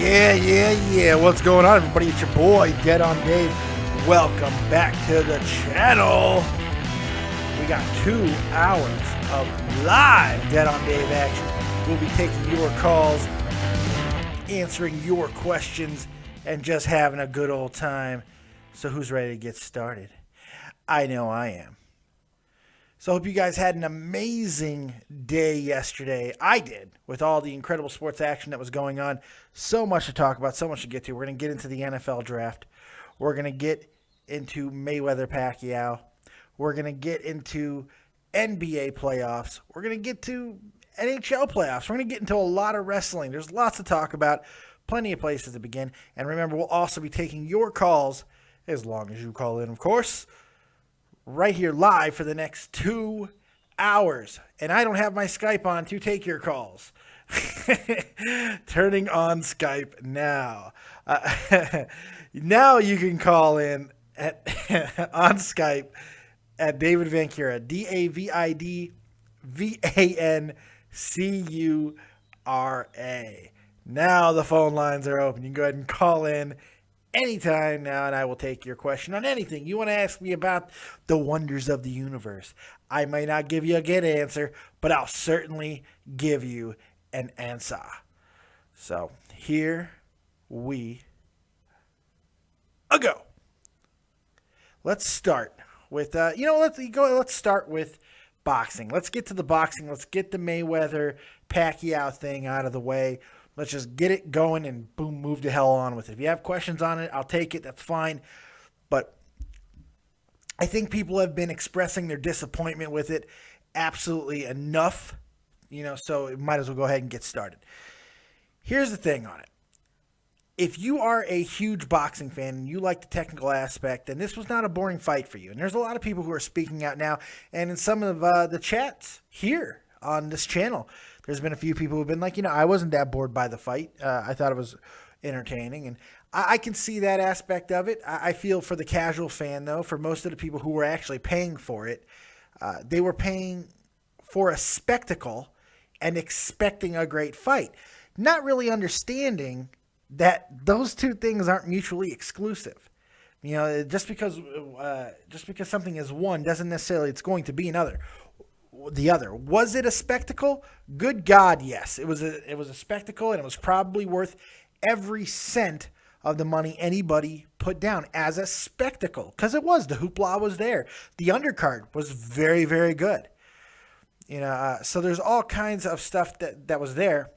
Yeah. What's going on, everybody? It's your boy, Dead on Dave. Welcome back to the channel. We got 2 hours of live Dead on Dave action. We'll be taking your calls, answering your questions, and just having a good old time. So who's ready to get started? I know I am. So I hope you guys had an amazing day yesterday. I did, with all the incredible sports action that was going on. So much to talk about, so much to get to. We're going to get into the NFL draft. We're going to get into MAYWEATHER-PACQUIAO. We're going to get into NBA playoffs. We're going to get to NHL playoffs. We're going to get into a lot of wrestling. There's lots to talk about, plenty of places to begin. And remember, we'll also be taking your calls, as long as you call in, of course, right here live for the next 2 hours. And I don't have my Skype on to take your calls. Turning on Skype now. Now you can call in at on Skype at David Vancura, DAVIDVANCURA. Now the phone lines are open. You can go ahead and call in anytime now, and I will take your question on anything you want to ask me about the wonders of the universe. I may not give you a good answer, but I'll certainly give you an answer. So here we go. Let's start with let's start with boxing. Let's get to the boxing. Let's get the Mayweather-Pacquiao thing out of the way. Let's just get it going and boom, move the hell on with it. If you have questions on it, I'll take it. That's fine. But I think people have been expressing their disappointment with it absolutely enough, so it might as well go ahead and get started. Here's the thing on it. If you are a huge boxing fan and you like the technical aspect, then this was not a boring fight for you. And there's a lot of people who are speaking out now. And in some of the chats here on this channel, there's been a few people who've been like, I wasn't that bored by the fight. I thought it was entertaining. And I can see that aspect of it. I feel for the casual fan, though, for most of the people who were actually paying for it, they were paying for a spectacle and expecting a great fight, not really understanding that those two things aren't mutually exclusive. Just because something is one doesn't necessarily it's going to be the other. Was it a spectacle? Good God, yes. It was a spectacle, and it was probably worth every cent of the money anybody put down as a spectacle, because it was. The hoopla was there. The undercard was very, very good. So there's all kinds of stuff that was there.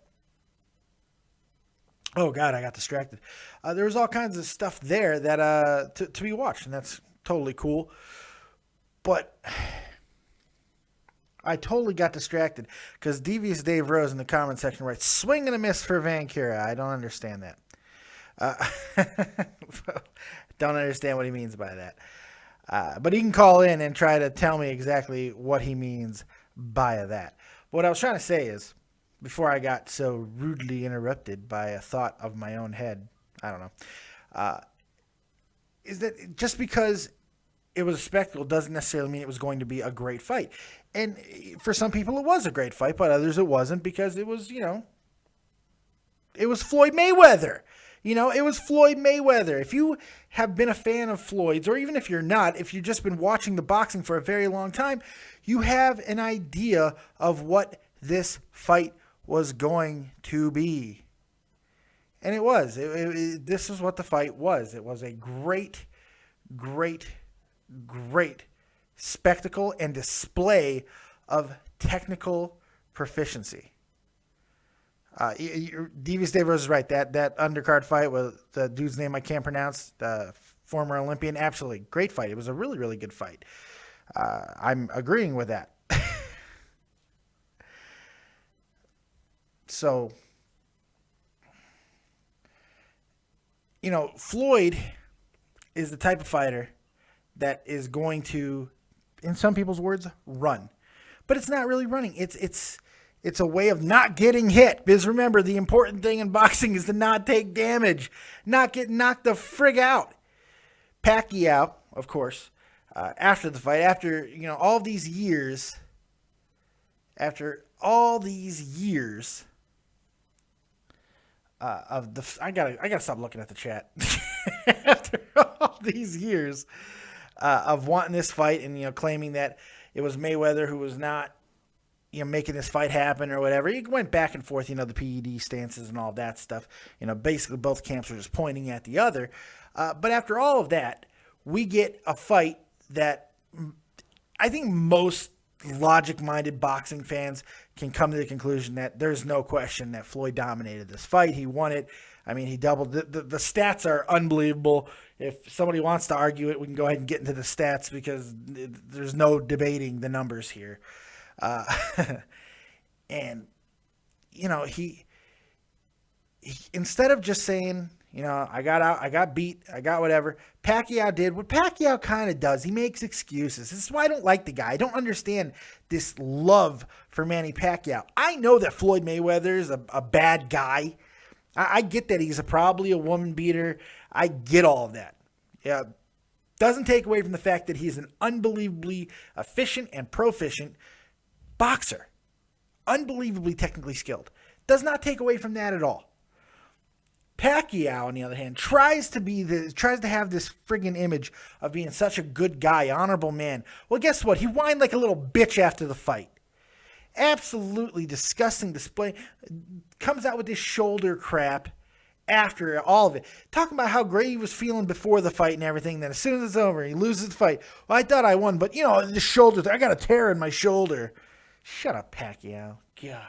Oh, God, I got distracted. There was all kinds of stuff there that to be watched, and that's totally cool. But I totally got distracted because Devious Dave Rose in the comment section writes, swing and a miss for Vancura. I don't understand that. Don't understand what he means by that. But he can call in and try to tell me exactly what he means by that. What I was trying to say is, before I got so rudely interrupted by a thought of my own head, I don't know, is that just because it was a spectacle doesn't necessarily mean it was going to be a great fight. And for some people it was a great fight, but others it wasn't, because it was, it was Floyd Mayweather. It was Floyd Mayweather. If you have been a fan of Floyd's, or even if you're not, if you've just been watching the boxing for a very long time, you have an idea of what this fight was going to be. And it was. This is what the fight was. It was a great, great, great spectacle and display of technical proficiency. Devious Dave Rose is right. That undercard fight with the dude's name I can't pronounce, the former Olympian, absolutely great fight. It was a really, really good fight. I'm agreeing with that. So, Floyd is the type of fighter that is going to, in some people's words, run. But it's not really running. It's a way of not getting hit. Because remember, the important thing in boxing is to not take damage, not get knocked the frig out. Pacquiao, of course, after the fight, after all these years, of the. I gotta stop looking at the chat after all these years of wanting this fight and claiming that it was Mayweather who was not making this fight happen or whatever. He went back and forth, the PED stances and all that stuff. Basically both camps were just pointing at the other. But after all of that, we get a fight that I think most logic-minded boxing fans can come to the conclusion that there's no question that Floyd dominated this fight. He won it. I mean, he doubled. The stats are unbelievable. If somebody wants to argue it, we can go ahead and get into the stats because there's no debating the numbers here. And, he instead of just saying, I got out, I got beat, I got whatever, Pacquiao did what Pacquiao kind of does. He makes excuses. This is why I don't like the guy. I don't understand this love for Manny Pacquiao. I know that Floyd Mayweather is a bad guy. I get that he's probably a woman beater. I get all of that. Yeah, doesn't take away from the fact that he's an unbelievably efficient and proficient boxer. Unbelievably technically skilled. Does not take away from that at all. Pacquiao, on the other hand, tries to have this friggin' image of being such a good guy, honorable man. Well, guess what? He whined like a little bitch after the fight. Absolutely disgusting display. Comes out with this shoulder crap after all of it. Talking about how great he was feeling before the fight and everything. Then as soon as it's over, he loses the fight. Well, I thought I won, but the shoulder, I got a tear in my shoulder. Shut up, Pacquiao. God.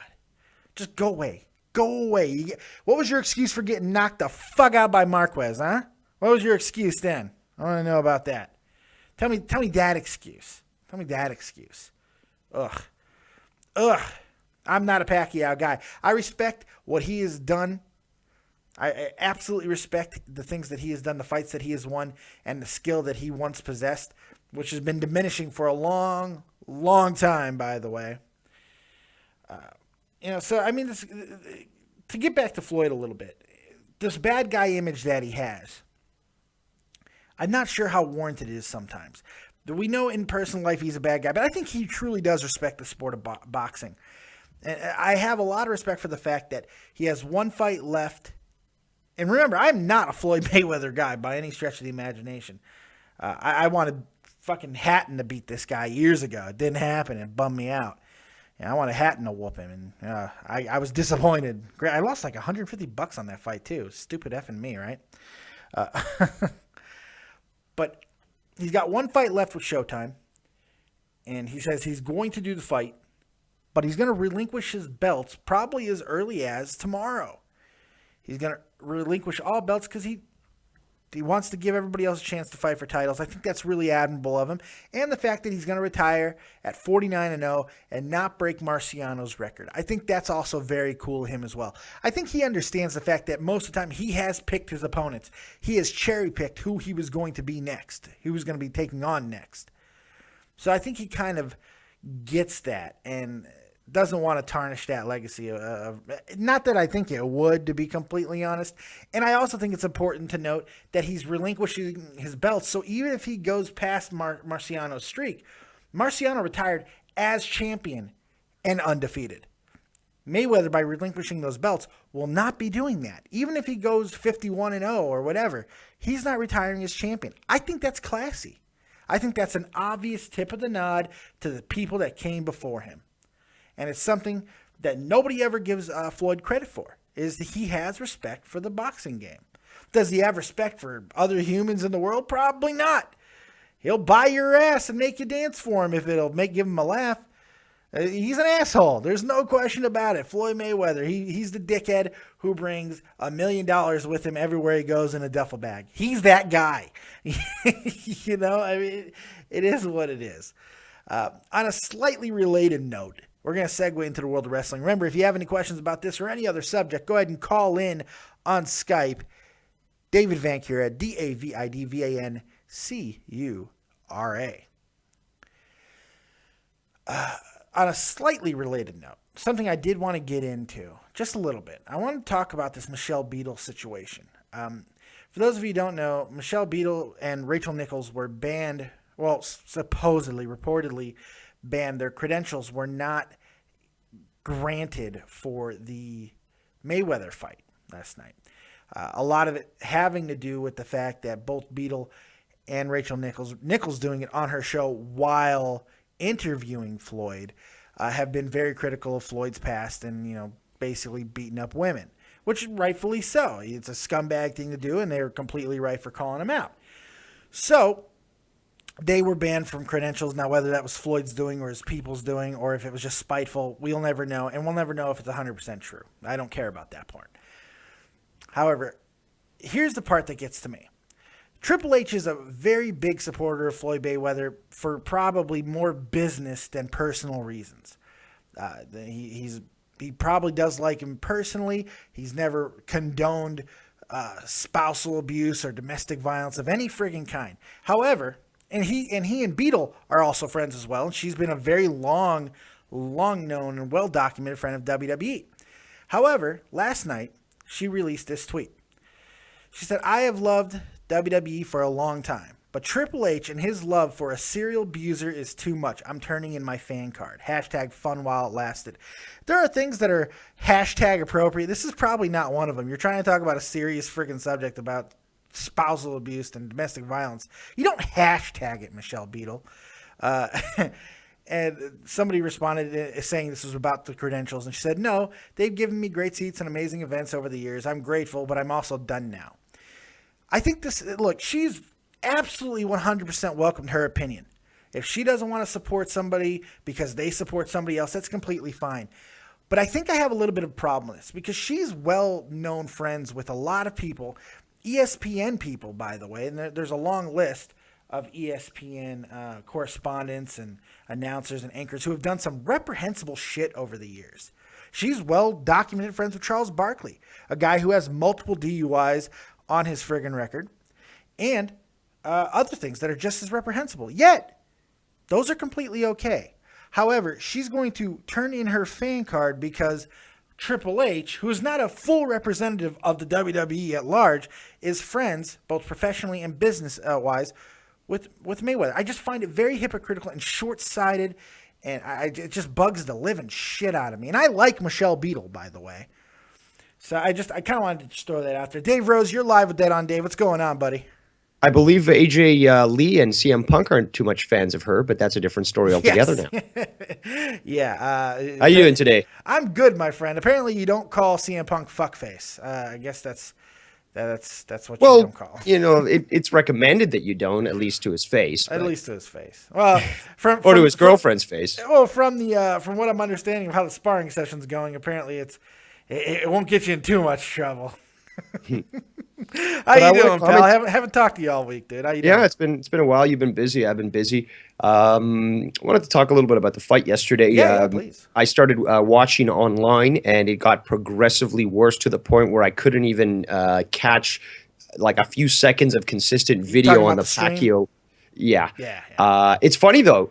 Just go away. Go away. What was your excuse for getting knocked the fuck out by Marquez, huh? What was your excuse then? I want to know about that. Tell me that excuse. Tell me that excuse. Ugh. I'm not a Pacquiao guy. I respect what he has done. I absolutely respect the things that he has done, the fights that he has won, and the skill that he once possessed, which has been diminishing for a long, long time, by the way. So, I mean, to get back to Floyd a little bit, this bad guy image that he has, I'm not sure how warranted it is sometimes. We know in personal life he's a bad guy, but I think he truly does respect the sport of boxing. And I have a lot of respect for the fact that he has one fight left. And remember, I'm not a Floyd Mayweather guy by any stretch of the imagination. I wanted fucking Hatton to beat this guy years ago. It didn't happen. It bummed me out. I wanted Hatton to whoop him, and I was disappointed. I lost like $150 on that fight, too. Stupid effing me, right? But he's got one fight left with Showtime, and he says he's going to do the fight, but he's going to relinquish his belts probably as early as tomorrow. He's going to relinquish all belts because he wants to give everybody else a chance to fight for titles. I think that's really admirable of him. And the fact that he's going to retire at 49-0 and not break Marciano's record. I think that's also very cool of him as well. I think he understands the fact that most of the time he has picked his opponents. He has cherry-picked who he was going to be next, who was going to be taking on next. So I think he kind of gets that and doesn't want to tarnish that legacy. Not that I think it would, to be completely honest. And I also think it's important to note that he's relinquishing his belts. So even if he goes past Marciano's streak, Marciano retired as champion and undefeated. Mayweather, by relinquishing those belts, will not be doing that. Even if he goes 51-0 or whatever, he's not retiring as champion. I think that's classy. I think that's an obvious tip of the nod to the people that came before him. And it's something that nobody ever gives Floyd credit for, is that he has respect for the boxing game. Does he have respect for other humans in the world? Probably not. He'll buy your ass and make you dance for him if it'll give him a laugh. He's an asshole. There's no question about it. Floyd Mayweather, he's the dickhead who brings $1 million with him everywhere he goes in a duffel bag. He's that guy. I mean, it is what it is. On a slightly related note, we're going to segue into the world of wrestling. Remember, if you have any questions about this or any other subject, go ahead and call in on Skype. David Vancura, DavidVancura. On a slightly related note, something I did want to get into just a little bit. I want to talk about this Michelle Beadle situation. For those of you who don't know, Michelle Beadle and Rachel Nichols were banned, well, supposedly, reportedly banned. Their credentials were not granted for the Mayweather fight. last night. A lot of it having to do with the fact that both Beetle and Rachel Nichols doing it on her show while interviewing Floyd, have been very critical of Floyd's past and, basically beating up women, which rightfully so. It's a scumbag thing to do, and they were completely right for calling him out. So they were banned from credentials. Now, whether that was Floyd's doing or his people's doing, or if it was just spiteful, we'll never know, and we'll never know if it's 100% true. I don't care about that part. However, here's the part that gets to me. Triple H is a very big supporter of Floyd Mayweather for probably more business than personal reasons. He probably does like him personally. He's never condoned spousal abuse or domestic violence of any friggin' kind. However, and he and Beetle are also friends as well. And she's been a very long known and well documented friend of WWE. However, last night she released this tweet. She said, "I have loved WWE for a long time, but Triple H and his love for a serial abuser is too much. I'm turning in my fan card. Hashtag fun while it lasted." There are things that are hashtag appropriate. This is probably not one of them. You're trying to talk about a serious freaking subject about spousal abuse and domestic violence. You don't hashtag it, Michelle Beadle. And somebody responded saying this was about the credentials, and she said, "No, they've given me great seats and amazing events over the years. I'm grateful, but I'm also done now." I think she's absolutely 100% welcomed her opinion. If she doesn't want to support somebody because they support somebody else, that's completely fine. But I think I have a little bit of a problem with this because she's well-known friends with a lot of people, ESPN people, by the way, and there's a long list of ESPN correspondents and announcers and anchors who have done some reprehensible shit over the years. She's well-documented friends with Charles Barkley, a guy who has multiple DUIs on his friggin' record, and other things that are just as reprehensible. Yet, those are completely okay. However, she's going to turn in her fan card because Triple H, who is not a full representative of the WWE at large, is friends, both professionally and business-wise, with Mayweather. I just find it very hypocritical and short-sighted, and it just bugs the living shit out of me. And I like Michelle Beadle, by the way. So I kind of wanted to just throw that out there. Dave Rose, you're live with Dead on Dave. What's going on, buddy? I believe AJ Lee and CM Punk aren't too much fans of her, but that's a different story altogether now. Yeah. How you doing today? I'm good, my friend. Apparently, you don't call CM Punk fuckface. I guess that's what you don't call. It's recommended that you don't, at least to his face. At least to his face. Well, or to his girlfriend's face. Well, from what I'm understanding of how the sparring session's going, apparently it won't get you in too much trouble. How you doing, pal? I haven't talked to you all week, dude. How you doing? Yeah, it's been a while. You've been busy. I've been busy. Wanted to talk a little bit about the fight yesterday. Yeah, please. I started watching online, and it got progressively worse to the point where I couldn't even catch like a few seconds of consistent video on the Pacquiao. Yeah. It's funny though.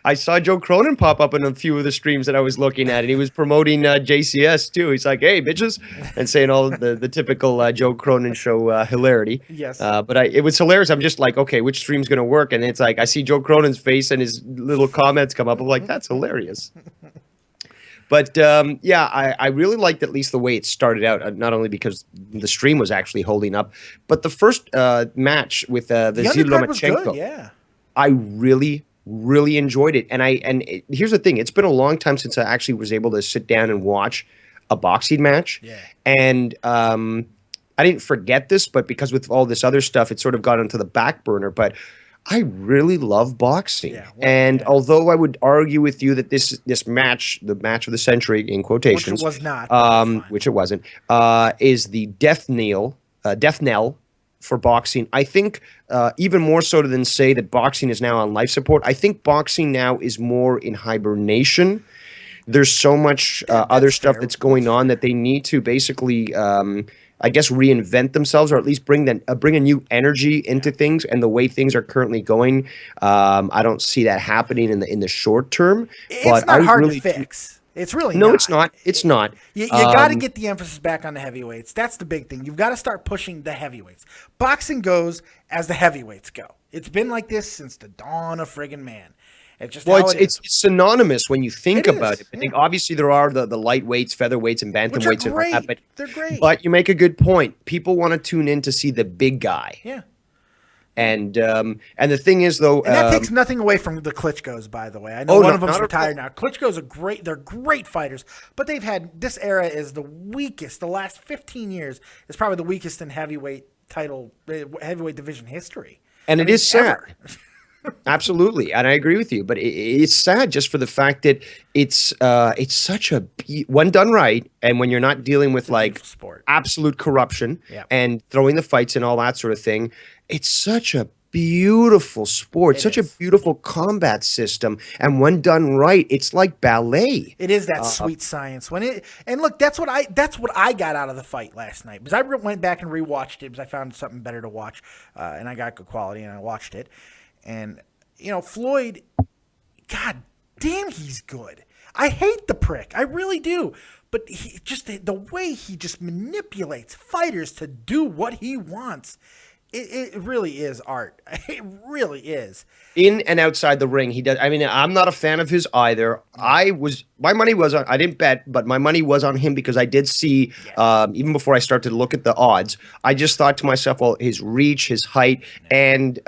I saw Joe Cronin pop up in a few of the streams that I was looking at, and he was promoting JCS too. He's like, "Hey, bitches," and saying all the typical Joe Cronin show hilarity. Yes. But it was hilarious. I'm just like, okay, which stream's gonna work? And it's like I see Joe Cronin's face and his little comments come up. I'm like, that's hilarious. But I really liked at least the way it started out, not only because the stream was actually holding up, but the first match with the Zil Lomachenko. Yeah. I really enjoyed it. Here's the thing. It's been a long time since I actually was able to sit down and watch a boxing match. Yeah. And I didn't forget this, but because with all this other stuff, it sort of got onto the back burner. But I really love boxing. Yeah, although I would argue with you that this match, the match of the century in quotations, which it was not, which it wasn't, is the death knell for boxing. I think even more so than say that boxing is now on life support, I think boxing now is more in hibernation. There's so much other stuff that's going on that they need to basically I guess reinvent themselves, or at least bring a new energy into things. And the way things are currently going, I don't see that happening in the short term. It's not hard to fix. It's really no, not. it's not. It's not. You got to get the emphasis back on the heavyweights. That's the big thing. You've got to start pushing the heavyweights. Boxing goes as the heavyweights go. It's been like this since the dawn of friggin' man. It's just Well, how it is. it's synonymous when you think It about is, it. I yeah. think obviously there are the lightweights, featherweights, and Which are bantamweights and all that, great. They're great. but you make a good point. People want to tune in to see the big guy, Yeah. and the thing is though, And that takes nothing away from the Klitschko's, by the way. I know Oh, one no, of them's not at retired all. now. Klitschko's they're great fighters, but they've had, this era is the weakest. The last 15 years is probably the weakest in heavyweight division history. and I it mean, is sad. ever. Absolutely, and I agree with you. But it's sad just for the fact that it's such when done right, and when you're not dealing with like beautiful sport. absolute corruption Yeah. and throwing the fights and all that sort of thing, it's such a beautiful sport, such a is. beautiful combat system, and when done right, it's like ballet. It is that sweet science and look, that's what I got out of the fight last night, because I went back and rewatched it because I found something better to watch, and I got good quality and I watched it, and Floyd, god damn, he's good. I hate the prick, I really do, but he just the way he just manipulates fighters to do what he wants. It really is art. It really is. In and outside the ring, he does. I mean, I'm not a fan of his either. My money was on. I didn't bet, but my money was on him because I did see. Even before I started to look at the odds, I just thought to myself, well, his reach, his height, and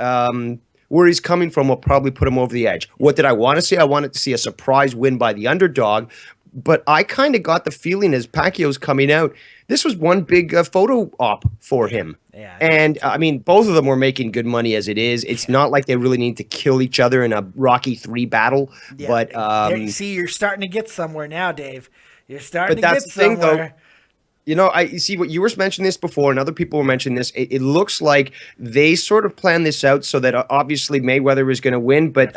where he's coming from will probably put him over the edge. What did I want to see? I wanted to see a surprise win by the underdog, but I kind of got the feeling as Pacquiao's coming out, this was one big photo op for him. Yeah. And I mean, both of them were making good money as it is. It's not like they really need to kill each other in a Rocky III battle. Yeah. But There you see, you're starting to get somewhere now, Dave. You're starting but to that's get the thing, somewhere. though. You see what you were mentioning this before, and other people were mentioning this. It looks like they sort of planned this out so that obviously Mayweather is going to win, but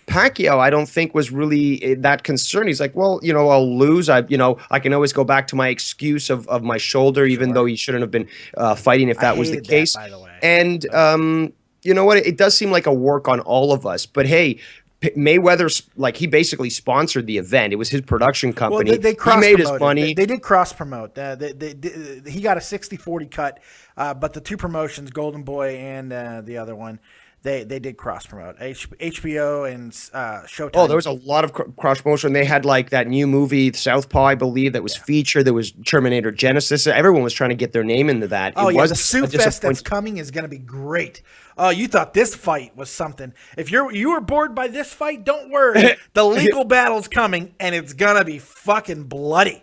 Pacquiao, I don't think was really that concerned. He's like, well, I'll lose. I can always go back to my excuse of my shoulder, even though he shouldn't have been fighting if that was the hated that, case. by the way. And you know what? It does seem like a work on all of us. But hey, Mayweather, like, he basically sponsored the event. It was his production company. Well, they he made his cross-promoted. money. They did cross promote. He got a 60-40 cut, but the two promotions, Golden Boy and the other one, they did cross promote. HBO and Showtime. Oh, there was a lot of cross promotion. They had like that new movie Southpaw, I believe, that was featured. There was Terminator Genesis. Everyone was trying to get their name into that. Oh, it yeah, was the Sue a Fest that's disappointing- coming is going to be great. Oh, you thought this fight was something. If you were bored by this fight, don't worry. The legal battle's coming, and it's going to be fucking bloody.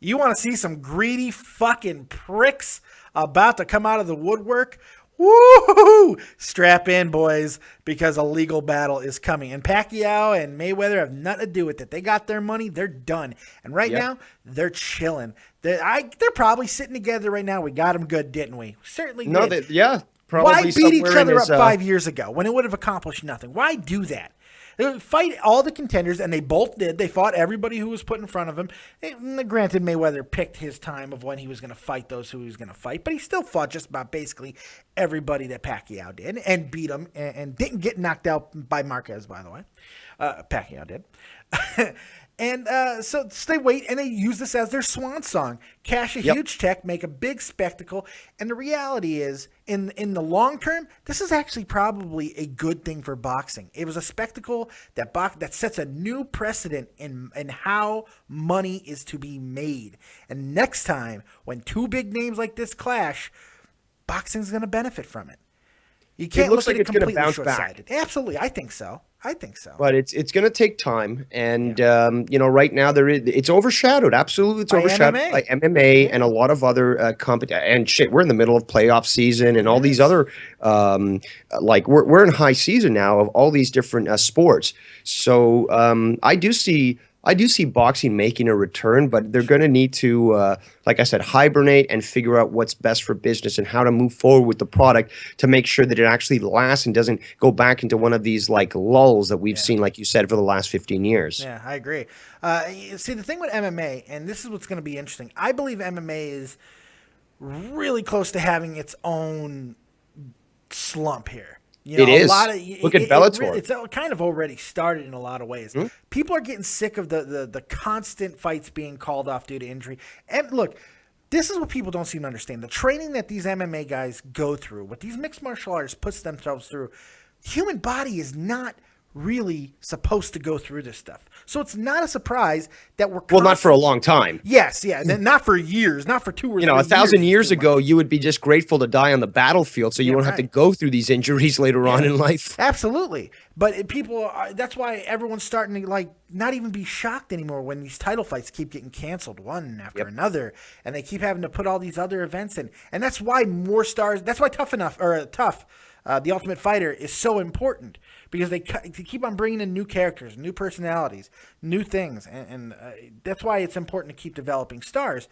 You want to see some greedy fucking pricks about to come out of the woodwork? Woo! Strap in, boys, because a legal battle is coming. And Pacquiao and Mayweather have nothing to do with it. They got their money. They're done. And right now, they're chilling. They're probably sitting together right now. We got them good, didn't we? Certainly did. No, probably. Why beat each somewhere in other up his, 5 years ago when it would have accomplished nothing? Why do that? They fight all the contenders, and they both did. They fought everybody who was put in front of him. And granted, Mayweather picked his time of when he was going to fight those who he was going to fight, but he still fought just about basically everybody that Pacquiao did and beat him and didn't get knocked out by Marquez, by the way. Pacquiao did. And so they wait, and they use this as their swan song. Cash a huge check, make a big spectacle. And the reality is, in the long term, this is actually probably a good thing for boxing. It was a spectacle that sets a new precedent in how money is to be made. And next time, when two big names like this clash, boxing's going to benefit from it. You can't looks look like at it's it gonna completely bounce back. short-sighted. Absolutely, I think so. But it's going to take time, and right now it's overshadowed. Absolutely, it's By overshadowed MMA. by MMA and a lot of other and shit. We're in the middle of playoff season and all these other we're in high season now of all these different sports. So I do see boxing making a return, but they're going to need to, like I said, hibernate and figure out what's best for business and how to move forward with the product to make sure that it actually lasts and doesn't go back into one of these like lulls that we've seen, like you said, for the last 15 years. Yeah, I agree. See, the thing with MMA, and this is what's going to be interesting, I believe MMA is really close to having its own slump here. It is. Look at Bellator. It's kind of already started in a lot of ways. Mm-hmm. People are getting sick of the constant fights being called off due to injury. And look, this is what people don't seem to understand. The training that these MMA guys go through, what these mixed martial artists puts themselves through, human body is not really supposed to go through this stuff. So it's not a surprise that we're Well, not for a long time. Yes, yeah, not for years, not for 2 or 3 years. 1,000 years ago, you would be just grateful to die on the battlefield, so you won't have to go through these injuries later on in life. Absolutely, but that's why everyone's starting to like not even be shocked anymore when these title fights keep getting canceled one after another, and they keep having to put all these other events in, and that's why more stars. That's why The Ultimate Fighter is so important, because they keep on bringing in new characters, new personalities, new things, and that's why it's important to keep developing stars.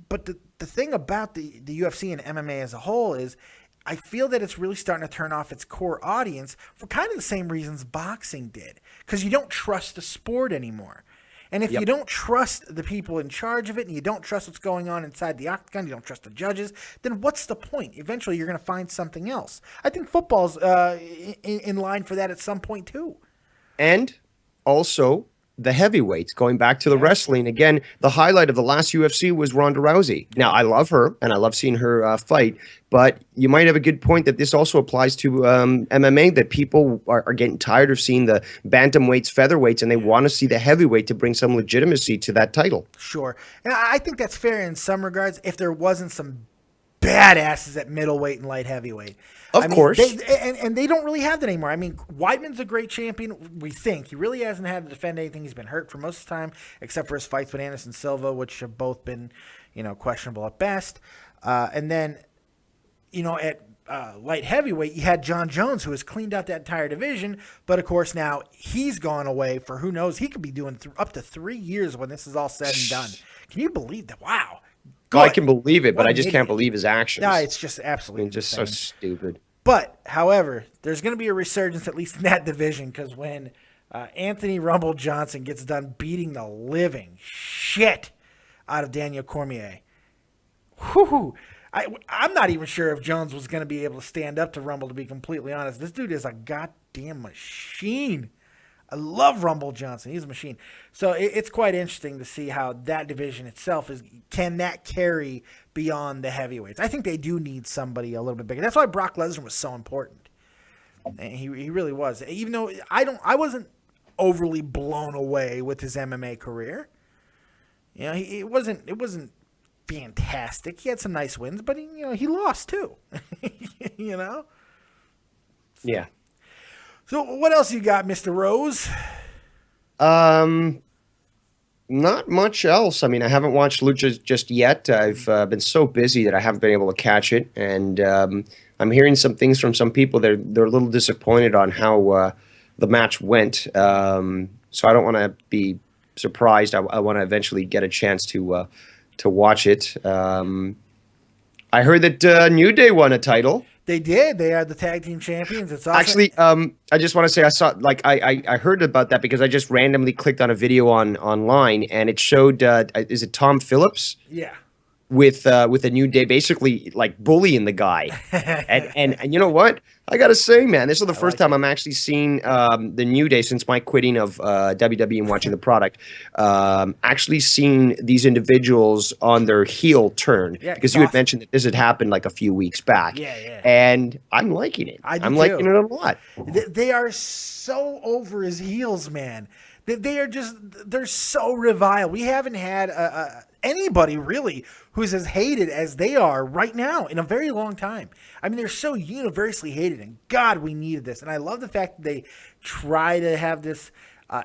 But the thing about the UFC and MMA as a whole is I feel that it's really starting to turn off its core audience for kind of the same reasons boxing did, because you don't trust the sport anymore. And if you don't trust the people in charge of it, and you don't trust what's going on inside the octagon, you don't trust the judges, then what's the point? Eventually, you're going to find something else. I think football's in line for that at some point, too. And also the heavyweights, going back to the wrestling. Again, the highlight of the last UFC was Ronda Rousey. Now, I love her, and I love seeing her fight, but you might have a good point that this also applies to MMA, that people are getting tired of seeing the bantamweights, featherweights, and they want to see the heavyweight to bring some legitimacy to that title. Sure. And I think that's fair in some regards if there wasn't some badasses at middleweight and light heavyweight. Of course. And they don't really have that anymore. I mean, Weidman's a great champion, we think. He really hasn't had to defend anything. He's been hurt for most of the time, except for his fights with Anderson Silva, which have both been, questionable at best. And then, at light heavyweight, you had John Jones, who has cleaned out that entire division. But, of course, now he's gone away for who knows. He could be doing up to 3 years when this is all said and done. Can you believe that? Wow. I can believe it, but I just can't believe his actions. No, it's just absolutely just so stupid. But, however, there's going to be a resurgence, at least in that division, because when Anthony Rumble Johnson gets done beating the living shit out of Daniel Cormier, I'm not even sure if Jones was going to be able to stand up to Rumble, to be completely honest. This dude is a goddamn machine. I love Rumble Johnson. He's a machine. So it's quite interesting to see how that division itself can that carry beyond the heavyweights. I think they do need somebody a little bit bigger. That's why Brock Lesnar was so important. And he really was. Even though I wasn't overly blown away with his MMA career. It wasn't fantastic. He had some nice wins, but he lost too. Yeah. So what else you got, Mr. Rose? Not much else. I mean, I haven't watched Lucha just yet. I've been so busy that I haven't been able to catch it, and I'm hearing some things from some people. They're a little disappointed on how the match went. So I don't want to be surprised. I want to eventually get a chance to watch it. I heard that New Day won a title. They did. They are the tag team champions. It's awesome. Actually, I just want to say I heard about that because I just randomly clicked on a video online and it showed is it Tom Phillips? Yeah. With a New Day basically like bullying the guy. and you know what? I gotta say, man, this is the first time I'm actually seeing the New Day since my quitting of WWE and watching the product. Actually seeing these individuals on their heel turn. Yeah, because you had mentioned that this had happened like a few weeks back. Yeah. And I'm liking it. I'm liking it a lot. They are so over his heels, man. They're so reviled. We haven't had anybody really who's as hated as they are right now in a very long time. I mean, they're so universally hated, and God, we needed this. And I love the fact that they try to have this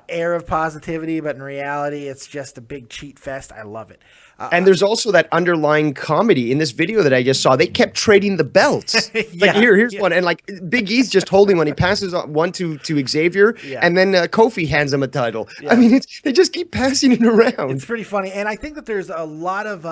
air of positivity, but in reality, it's just a big cheat fest. I love it. And there's also that underlying comedy in this video that I just saw. They kept trading the belts. Here's one, and like Big E's just holding one. He passes one to Xavier, and then Kofi hands him a title. Yeah. I mean, they just keep passing it around. It's pretty funny, and I think that there's a lot of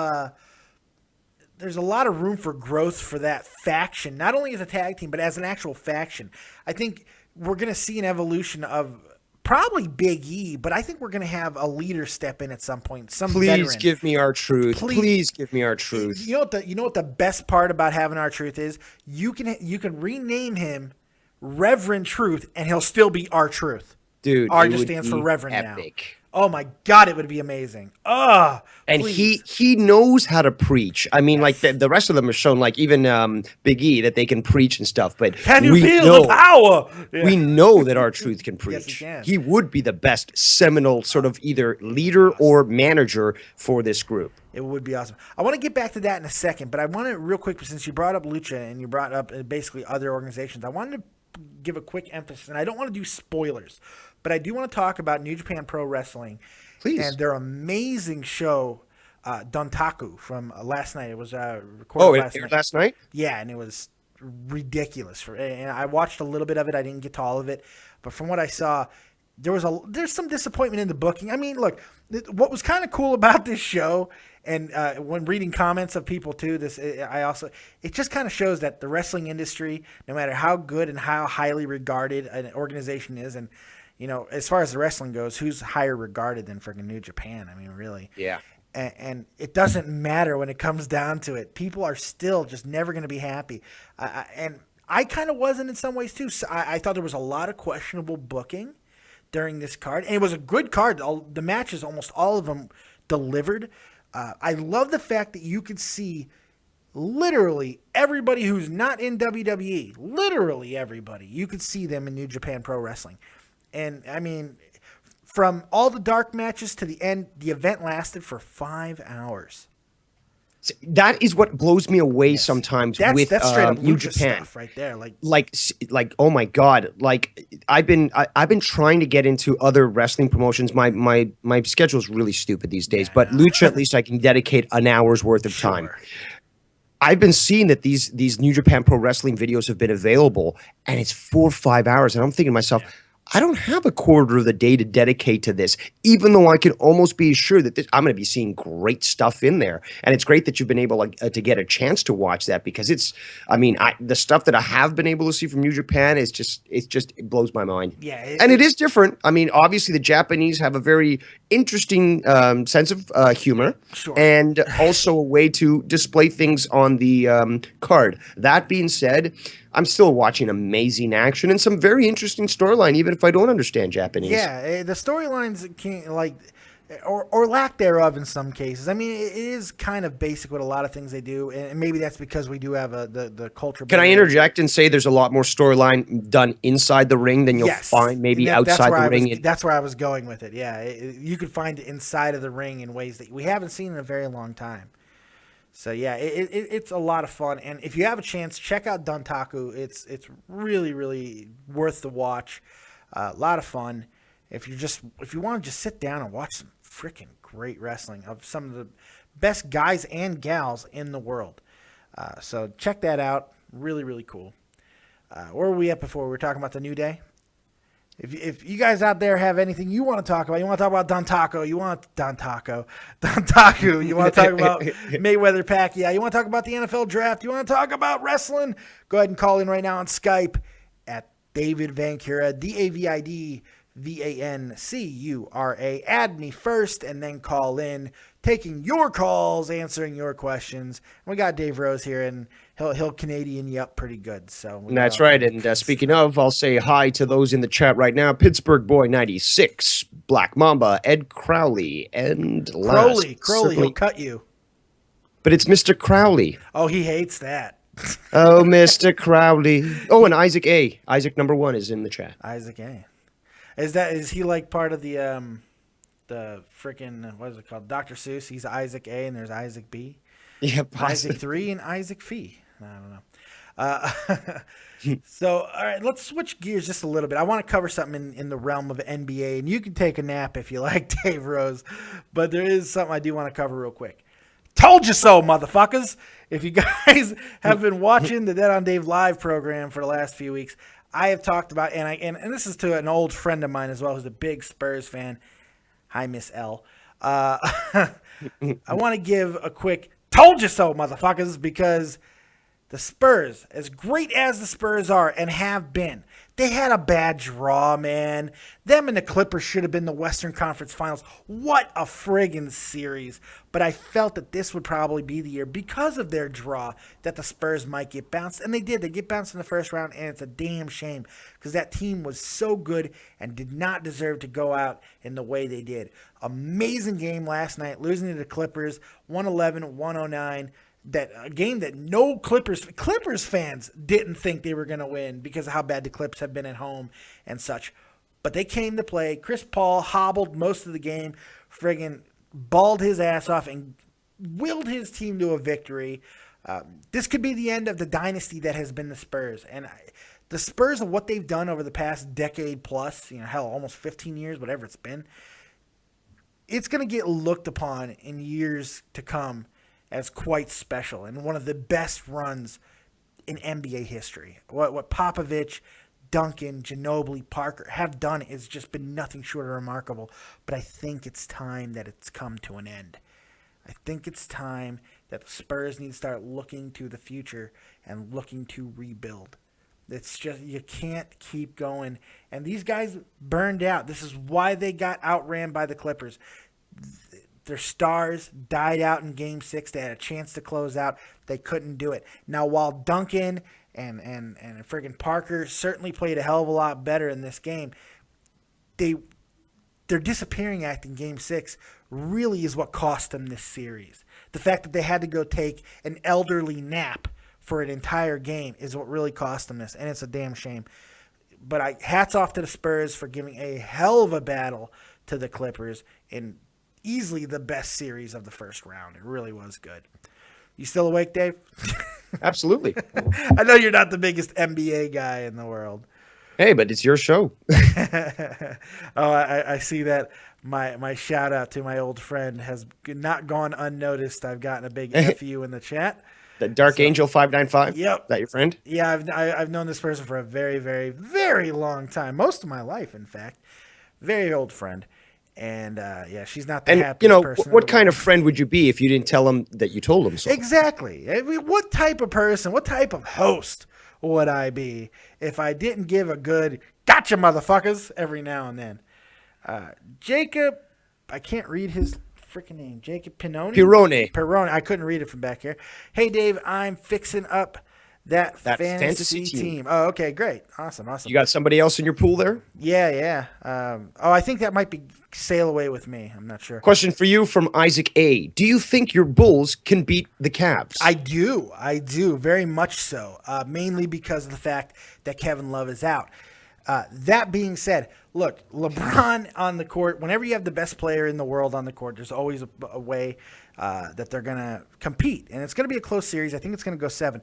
room for growth for that faction, not only as a tag team but as an actual faction. I think we're going to see an evolution of probably Big E, but I think we're going to have a leader step in at some point. Please veteran. Give me our truth. Please give me our truth. You know what the best part about having our truth is? You can rename him Reverend Truth, and he'll still be our truth. Dude, R just stands for Reverend epic. now. Oh my God, it would be amazing. Oh, And please. he knows how to preach. I mean, like Yes. the rest of them are shown, like even Big E, that they can preach and stuff. But Can you we feel the know power? Yeah. we know that our truth can Yes, he preach. can. He would be the best seminal sort of either leader or manager for this group. It would be awesome. I want to get back to that in a second, but I want to real quick, since you brought up Lucha and you brought up basically other organizations, I wanted to give a quick emphasis, and I don't want to do spoilers, but I do want to talk about New Japan Pro Wrestling Please. and their amazing show, Dontaku, from last night. It was recorded Oh, it last aired night. last night? Yeah, and it was ridiculous. And I watched a little bit of it. I didn't get to all of it, but from what I saw, there's some disappointment in the booking. I mean, look, what was kind of cool about this show, and when reading comments of people too, it just kind of shows that the wrestling industry, no matter how good and how highly regarded an organization is, and as far as the wrestling goes, who's higher regarded than freaking New Japan? I mean, really. Yeah. And it doesn't matter when it comes down to it. People are still just never going to be happy. And I kind of wasn't in some ways too. So I thought there was a lot of questionable booking during this card. And it was a good card. The matches, almost all of them delivered. I love the fact that you could see literally everybody who's not in WWE. Literally everybody. You could see them in New Japan Pro Wrestling. And, I mean, from all the dark matches to the end, the event lasted for 5 hours. That is what blows me away sometimes with that's straight up New Lucha Japan. stuff right there. Like oh my God, like I've been trying to get into other wrestling promotions. My schedule is really stupid these days, but Lucha, at least I can dedicate an hour's worth of time. I've been seeing that these New Japan Pro Wrestling videos have been available, and it's 4 or 5 hours, and I'm thinking to myself, I don't have a quarter of the day to dedicate to this, even though I can almost be assured that I'm going to be seeing great stuff in there. And it's great that you've been able to get a chance to watch that, because the stuff that I have been able to see from New Japan is it blows my mind. Yeah. And it is different. I mean, obviously the Japanese have a very interesting sense of humor, and also a way to display things on the card. That being said, I'm still watching amazing action and some very interesting storyline, even if I don't understand Japanese. Yeah, the storylines can't or lack thereof in some cases. I mean, it is kind of basic with a lot of things they do, and maybe that's because we do have the culture. Can I interject and say there's a lot more storyline done inside the ring than you'll find maybe outside the ring? That's where I was going with it. Yeah, you could find it inside of the ring in ways that we haven't seen in a very long time. So yeah, it's a lot of fun, and if you have a chance, check out Dontaku. It's really, really worth the watch. A lot of fun. If you want to just sit down and watch some freaking great wrestling of some of the best guys and gals in the world. So check that out. Really, really cool. Where were we at before? We were talking about the New Day. If you guys out there have anything you want to talk about, you want to talk about Dontaku, you want to talk about Mayweather-Pacquiao, you want to talk about the NFL draft, you want to talk about wrestling, go ahead and call in right now on Skype at David Vancura, DavidVancura. Add me first and then call in, taking your calls, answering your questions. We got Dave Rose here, and he'll Canadian you up pretty good. So that's right. And speaking of, I'll say hi to those in the chat right now. Pittsburgh Boy 96, Black Mamba, Ed Crowley, and Crowley, he'll cut you. But it's Mr. Crowley. Oh, he hates that. Oh, Mr. Crowley. Oh, and Isaac A. Isaac number 1 is in the chat. Isaac A. Is he like part of the freaking, what is it called? Dr. Seuss. He's Isaac A and there's Isaac B. Yeah, Isaac 3 and Isaac Fee. I don't know. So, all right, let's switch gears just a little bit. I want to cover something in the realm of NBA, and you can take a nap if you like, Dave Rose, but there is something I do want to cover real quick. Told you so, motherfuckers. If you guys have been watching the Dead on Dave live program for the last few weeks, I have talked about, and this is to an old friend of mine as well, who's a big Spurs fan. Hi, Miss L. I want to give a quick told you so, motherfuckers, because The Spurs, as great as the Spurs are and have been, they had a bad draw, man. Them and the Clippers should have been the Western Conference Finals. What a friggin' series. But I felt that this would probably be the year, because of their draw, that the Spurs might get bounced. And they did. They get bounced in the first round, and it's a damn shame because that team was so good and did not deserve to go out in the way they did. Amazing game last night, losing to the Clippers, 111-109. That a game that no Clippers fans didn't think they were going to win because of how bad the Clips have been at home and such. But they came to play. Chris Paul hobbled most of the game, friggin' balled his ass off and willed his team to a victory. This could be the end of the dynasty that has been the Spurs. And the Spurs, of what they've done over the past decade plus, hell, almost 15 years, whatever it's been, it's going to get looked upon in years to come as quite special and one of the best runs in NBA history. What Popovich, Duncan, Ginobili, Parker have done has just been nothing short of remarkable. But I think it's time that it's come to an end. I think it's time that the Spurs need to start looking to the future and looking to rebuild. It's just, you can't keep going. And these guys burned out. This is why they got outran by the Clippers. Their stars died out in Game 6. They had a chance to close out. They couldn't do it. Now, while Duncan and friggin' Parker certainly played a hell of a lot better in this game, their disappearing act in Game 6 really is what cost them this series. The fact that they had to go take an elderly nap for an entire game is what really cost them this, and it's a damn shame. But hats off to the Spurs for giving a hell of a battle to the Clippers in easily the best series of the first round. It really was good. You still awake, Dave? Absolutely. I know you're not the biggest NBA guy in the world. Hey, but it's your show. I see that my shout out to my old friend has not gone unnoticed. I've gotten a big FU in the chat. The Dark Angel 595? Yep. Is that your friend? Yeah, I've known this person for a very, very, very long time. Most of my life, in fact. Very old friend. And, she's not the happiest person. What kind of friend would you be if you didn't tell him that you told him so? Exactly. I mean, what type of person, what type of host would I be if I didn't give a good gotcha, motherfuckers, every now and then? Jacob, I can't read his freaking name. Jacob Pirone. I couldn't read it from back here. Hey, Dave, I'm fixing up that fantasy team. Oh, okay, great. Awesome. You got somebody else in your pool there? Yeah. I think that might be Sail Away with me. I'm not sure. Question for you from Isaac A. Do you think your Bulls can beat the Cavs? I do. Very much so. Mainly because of the fact that Kevin Love is out. That being said, look, LeBron on the court, whenever you have the best player in the world on the court, there's always a way that they're going to compete. And it's going to be a close series. I think it's going to go 7.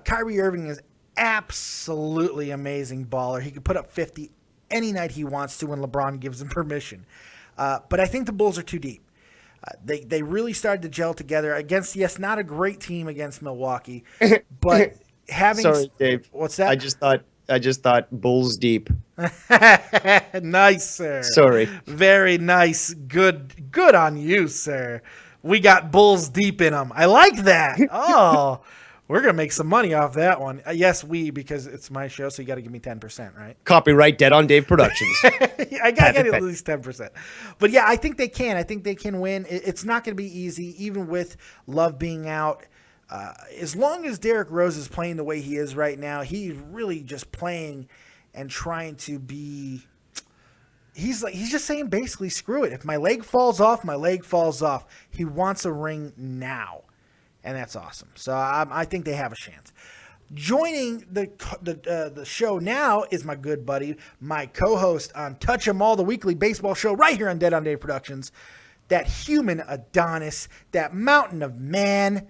Kyrie Irving is absolutely amazing baller. He can put up 50 any night he wants to when LeBron gives him permission. But I think the Bulls are too deep. They really started to gel together against, yes, not a great team against Milwaukee, but having... Sorry, Dave. What's that? I just thought Bulls deep. Nice, sir. Sorry. Very nice. Good on you, sir. We got Bulls deep in them. I like that. Oh, we're going to make some money off that one. Yes, because it's my show, so you got to give me 10%, right? Copyright Dead on Dave Productions. I got to get at least 10%. But yeah, I think they can. I think they can win. It's not going to be easy, even with Love being out. As long as Derrick Rose is playing the way he is right now, he's really just playing and trying to be. He's just saying basically, screw it. If my leg falls off, my leg falls off. He wants a ring now, and that's awesome. So I think they have a chance. Joining the show now is my good buddy, my co-host on Touch 'Em All, the weekly baseball show right here on Dead on Dave Productions. That human Adonis, that mountain of man.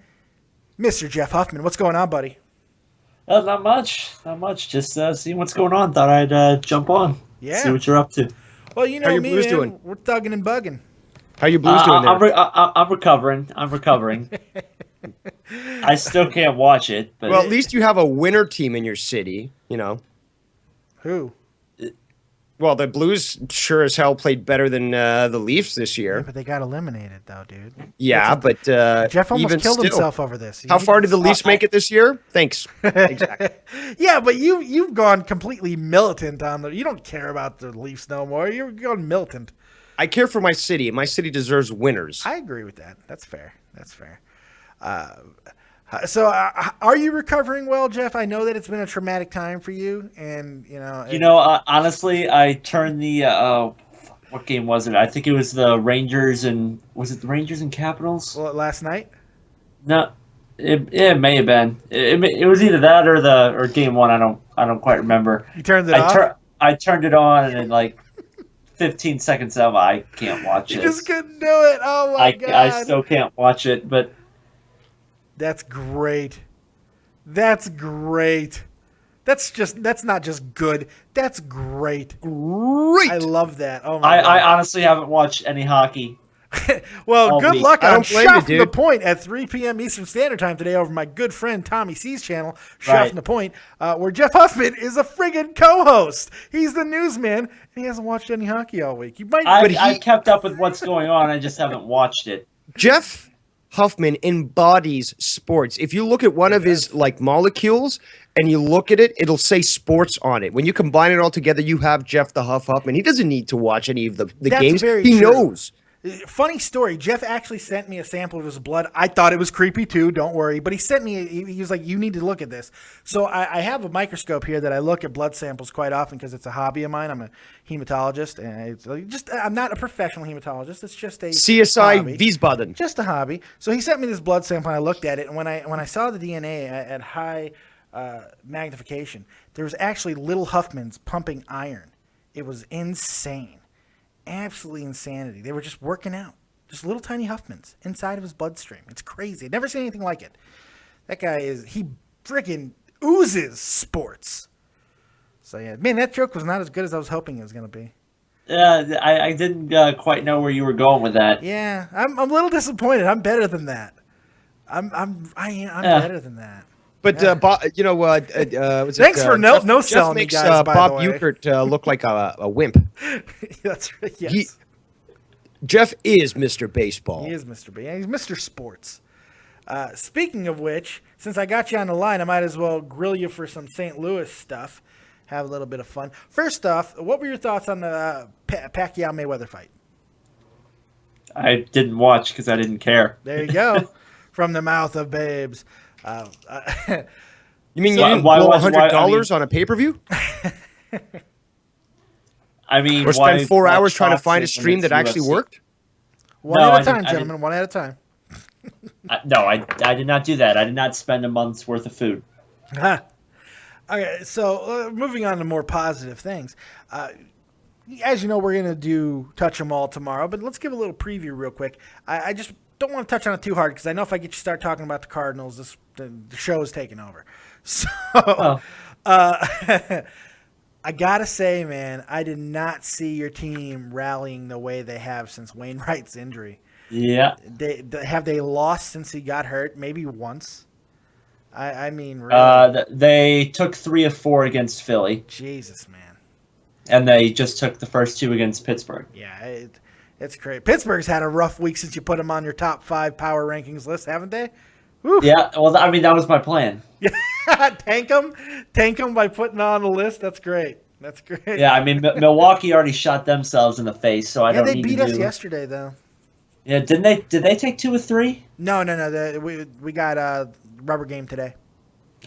Mr. Jeff Huffman, what's going on, buddy? Not much. Just seeing what's going on. Thought I'd jump on. Yeah. See what you're up to. Well, you know How you me, Blues man. doing? We're thugging and bugging. How you Blues doing there? I'm recovering. I still can't watch it. But Well, at least you have a winner team in your city, you know. Who? Well, the Blues sure as hell played better than the Leafs this Yeah, year. but they got eliminated, though, dude. Yeah, but Jeff almost even killed still, himself over this. How far did the Leafs make it this year? Thanks. Exactly. Yeah, but you've gone completely militant on the. You don't care about the Leafs no more. You're going militant. I care for my city. My city deserves winners. I agree with that. That's fair. That's fair. So, are you recovering well, Jeff? I know that it's been a traumatic time for you, and honestly, I turned the what game was it? I think it was the Rangers and was it the Rangers and Capitals? Well, last night. No, it may have been. It was either that or game one. I don't quite remember. You turned it off. I turned it on and then like 15 seconds of I can't watch You it. just couldn't do it. Oh my god! I still can't watch it, but. That's great. That's great. That's not just good. That's great. Great. I love that. Oh my god. I honestly haven't watched any hockey. Well, all good week. luck I on don't blame you, Shuffling the dude. Point at 3 p.m. Eastern Standard Time today over my good friend Tommy C's channel, Right. Shuffling the Point, where Jeff Huffman is a friggin' co-host. He's the newsman, and he hasn't watched any hockey all week. You might, I kept up with what's going on. I just haven't watched it. Jeff Huffman embodies sports. If you look at one of his like molecules and you look at it, it'll say sports on it. When you combine it all together, you have Jeff the Huff Huffman. He doesn't need to watch any of the That's games. very He true. knows. Funny story. Jeff actually sent me a sample of his blood. I thought it was creepy too. Don't worry. But he sent me. He was like, "You need to look at this." So I have a microscope here that I look at blood samples quite often because it's a hobby of mine. I'm a hematologist, and it's just I'm not a professional hematologist. It's just a CSI hobby. Wiesbaden. Just a hobby. So he sent me this blood sample, and I looked at it. And when I saw the DNA at high magnification, there was actually little Huffmans pumping iron. It was insane. Absolutely insanity. They were just working out. Just little tiny Huffmans inside of his bloodstream. It's crazy. I've never seen anything like it. That guy he freaking oozes sports. So yeah, man, that joke was not as good as I was hoping it was going to be. I didn't quite know where you were going with that. Yeah, I'm a little disappointed. I'm better than that. I'm better than that. But Thanks for no selling me, makes guys. By Bob the way, Ueckert look like a wimp. that's right. Yes, Jeff is Mr. Baseball. he is Mr. B. He's Mr. Sports. Speaking of which, since I got you on the line, I might as well grill you for some St. Louis stuff. Have a little bit of fun. First off, what were your thoughts on the Pacquiao Mayweather fight? I didn't watch because I didn't care. There you go, from the mouth of babes. You mean So you didn't why blow was- why- I $100 on a pay-per-view? I mean, Or why spend 4 watch hours trying to find a boxing when stream it's that actually UFC? worked? One No, at I a time, didn't- gentlemen. One at a time. No, I did not do that. I did not spend a month's worth of food. Okay, so moving on to more positive things. As you know, we're going to touch them all tomorrow, but let's give a little preview real quick. I just don't want to touch on it too hard because I know if I get you start talking about the Cardinals, the show is taking over. So, I got to say, man, I did not see your team rallying the way they have since Wainwright's injury. Yeah. Have they lost since he got hurt? Maybe once. I mean, really. They took 3 of 4 against Philly, Jesus, man. and they just took the first 2 against Pittsburgh. Yeah, it's great. Pittsburgh's had a rough week since you put them on your top 5 power rankings list, haven't they? Woo. Yeah, well, I mean, that was my plan. Tank them by putting on the list. That's great. That's great. Yeah, I mean, Milwaukee already shot themselves in the face, so I don't they need beat to us do... yesterday, though. Yeah, didn't they? Did they take 2 of 3? No. We got a rubber game today,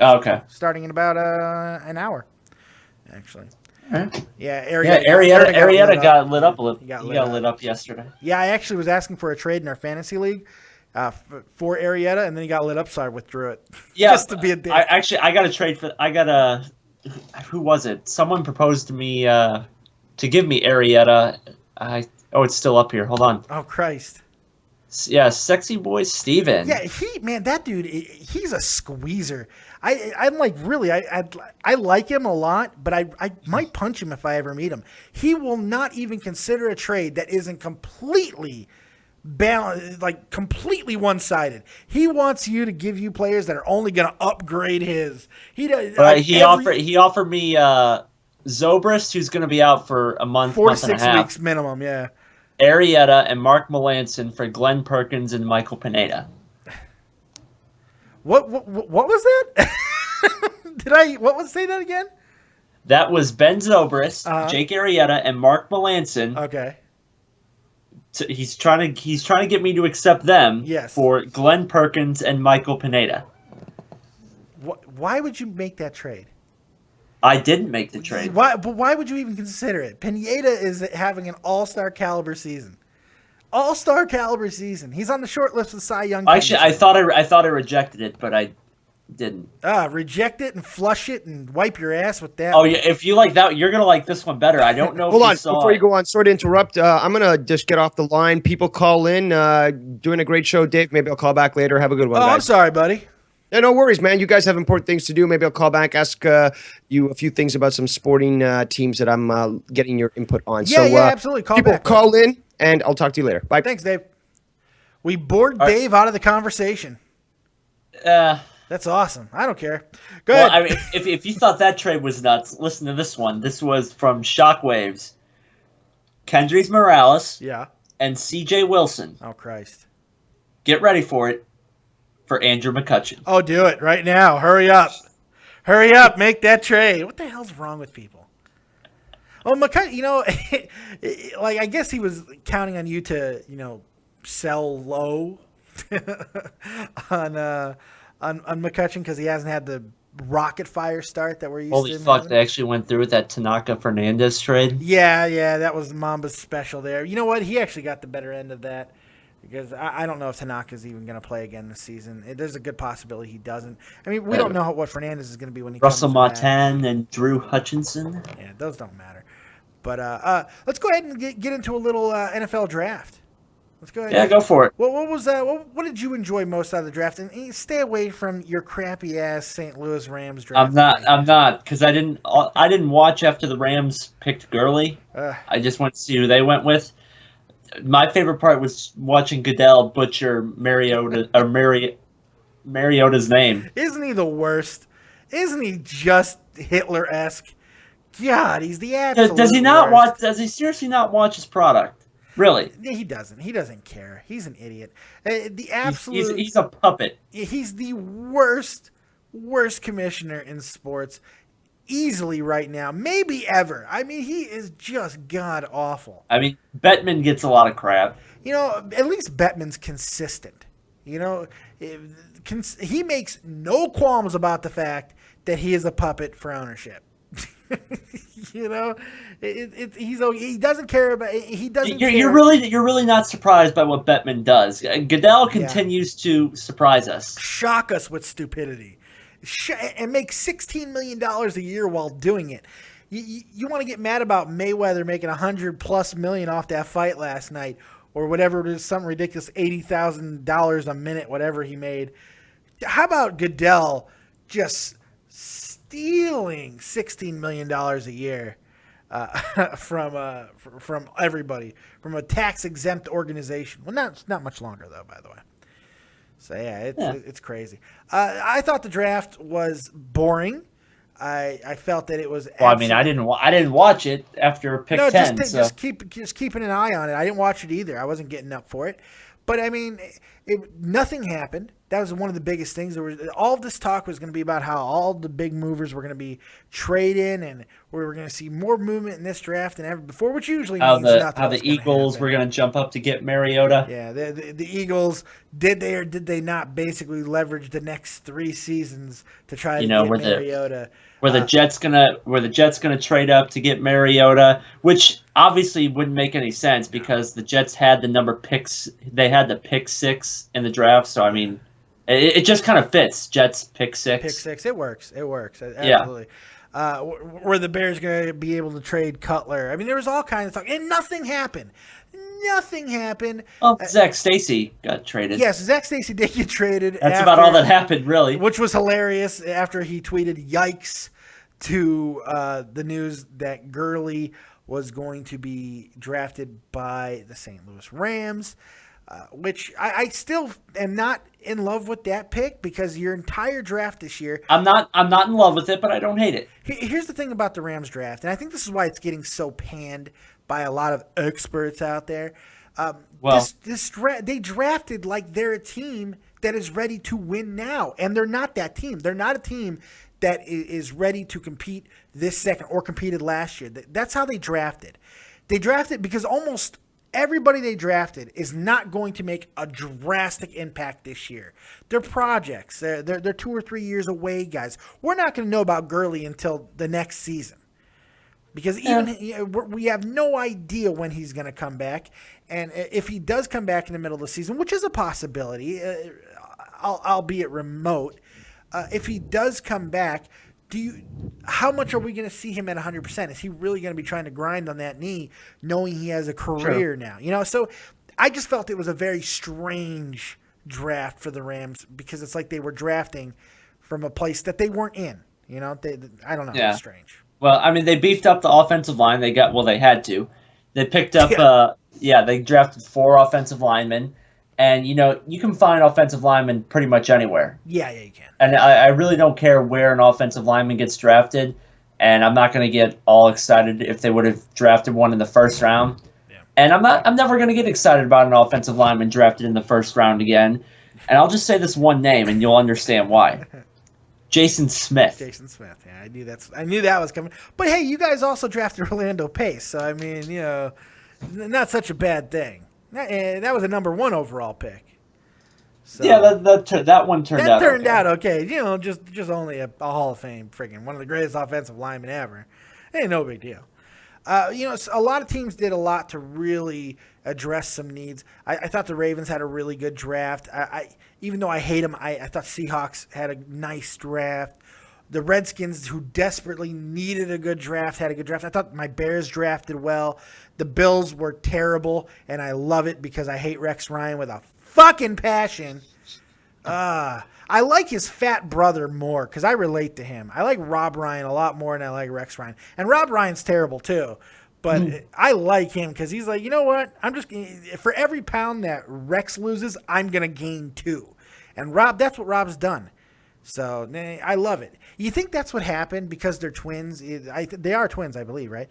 Oh, okay. starting in about an hour, actually. Right. Yeah, Arietta got lit up a little. He got He lit got up. lit up yesterday. Yeah, I actually was asking for a trade in our fantasy league for Arietta, and then he got lit up, so I withdrew it. Yeah, Just to be a dick. I got a trade for. Who was it? Someone proposed to me to give me Arietta. It's still up here. Hold on. Oh, Christ. Yeah, sexy boy Steven. Yeah, that dude, he's a squeezer. I'm like, really, I like him a lot, but I might punch him if I ever meet him. He will not even consider a trade that isn't completely balanced, like completely one-sided. He wants you to give you players that are only going to upgrade his. He does. Right, he offered me Zobrist, who's going to be out for a month, 4 to month and a 6 half. weeks minimum, yeah. Arrieta and Mark Melanson for Glenn Perkins and Michael Pineda. What was that? Say that again? That was Ben Zobrist, Jake Arrieta, and Mark Melanson. Okay. So he's trying to get me to accept them for Glenn Perkins and Michael Pineda. Why would you make that trade? I didn't make the trade. Why would you even consider it? Pineda is having an all-star caliber season. All-star caliber season. He's on the short list of Cy Young. Actually, I thought I rejected it, but I didn't. Reject it and flush it and wipe your ass with that. Oh yeah, if you like that, you're gonna like this one better. I don't know. Hold on, saw before it. you go on, sorry to interrupt. I'm gonna just get off the line. People call in. Doing a great show, Dave. Maybe I'll call back later. Have a good one, guys. I'm sorry, buddy. Yeah, no worries, man. You guys have important things to do. Maybe I'll call back, ask you a few things about some sporting teams that I'm getting your input on. Yeah, absolutely. Call people back. Call in, and I'll talk to you later. Bye. Thanks, Dave. We bored Dave out of the conversation. That's awesome. I don't care. Go ahead. I mean, if you thought that trade was nuts, listen to this one. This was from Shockwaves. Kendrys Morales. Yeah. And C.J. Wilson. Oh, Christ. Get ready for it. For Andrew McCutchen. Oh, do it right now. Hurry up. Hurry up. Make that trade. What the hell's wrong with people? Well, McCutchen, like, I guess he was counting on you to, sell low on McCutchen because he hasn't had the rocket fire start that we're used to. Holy fuck, they actually went through with that Tanaka Fernandez trade? Yeah, that was Mamba's special there. You know what? He actually got the better end of that. Because I don't know if Tanaka's even going to play again this season. There's a good possibility he doesn't. I mean, we don't know what Fernandez is going to be when he Russell comes back. Martin and Drew Hutchinson. Yeah, those don't matter. But let's go ahead and get into a little NFL draft. Let's go ahead. Yeah, go for it. What did you enjoy most out of the draft? And stay away from your crappy ass St. Louis Rams draft. I'm not, because I didn't watch after the Rams picked Gurley. I just went to see who they went with. My favorite part was watching Goodell butcher Mariota's name. Isn't he the worst? Isn't he just Hitler-esque? God, he's the absolute Does he not worst. Does he seriously not watch his product? Really? He doesn't. He doesn't care. He's an idiot. The absolute. He's a puppet. He's the worst commissioner in sports. Easily right now, maybe ever. I mean, he is just god awful. I mean, Bettman gets a lot of crap. At least Bettman's consistent. He makes no qualms about the fact that he is a puppet for ownership. He doesn't care about. He doesn't. You're really not surprised by what Bettman does. Goodell continues to surprise us, shock us with stupidity. And make $16 million a year while doing it. You want to get mad about Mayweather making $100+ million off that fight last night, or whatever it is, some ridiculous $80,000 a minute, whatever he made. How about Goodell just stealing $16 million a year from everybody, from a tax exempt organization? Well, not much longer though, by the way. So it's crazy. I thought the draft was boring. I felt that it was. Well, I mean, I didn't watch it after pick 10. Just keeping an eye on it. I didn't watch it either. I wasn't getting up for it. But I mean, nothing happened. That was one of the biggest things. All of this talk was going to be about how all the big movers were going to be traded, and we were going to see more movement in this draft than ever before, which usually means nothing. How the Eagles were going to jump up to get Mariota. Yeah, the Eagles, did they or did they not basically leverage the next 3 seasons to try to get Mariota? Were the Jets gonna trade up to get Mariota, which obviously wouldn't make any sense because the Jets had the number picks. They had the pick 6 in the draft, so I mean, it just kind of fits. Jets pick 6. Pick 6. It works. Absolutely. Yeah. Were the Bears going to be able to trade Cutler? I mean, there was all kinds of talk, and nothing happened. Well, Zach Stacy got traded. Yes, Zach Stacy did get traded. That's about all that happened, really. Which was hilarious after he tweeted "Yikes" to the news that Gurley was going to be drafted by the St. Louis Rams. which I still am not in love with that pick because your entire draft this year. I'm not in love with it, but I don't hate it. Here's the thing about the Rams draft, and I think this is why it's getting so panned by a lot of experts out there. They drafted like they're a team that is ready to win now, and they're not that team. They're not a team that is ready to compete this second or competed last year. That's how they drafted. They drafted because almost everybody they drafted is not going to make a drastic impact this year. They're projects. They're 2 or 3 years away, guys. We're not going to know about Gurley until the next season because we have no idea when he's going to come back. And if he does come back in the middle of the season, which is a possibility, albeit remote, if he does come back, how much are we going to see him at 100%? Is he really going to be trying to grind on that knee knowing he has a career now? So I just felt it was a very strange draft for the Rams because it's like they were drafting from a place that they weren't in. I don't know. Yeah. It's strange. Well, I mean, they beefed up the offensive line. They had to. They picked up, they drafted 4 offensive linemen. And, you can find offensive linemen pretty much anywhere. Yeah, you can. And I really don't care where an offensive lineman gets drafted. And I'm not going to get all excited if they would have drafted one in the first round. Yeah. And I'm never going to get excited about an offensive lineman drafted in the first round again. And I'll just say this one name, and you'll understand why. Jason Smith. Jason Smith. Yeah, I knew that was coming. But, hey, you guys also drafted Orlando Pace. So, I mean, not such a bad thing. That was a number 1 overall pick. So, yeah, that one turned out. That turned out okay. Just only a Hall of Fame freaking one of the greatest offensive linemen ever. Ain't no big deal. A lot of teams did a lot to really address some needs. I thought the Ravens had a really good draft. Even though I hate them, I thought Seahawks had a nice draft. The Redskins, who desperately needed a good draft, had a good draft. I thought my Bears drafted well. The Bills were terrible, and I love it because I hate Rex Ryan with a fucking passion. I like his fat brother more because I relate to him. I like Rob Ryan a lot more than I like Rex Ryan. And Rob Ryan's terrible too, but I like him because he's like, you know what? For every pound that Rex loses, I'm going to gain 2. And that's what Rob's done. So I love it. You think that's what happened because they're twins? They are twins, I believe, right?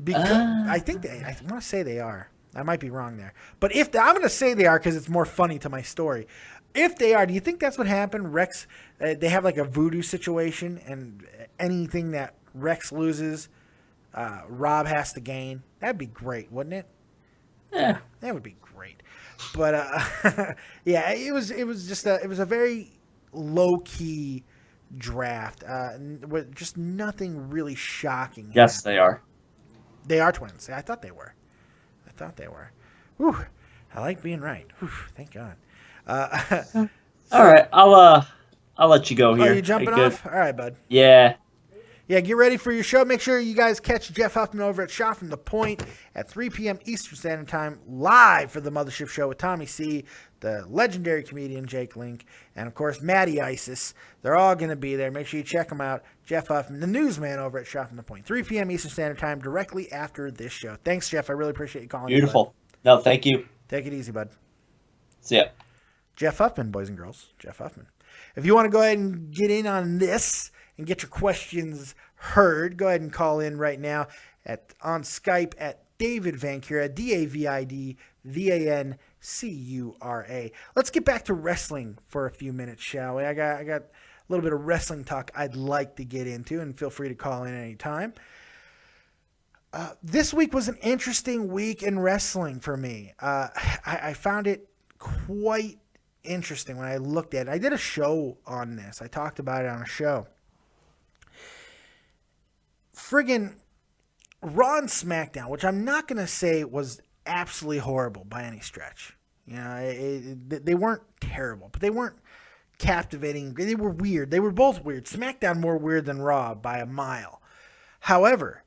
Because I want to say they are. I might be wrong there. But I'm going to say they are because it's more funny to my story. If they are, do you think that's what happened? Rex, they have like a voodoo situation, and anything that Rex loses, Rob has to gain. That'd be great, wouldn't it? Yeah, that would be great. But yeah, it was a very low key draft with just nothing really shocking. Yes, they are. They are twins. I thought they were. Whew. I like being right. Whew, thank God. All right, I'll let you go here. Are you jumping off? All right, bud. Yeah. Yeah, get ready for your show. Make sure you guys catch Jeff Huffman over at Shot from the Point at 3 p.m. Eastern Standard Time, live for the Mothership Show with Tommy C., the legendary comedian Jake Link, and, of course, Maddie Isis. They're all going to be there. Make sure you check them out. Jeff Huffman, the newsman over at Shot from the Point, 3 p.m. Eastern Standard Time, directly after this show. Thanks, Jeff. I really appreciate you calling. Beautiful. No, thank you. Take it easy, bud. See ya. Jeff Huffman, boys and girls. Jeff Huffman. If you want to go ahead and get in on this and get your questions heard, go ahead and call in right now on Skype at David Vancura, DavidVancura. Let's get back to wrestling for a few minutes, shall we? I got a little bit of wrestling talk I'd like to get into, and feel free to call in anytime. This week was an interesting week in wrestling for me. I found it quite interesting when I looked at it. I did a show on this. I talked about it on a show. Friggin' Raw and SmackDown, which I'm not going to say was absolutely horrible by any stretch. They weren't terrible, but they weren't captivating. They were weird. They were both weird. SmackDown more weird than Raw by a mile. However,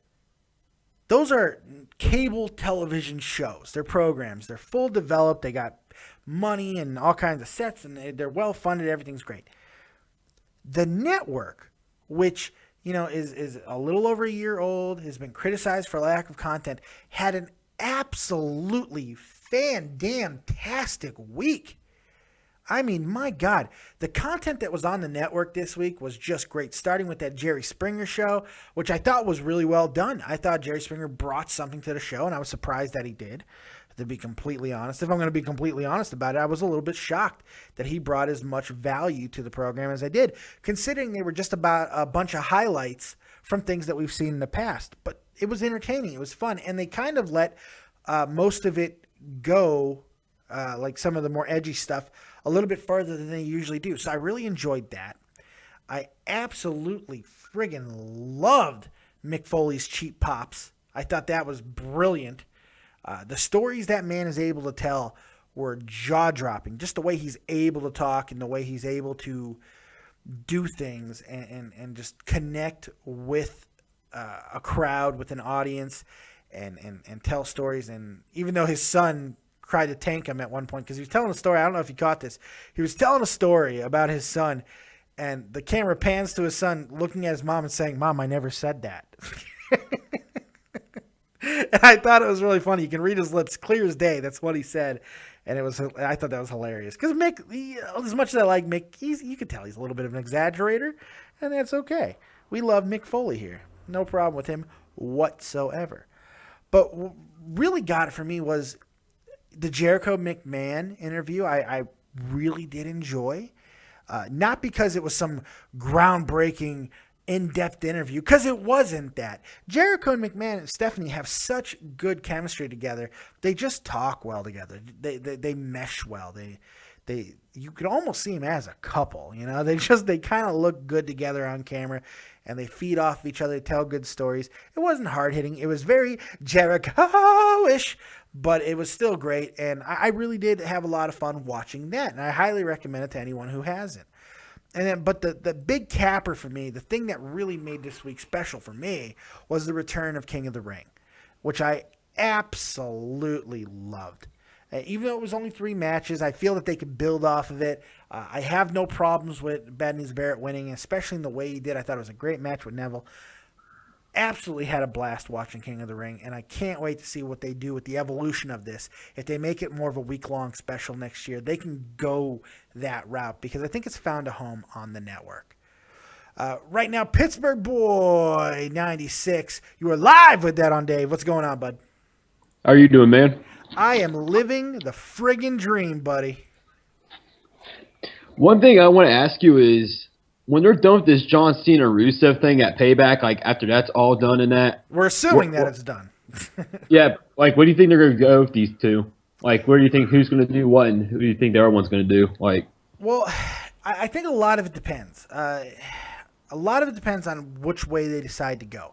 those are cable television shows. They're programs. They're full developed. They got money and all kinds of sets, and they're well funded. Everything's great. The network, which is a little over a year old, has been criticized for lack of content, had an absolutely fan-damn-tastic week. I mean, my God, the content that was on the network this week was just great, starting with that Jerry Springer show, which I thought was really well done. I thought Jerry Springer brought something to the show, and I was surprised that he did, to be completely honest. If I'm going to be completely honest about it, I was a little bit shocked that he brought as much value to the program as I did, considering they were just about a bunch of highlights from things that we've seen in the past. But it was entertaining. It was fun, and they kind of let most of it go, like some of the more edgy stuff, a little bit further than they usually do. So I really enjoyed that. I absolutely friggin' loved Mick Foley's cheap pops. I thought that was brilliant. The stories that man is able to tell were jaw-dropping. Just the way he's able to talk and the way he's able to do things and just connect with a crowd, with an audience, and tell stories. And even though his son tried to tank him at one point, because he was telling a story, I don't know if you caught this, he was telling a story about his son, and the camera pans to his son looking at his mom and saying, "Mom, I never said that." And I thought it was really funny. You can read his lips clear as day. That's what he said. And I thought that was hilarious. Because Mick, as much as I like Mick, you could tell he's a little bit of an exaggerator, and that's okay. We love Mick Foley here. No problem with him whatsoever. But what really got it for me was the Jericho McMahon interview. I really did enjoy. Not because it was some groundbreaking, in-depth interview, because it wasn't that. Jericho and McMahon and Stephanie have such good chemistry together. They just talk well together. They mesh well. You could almost see them as a couple. You know, they kind of look good together on camera, and they feed off each other, tell good stories. It wasn't hard-hitting. It was very Jericho-ish, but it was still great, and I really did have a lot of fun watching that, and I highly recommend it to anyone who hasn't. And then, but the big capper for me, the thing that really made this week special for me, was the return of King of the Ring, which I absolutely loved. Even though it was only 3 matches, I feel that they could build off of it. I have no problems with Bad News Barrett winning, especially in the way he did. I thought it was a great match with Neville. Absolutely had a blast watching King of the Ring, and I can't wait to see what they do with the evolution of this. If they make it more of a week-long special next year, they can go that route, because I think it's found a home on the network. Right now, Pittsburgh Boy 96. You are live with that on Dave. What's going on, bud? How are you doing, man? I am living the friggin' dream, buddy. One thing I want to ask you is, when they're done with this John Cena Rusev thing at Payback, like after that's all done and that, we're assuming that it's done. Yeah, like what do you think they're going to go with these two? Like, where do you think who's going to do what, and who do you think the other one's going to do? Like, well, I think a lot of it depends. A lot of it depends on which way they decide to go.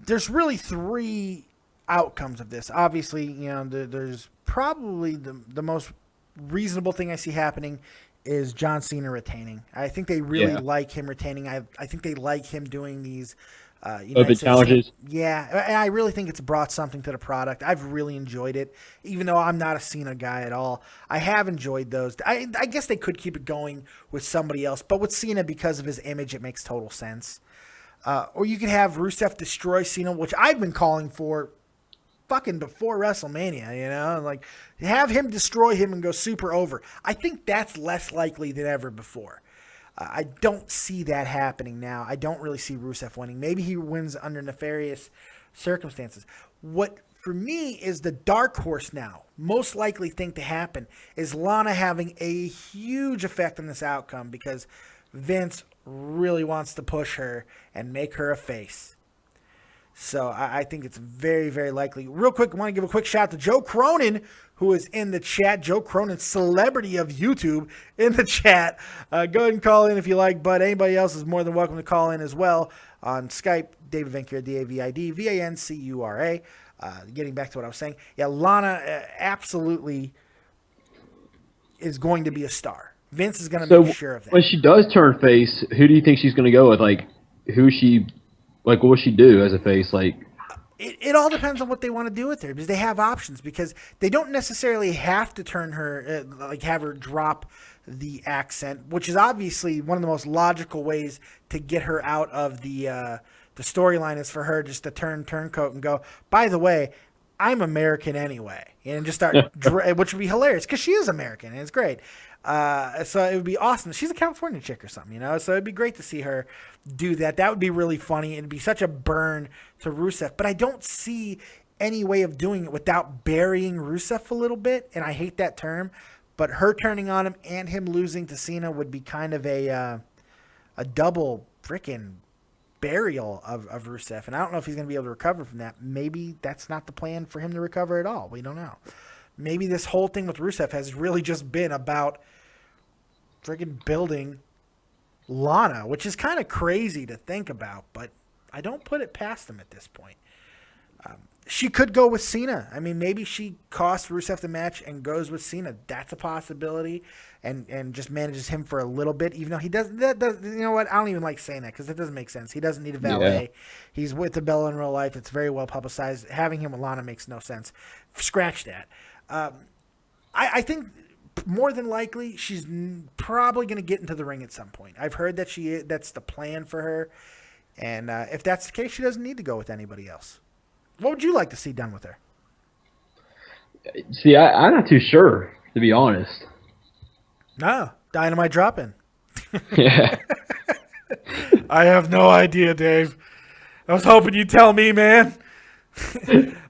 There's really 3 outcomes of this. Obviously, you know, there's probably the most reasonable thing I see happening is John Cena retaining. I think they really like him retaining. I think they like him doing these open challenges. Yeah, and I really think it's brought something to the product. I've really enjoyed it, even though I'm not a Cena guy at all. I have enjoyed those. I guess they could keep it going with somebody else, but with Cena, because of his image, it makes total sense. Or you could have Rusev destroy Cena, which I've been calling for fucking before WrestleMania, you know, like have him destroy him and go super over. I think that's less likely than ever before. I don't see that happening now. I don't really see Rusev winning. Maybe he wins under nefarious circumstances. What for me is the dark horse now, most likely thing to happen, is Lana having a huge effect on this outcome, because Vince really wants to push her and make her a face. So I think it's very, very likely. Real quick, I want to give a quick shout out to Joe Cronin, who is in the chat. Joe Cronin, celebrity of YouTube, in the chat. Go ahead and call in if you like, but anybody else is more than welcome to call in as well on Skype. David Vancura, DavidVancura. Getting back to what I was saying. Yeah, Lana absolutely is going to be a star. Vince is going to make sure of that. When she does turn face, who do you think she's going to go with? Like, what will she do as a face? Like, it all depends on what they want to do with her, because they have options, because they don't necessarily have to turn her, have her drop the accent, which is obviously one of the most logical ways to get her out of the storyline, is for her just to turn turncoat and go, by the way, I'm American anyway, and just start, which would be hilarious because she is American and it's great. So it would be awesome. She's a California chick or something, so it'd be great to see her do that. That would be really funny. It'd be such a burn to Rusev, but I don't see any way of doing it without burying Rusev a little bit, and I hate that term, but her turning on him and him losing to Cena would be kind of a double freaking burial of Rusev, and I don't know if he's going to be able to recover from that. Maybe that's not the plan for him to recover at all. We don't know. Maybe this whole thing with Rusev has really just been about freaking building Lana, which is kind of crazy to think about, but I don't put it past him at this point. She could go with Cena. I mean, maybe she costs Rusev the match and goes with Cena. That's a possibility, and just manages him for a little bit, even though he doesn't. You know what? I don't even like saying that because it doesn't make sense. He doesn't need a valet. Yeah. He's with the Bella in real life. It's very well publicized. Having him with Lana makes no sense. Scratch that. I think more than likely she's probably going to get into the ring at some point. I've heard that that's the plan for her, and if that's the case, she doesn't need to go with anybody else. What would you like to see done with her? See, I'm not too sure, to be honest. No, Dynamite dropping. Yeah. I have no idea, Dave. I was hoping you'd tell me, man.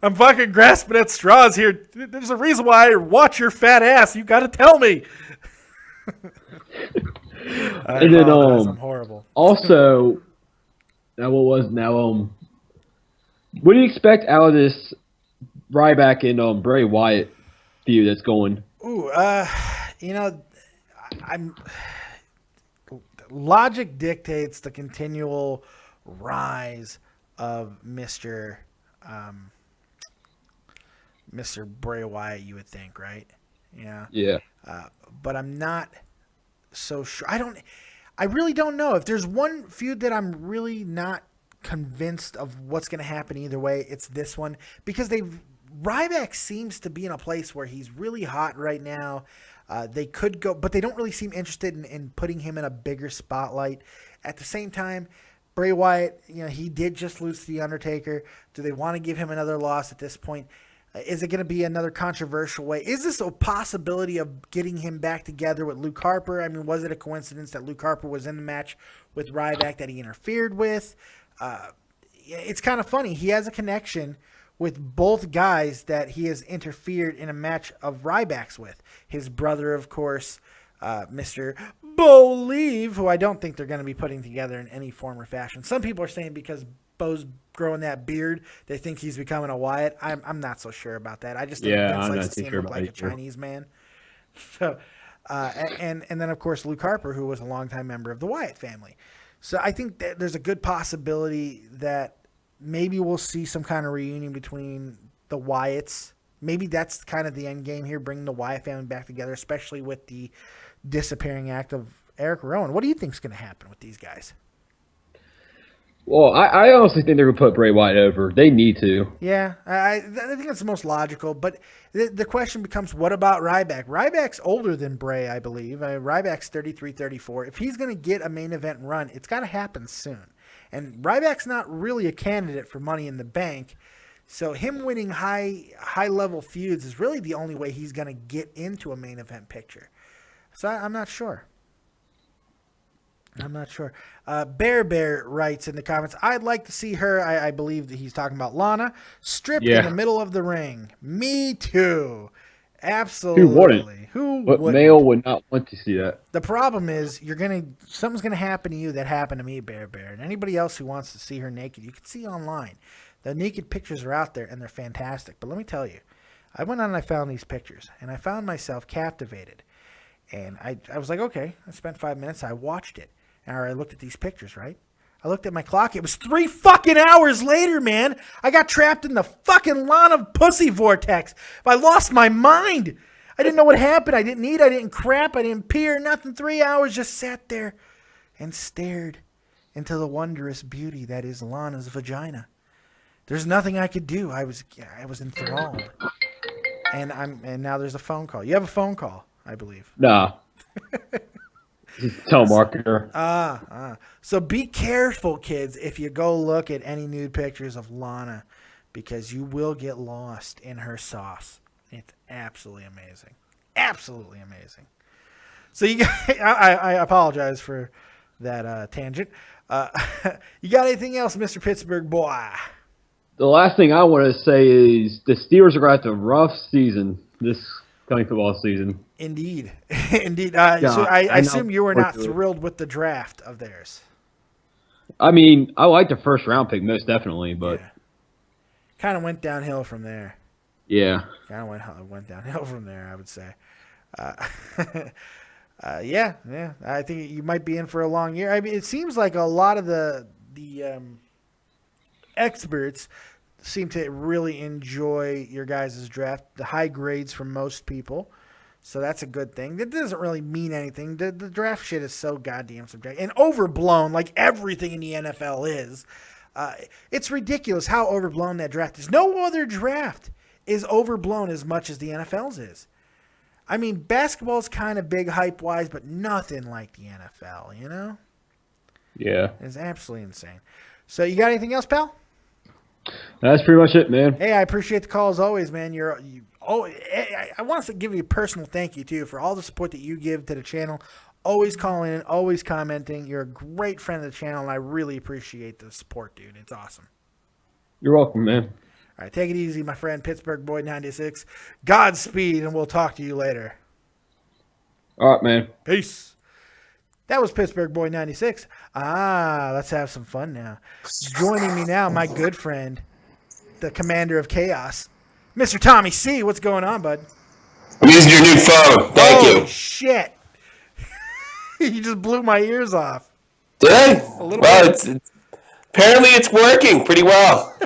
I'm fucking grasping at straws here. There's a reason why I watch your fat ass. You got to tell me. And then, I'm horrible. Also, what do you expect out of this Ryback and Bray Wyatt feud that's going? Ooh, logic dictates the continual rise of Mr. Bray Wyatt, you would think, right? Yeah. Yeah. But I'm not so sure. I really don't know. If there's one feud that I'm really not convinced of what's going to happen either way, it's this one, because Ryback seems to be in a place where he's really hot right now. They could go, but they don't really seem interested in putting him in a bigger spotlight. At the same time, Bray Wyatt, he did just lose to The Undertaker. Do they want to give him another loss at this point? Is it going to be another controversial way? Is this a possibility of getting him back together with Luke Harper? I mean, was it a coincidence that Luke Harper was in the match with Ryback that he interfered with? It's kind of funny. He has a connection with both guys that he has interfered in a match of Ryback's with. His brother, of course, Mr. Bolieve, who I don't think they're going to be putting together in any form or fashion. Some people are saying because Bo's growing that beard, they think he's becoming a Wyatt. I'm not so sure about that. I just think Vince likes to see him look like a Chinese man. So, and then, of course, Luke Harper, who was a longtime member of the Wyatt family. So I think that there's a good possibility that maybe we'll see some kind of reunion between the Wyatts. Maybe that's kind of the end game here, bringing the Wyatt family back together, especially with the disappearing act of Eric Rowan. What do you think is going to happen with these guys? Well, I honestly think they're going to put Bray Wyatt over. They need to. Yeah, I think that's the most logical. But the question becomes, what about Ryback? Ryback's older than Bray, I believe. Ryback's 33, 34. If he's going to get a main event run, it's got to happen soon. And Ryback's not really a candidate for Money in the Bank. So him winning high-level feuds is really the only way he's going to get into a main event picture. So I'm not sure. Bear writes in the comments, I'd like to see her, I believe that he's talking about Lana, stripped in the middle of the ring. Me too. Absolutely. Who wouldn't? What male would not want to see that? The problem is something's gonna happen to you that happened to me, Bear. And anybody else who wants to see her naked, you can see online. The naked pictures are out there and they're fantastic. But let me tell you, I went on and I found these pictures and I found myself captivated. And I was like, okay, I spent 5 minutes, I watched it. And I looked at these pictures, right? I looked at my clock. It was 3 fucking hours later, man. I got trapped in the fucking Lana pussy vortex. I lost my mind. I didn't know what happened. I didn't eat. I didn't crap. I didn't pee or nothing. 3 hours just sat there and stared into the wondrous beauty that is Lana's vagina. There's nothing I could do. I was enthralled. And now there's a phone call. You have a phone call, I believe. Nah. Telemarketer. So be careful, kids, if you go look at any nude pictures of Lana. because you will get lost in her sauce. It's absolutely amazing. Absolutely amazing. So you guys, I apologize for that tangent. You got anything else, Mr. Pittsburgh boy? The last thing I want to say is the Steelers are going to have a rough season this coming football season. Indeed. Indeed. So I assume you were not thrilled with the draft of theirs. I mean, I like the first round pick most definitely, but kind of went downhill from there. Yeah. Kind of went downhill from there, I would say. Yeah. I think you might be in for a long year. I mean, it seems like a lot of the experts seem to really enjoy your guys' draft. The high grades from most people. So that's a good thing. That doesn't really mean anything. The draft shit is so goddamn subjective and overblown, like everything in the NFL is. It's ridiculous how overblown that draft is. No other draft is overblown as much as the NFL's is. I mean, basketball's kind of big hype-wise, but nothing like the NFL, you know? Yeah. It's absolutely insane. So you got anything else, pal? That's pretty much it, man. Hey, I appreciate the call as always, man. I want to give you a personal thank you, too, for all the support that you give to the channel. Always calling in, always commenting. You're a great friend of the channel, and I really appreciate the support, dude. It's awesome. You're welcome, man. All right, take it easy, my friend, Pittsburgh Boy 96. Godspeed, and we'll talk to you later. All right, man. Peace. That was Pittsburgh Boy 96. Let's have some fun now. Joining me now, my good friend, the commander of chaos, Mr. Tommy C. What's going on, bud? I'm using your new phone. Thank you. Holy shit. You just blew my ears off. Did I? Well, apparently it's working pretty well.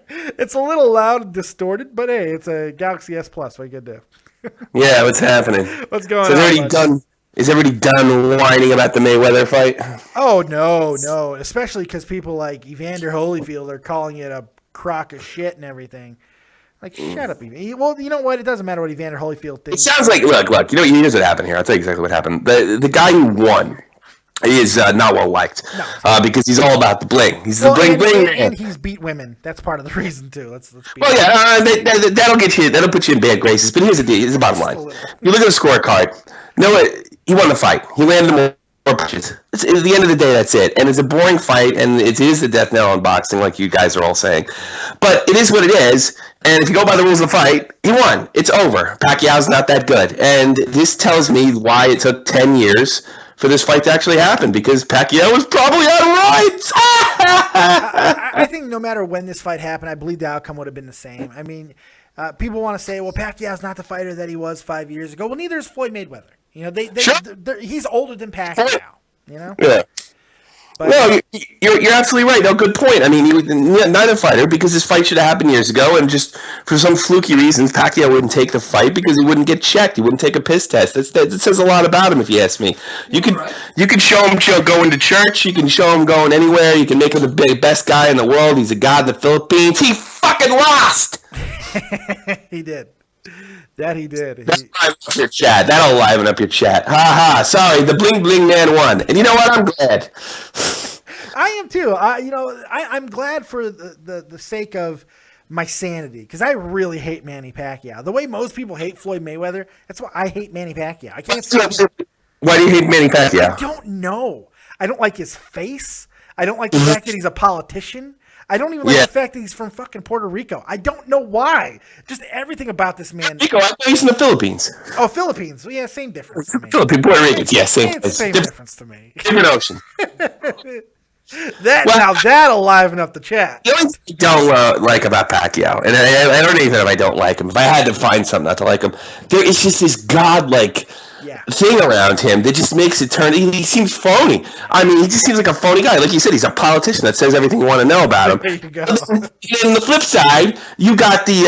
It's a little loud and distorted, but hey, it's a Galaxy S Plus. What are you gonna do? Yeah, what's happening? What's going So on? Is everybody done whining about the Mayweather fight? Oh no, especially because people like Evander Holyfield are calling it a crock of shit and everything. Like, shut up, Evander. Well, you know what? It doesn't matter what Evander Holyfield thinks. It sounds like look. You know, here's what happened here. I'll tell you exactly what happened. The guy who won. He is not well liked because he's all about the bling. He's the bling man. And he's beat women. That's part of the reason too. Let's be that'll get you. That'll put you in bad graces. But here's the deal. Here's the bottom line. You look at the scorecard. You know what? He won the fight. He landed more punches. At the end of the day, that's it. And it's a boring fight, and it is the death knell in boxing, like you guys are all saying. But it is what it is. And if you go by the rules of the fight, he won. It's over. Pacquiao's not that good. And this tells me why it took 10 years for this fight to actually happen, because Pacquiao was probably out of rights. I think no matter when this fight happened, I believe the outcome would have been the same. I mean, people want to say, well, Pacquiao's not the fighter that he was 5 years ago. Well, neither is Floyd Mayweather. You know, he's older than Pacquiao, you know? Yeah. But, no, you're absolutely right. No, good point. I mean, he was neither fighter, because this fight should have happened years ago, and just for some fluky reasons, Pacquiao wouldn't take the fight because he wouldn't get checked. He wouldn't take a piss test. That says a lot about him, if you ask me. You could show him going to church. You can show him going anywhere. You can make him the best guy in the world. He's a god in the Philippines. He fucking lost. He did. That he did. That'll liven up your chat. Ha ha. Sorry, the bling bling man won. And you know what? I'm glad. I am too. I'm glad for the sake of my sanity, because I really hate Manny Pacquiao. The way most people hate Floyd Mayweather, that's why I hate Manny Pacquiao. I can't say Why do you hate Manny Pacquiao? I don't know. I don't like his face. I don't like the fact that he's a politician. I don't even like the fact that he's from fucking Puerto Rico. I don't know why. Just everything about this man. Rico, I thought he's in the Philippines. Oh, Philippines. Well, yeah, same difference to me. Philippines, Puerto Rico. Yeah, same difference to me. Different ocean. Now that'll liven up the chat. The only thing I don't like about Pacquiao, and I don't even know if I don't like him. If I had to find something not to like him, there is just this godlike thing around him that just makes it turn. He seems phony. I mean, he just seems like a phony guy. Like you said, he's a politician that says everything you want to know about him. There you go. And on the flip side, you got the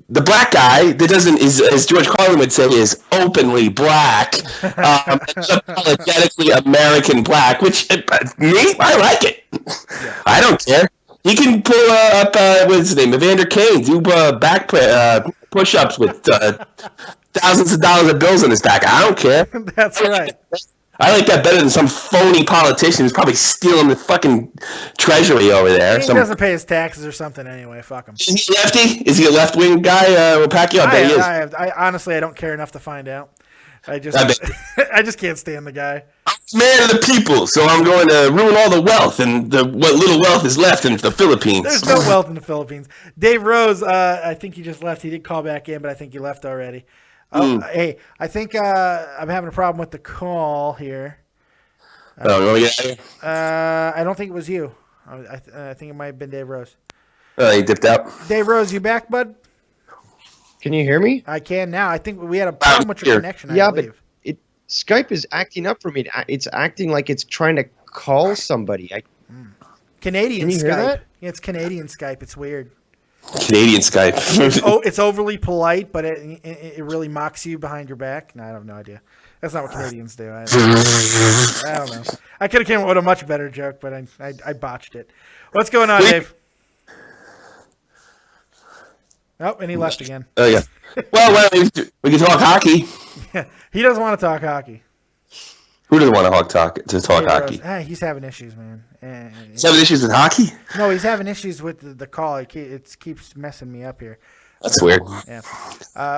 black guy that doesn't, as George Carlin would say, is openly black, unapologetically American black. Which me, I like it. Yeah. I don't care. He can pull up what's his name, Evander Kane, do back push-ups with thousands of dollars of bills in his back. I don't care. That's right. I like that better than some phony politician who's probably stealing the fucking treasury over there. He doesn't pay his taxes or something anyway. Fuck him. Is he lefty? Is he a left-wing guy, Pacquiao? I bet he is. I honestly, I don't care enough to find out. I just can't stand the guy. I'm a man of the people, so I'm going to ruin all the wealth and what little wealth is left in the Philippines. There's no wealth in the Philippines. Dave Rose, I think he just left. He did call back in, but I think he left already. Oh, hey, I think I'm having a problem with the call here. You want me to get out of here? I don't think it was you. I think it might have been Dave Rose. He dipped out. Dave Rose, you back, bud? Can you hear me? I can now. I think we had a problem with your connection. I believe. But Skype is acting up for me. It's acting like it's trying to call somebody. Canadian Can you Skype. hear that? Yeah, it's Canadian Skype. It's weird. Canadian Skype. It's overly polite, but it really mocks you behind your back. No, I have no idea. That's not what Canadians do. I don't know. I could have came up with a much better joke, but I botched it. What's going on, Dave? Oh, and he left again. Oh, yeah. Well, we can talk hockey. Yeah, he doesn't want to talk hockey. Who doesn't want to talk hockey? He's having issues, man. He's having issues with hockey? No, he's having issues with the call. It keeps messing me up here. That's weird. Yeah.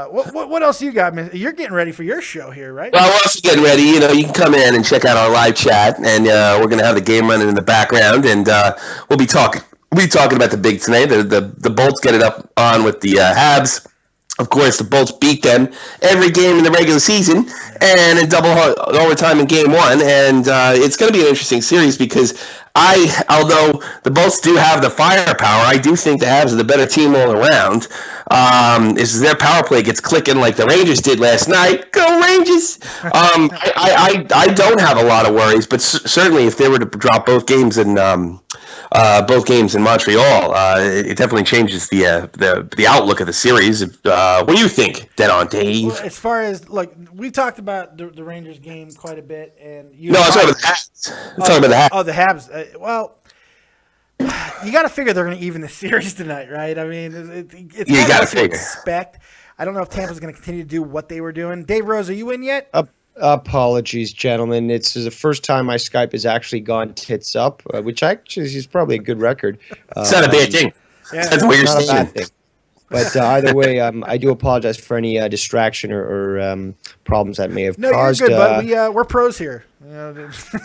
What else you got, man? You're getting ready for your show here, right? Well, we're also getting ready. You can come in and check out our live chat, and we're going to have the game running in the background, and we'll be talking. We'll be talking about the big tonight. The Bolts get it up on with the Habs. Of course, the Bolts beat them every game in the regular season and in double overtime in game one. And it's going to be an interesting series because although the Bolts do have the firepower, I do think the Habs are the better team all around. Is their power play gets clicking like the Rangers did last night. Go Rangers! I don't have a lot of worries, but certainly if they were to drop both games in Montreal, it definitely changes the outlook of the series. What do you think, Dave? Well, as far as we talked about the Rangers game quite a bit, and I'm talking about the Habs. I'm talking about the Habs. Oh, the Habs. Well, you got to figure they're going to even the series tonight, right? I mean, it's you got to figure. Expect. I don't know if Tampa's going to continue to do what they were doing. Dave Rose, are you in yet? Apologies, gentlemen. It's the first time my Skype has actually gone tits up, which actually is probably a good record. It's not a bad thing. Yeah, That's what you're not a saying. bad thing. But either way, I do apologize for any distraction or problems that may have caused. You're good, bud. We're pros here.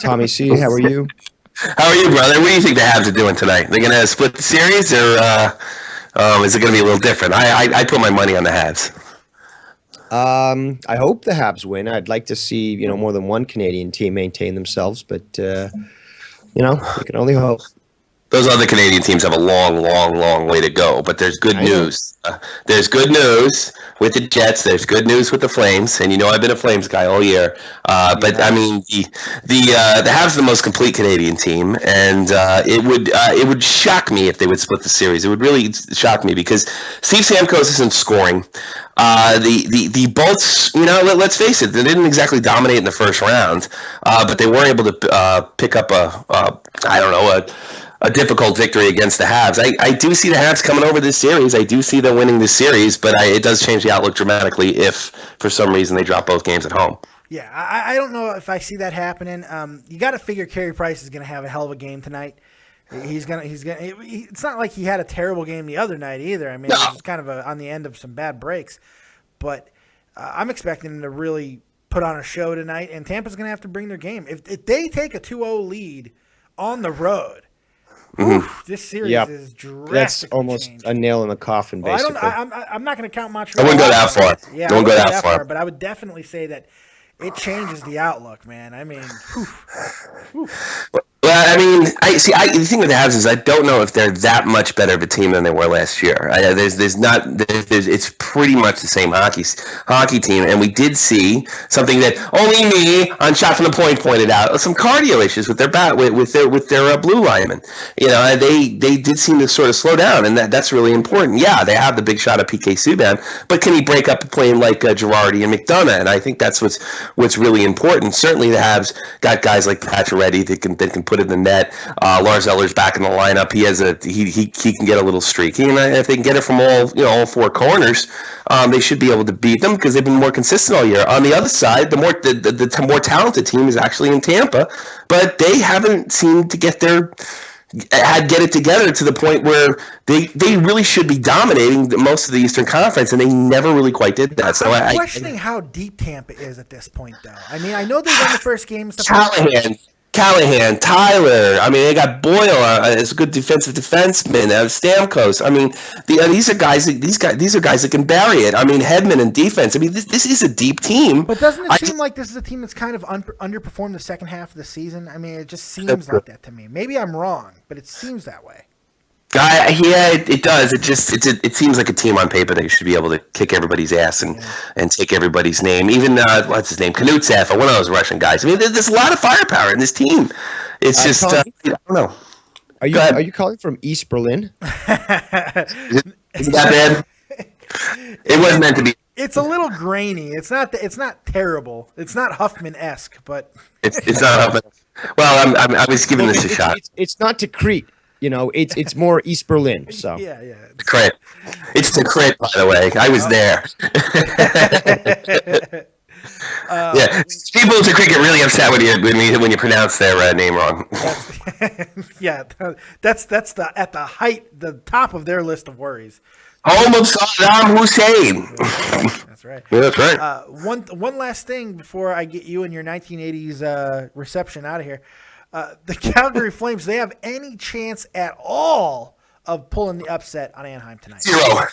Tommy C, how are you? How are you, brother? What do you think the Habs are doing tonight? They're going to split the series, or is it going to be a little different? I put my money on the Habs. I hope the Habs win. I'd like to see more than one Canadian team maintain themselves, but you can only hope. Those other Canadian teams have a long, long, long way to go, but there's good news. There's good news with the Jets. There's good news with the Flames, and I've been a Flames guy all year. But I mean, the Habs are the most complete Canadian team, and it would shock me if they would split the series. It would really shock me because Steve Stamkos isn't scoring. The Bolts, let's face it, they didn't exactly dominate in the first round, but they were able to pick up a difficult victory against the Habs. I do see the Habs coming over this series. I do see them winning this series, but it does change the outlook dramatically if, for some reason, they drop both games at home. Yeah, I don't know if I see that happening. You got to figure Carey Price is going to have a hell of a game tonight. He's gonna. It's not like he had a terrible game the other night either. I mean, it was kind of on the end of some bad breaks, but I'm expecting him to really put on a show tonight. And Tampa's going to have to bring their game. If they take a 2-0 lead on the road. Oof, this series is drastically That's almost changed. a nail in the coffin, Well, basically. I'm not going to count Montreal. I wouldn't go that far. Yeah, I wouldn't go that far. But I would definitely say that it changes the outlook, man. I mean, Well, I mean, the thing with the Habs is I don't know if they're that much better of a team than they were last year. It's pretty much the same hockey team, and we did see something that only me on Shot from the Point pointed out: some cardio issues with their blue linemen. They did seem to sort of slow down, and that's really important. Yeah, they have the big shot of PK Subban, but can he break up a plane like Girardi and McDonough? And I think that's what's really important. Certainly, the Habs got guys like Pacioretty that can put of the net. Lars Eller's back in the lineup. He can get a little streaky, and if they can get it from all four corners, they should be able to beat them because they've been more consistent all year. On the other side, the more talented team is actually in Tampa, but they haven't seemed to get it together to the point where they really should be dominating most of the Eastern Conference, and they never really quite did that. So I'm questioning how deep Tampa is at this point, though. I mean, I know they won the first game and stuff. Callahan, Tyler. I mean, they got Boyle as a good defensive defenseman. Stamkos. I mean, these are guys that can bury it. I mean, Hedman in defense. I mean, this is a deep team. But doesn't it seem like this is a team that's kind of underperformed the second half of the season? I mean, it just seems like that to me. Maybe I'm wrong, but it seems that way. It does. It seems like a team on paper that should be able to kick everybody's ass and take everybody's name. Even what's his name, Knutsev, or one of those Russian guys. I mean, there's a lot of firepower in this team. It's just I don't know. Are you calling from East Berlin? Is that bad? It wasn't meant to be. It's a little grainy. It's not terrible. It's not Huffman-esque, but it's not Huffman. Well, I was giving this a shot. It's not to Crete. It's more East Berlin. So yeah. It's the Crete, by the way. I was there. People to Crete get really upset when you pronounce their name wrong. That's at the top of their list of worries. Home of Saddam Hussein. That's right. Yeah, that's right. One last thing before I get you and your 1980s reception out of here. The Calgary Flames, they have any chance at all of pulling the upset on Anaheim tonight? Zero.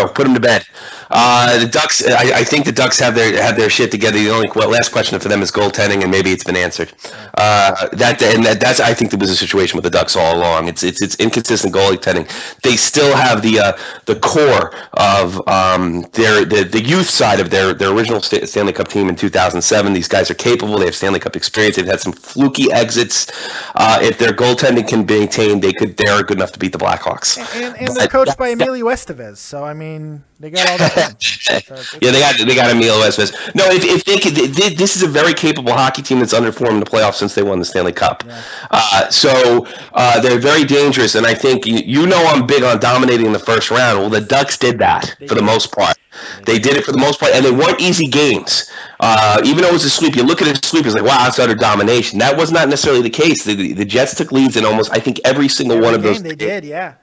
Put them to bed. The Ducks. I think the Ducks have their shit together. The only last question for them is goaltending, and maybe it's been answered. That's I think there was a situation with the Ducks all along. It's inconsistent goaltending. They still have the core of the youth side of their original Stanley Cup team in 2007. These guys are capable. They have Stanley Cup experience. They've had some fluky exits. If their goaltending can be maintained, they're good enough to beat the Blackhawks. And they're coached by Emilio Estevez, so I mean they got all that. They got Emilio Estevez. No, if this is a very capable hockey team that's underperformed in the playoffs since they won the Stanley Cup. Yeah. So they're very dangerous, and I think I'm big on dominating the first round. Well, the Ducks did that for the most part. They did it for the most part, and they weren't easy games. Even though it was a sweep, you look at a sweep, it's like, wow, it's utter domination. That was not necessarily the case. The Jets took leads in almost, I think, every single one of those. They did, yeah.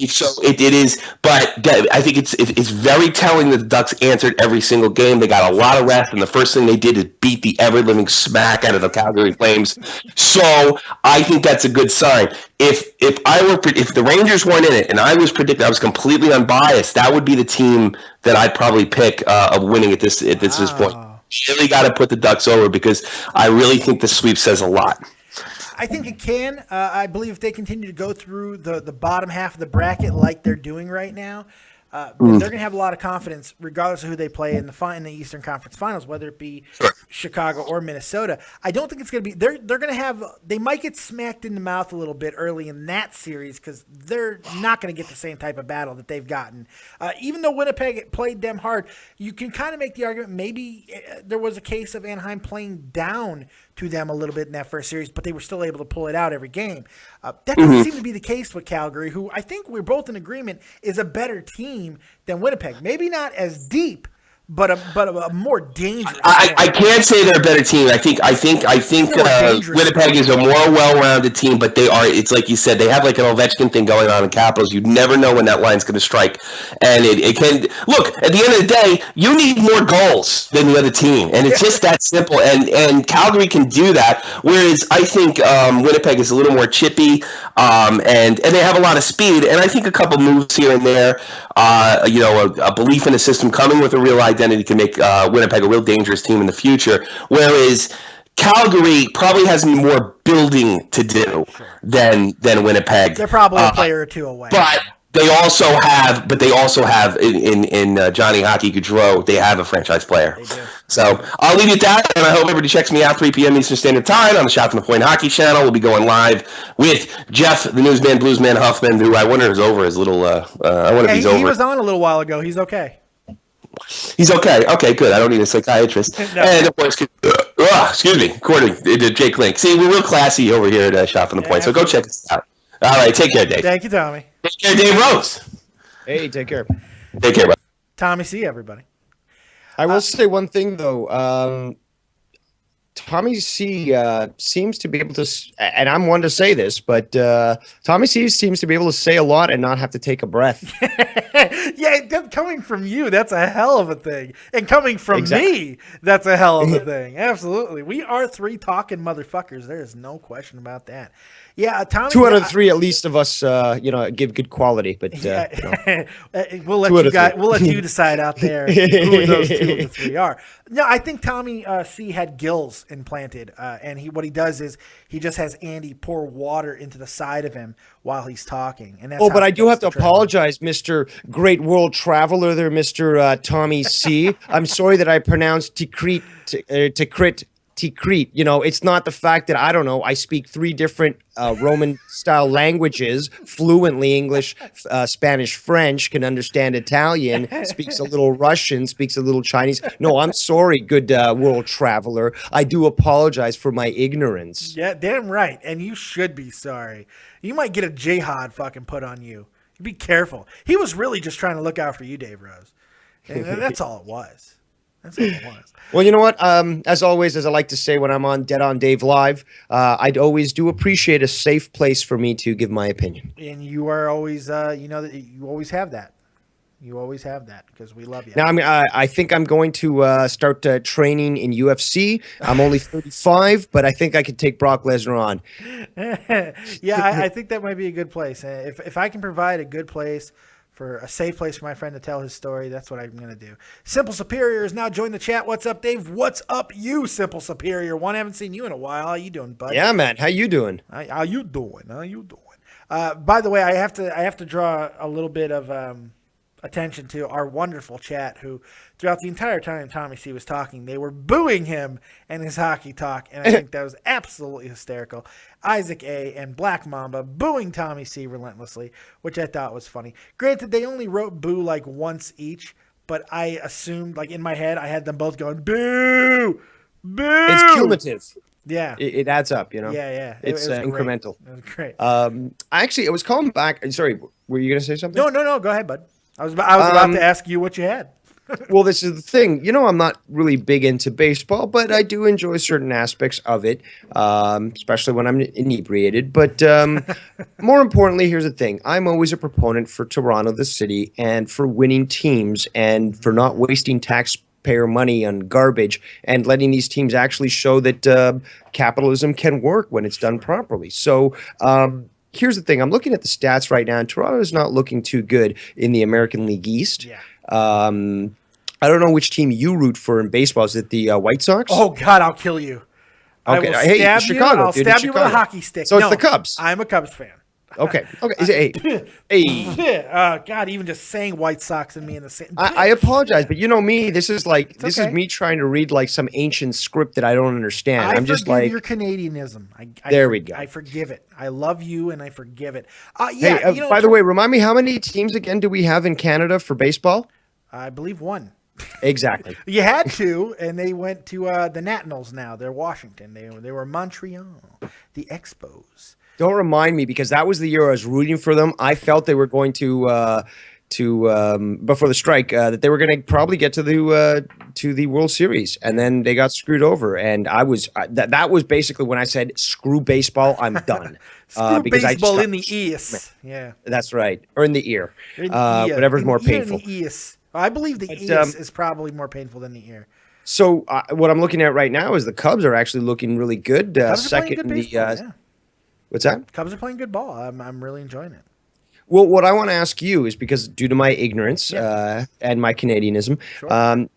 So it is, but I think it's very telling that the Ducks answered every single game. They got a lot of rest, and the first thing they did is beat the ever-living smack out of the Calgary Flames. So I think that's a good sign. If the Rangers weren't in it, and I was completely unbiased, that would be the team that I'd probably pick of winning at this point. You really got to put the Ducks over because I really think the sweep says a lot. I think it can. I believe if they continue to go through the bottom half of the bracket like they're doing right now, they're going to have a lot of confidence regardless of who they play in the Eastern Conference Finals, whether it be Chicago or Minnesota. I don't think it's going to be – they're going to have – they might get smacked in the mouth a little bit early in that series because they're not going to get the same type of battle that they've gotten. Even though Winnipeg played them hard, you can kind of make the argument maybe there was a case of Anaheim playing down to them a little bit in that first series, but they were still able to pull it out every game. That doesn't seem to be the case with Calgary, who I think we're both in agreement is a better team than Winnipeg. Maybe not as deep, but a more dangerous. I can't say they're a better team. I think Winnipeg is a more well-rounded team, but they are. It's like you said, they have like an Ovechkin thing going on in Capitals. You never know when that line's going to strike, and it can look. At the end of the day, you need more goals than the other team, and it's just that simple. And Calgary can do that. Whereas I think Winnipeg is a little more chippy, and they have a lot of speed, and I think a couple moves here and there. A belief in a system coming with a real identity can make Winnipeg a real dangerous team in the future. Whereas Calgary probably has more building to do than Winnipeg. They're probably a player or two away. But they also have in Johnny Hockey Gaudreau, they have a franchise player. So I'll leave you at that, and I hope everybody checks me out 3 p.m. Eastern Standard Time on the Shot from the Point Hockey Channel. We'll be going live with Jeff, the newsman, bluesman Huffman, who I wonder is over his little. I wonder if he's over. He was on a little while ago. He's okay. He's okay. Okay, good. I don't need a psychiatrist. No. And of course, excuse me, according to Jake Link. See, we're real classy over here at Shop on the Point, so go check us out. All right, take care, Dave. Thank you, Tommy. Take care, Dave Rose. Hey, take care. Take care, bro. Tommy C, everybody. I will say one thing though. Tommy C seems to be able to, and I'm one to say this, but Tommy C seems to be able to say a lot and not have to take a breath. Yeah, coming from you, that's a hell of a thing. And coming from me, that's a hell of a thing. Absolutely. We are three talking motherfuckers. There is no question about that. Yeah, Tommy. 2 out of 3, at least, of us, give good quality. But we'll let you guys. We'll let you decide out there who those 2 of the 3 are. No, I think Tommy C had gills implanted, and what he does is he just has Andy pour water into the side of him while he's talking. And that's but I do have to apologize, Mr. Great World Traveler, there, Mr. Tommy C. I'm sorry that I pronounced Tikrit. Tikrit, it's not the fact that, I don't know, I speak 3 different Roman-style languages fluently, English, Spanish, French, can understand Italian, speaks a little Russian, speaks a little Chinese. No, I'm sorry, good world traveler. I do apologize for my ignorance. Yeah, damn right. And you should be sorry. You might get a jihad fucking put on you. Be careful. He was really just trying to look out for you, Dave Rose. And that's all it was. That's all it was. Well, you know what? As always, as I like to say when I'm on Dead on Dave Live, I'd always do appreciate a safe place for me to give my opinion. And you are always, that you always have that. You always have that because we love you. Now, I mean, I think I'm going to start training in UFC. I'm only 35, but I think I could take Brock Lesnar on. Yeah, I think that might be a good place. If I can provide a good place, for a safe place for my friend to tell his story, that's what I'm going to do. Simple Superior is now joined the chat. What's up, Dave? What's up, you, Simple Superior? I haven't seen you in a while. How you doing, bud? Yeah, man. How you doing? How you doing? By the way, I have to draw a little bit of attention to our wonderful chat who, throughout the entire time Tommy C was talking, they were booing him and his hockey talk, and I think that was absolutely hysterical. Isaac A. and Black Mamba booing Tommy C relentlessly, which I thought was funny. Granted, they only wrote boo like once each, but I assumed, like in my head, I had them both going, boo, boo. It's cumulative. Yeah. It adds up, Yeah. It's incremental. It was great. Actually, I was calling back. Sorry, were you going to say something? No. Go ahead, bud. I was about to ask you what you had. Well, this is the thing. I'm not really big into baseball, but I do enjoy certain aspects of it, especially when I'm inebriated. But more importantly, here's the thing. I'm always a proponent for Toronto, the city, and for winning teams and for not wasting taxpayer money on garbage and letting these teams actually show that capitalism can work when it's done properly. So here's the thing. I'm looking at the stats right now, and Toronto is not looking too good in the American League East. Yeah. I don't know which team you root for in baseball. Is it the White Sox? Oh, God, I'll kill you. Okay. Hey, Chicago, I'll stab you with a hockey stick. So it's the Cubs. I'm a Cubs fan. Okay. Is it hey? God, even just saying White Sox and me in the same. I apologize, but you know me. This is me trying to read like some ancient script that I don't understand. I'm just like your Canadianism. There we go. I forgive it. I love you and I forgive it. Hey, by the way, remind me, how many teams again do we have in Canada for baseball? I believe 1. Exactly. You had 2, and they went to the Nationals now. They're Washington. They were Montreal, the Expos. Don't remind me, because that was the year I was rooting for them. I felt they were going to before the strike that they were going to probably get to the World Series, and then they got screwed over. And I was that was basically when I said screw baseball, I'm done. Screw because baseball in the ears. Yeah, that's right, or in the ear, whatever's more painful. I believe the ears is probably more painful than the ear. So what I'm looking at right now is the Cubs are actually looking really good. Second in the what's that? Cubs are playing good ball. I'm really enjoying it. Well, what I want to ask you is, because due to my ignorance and my Canadianism,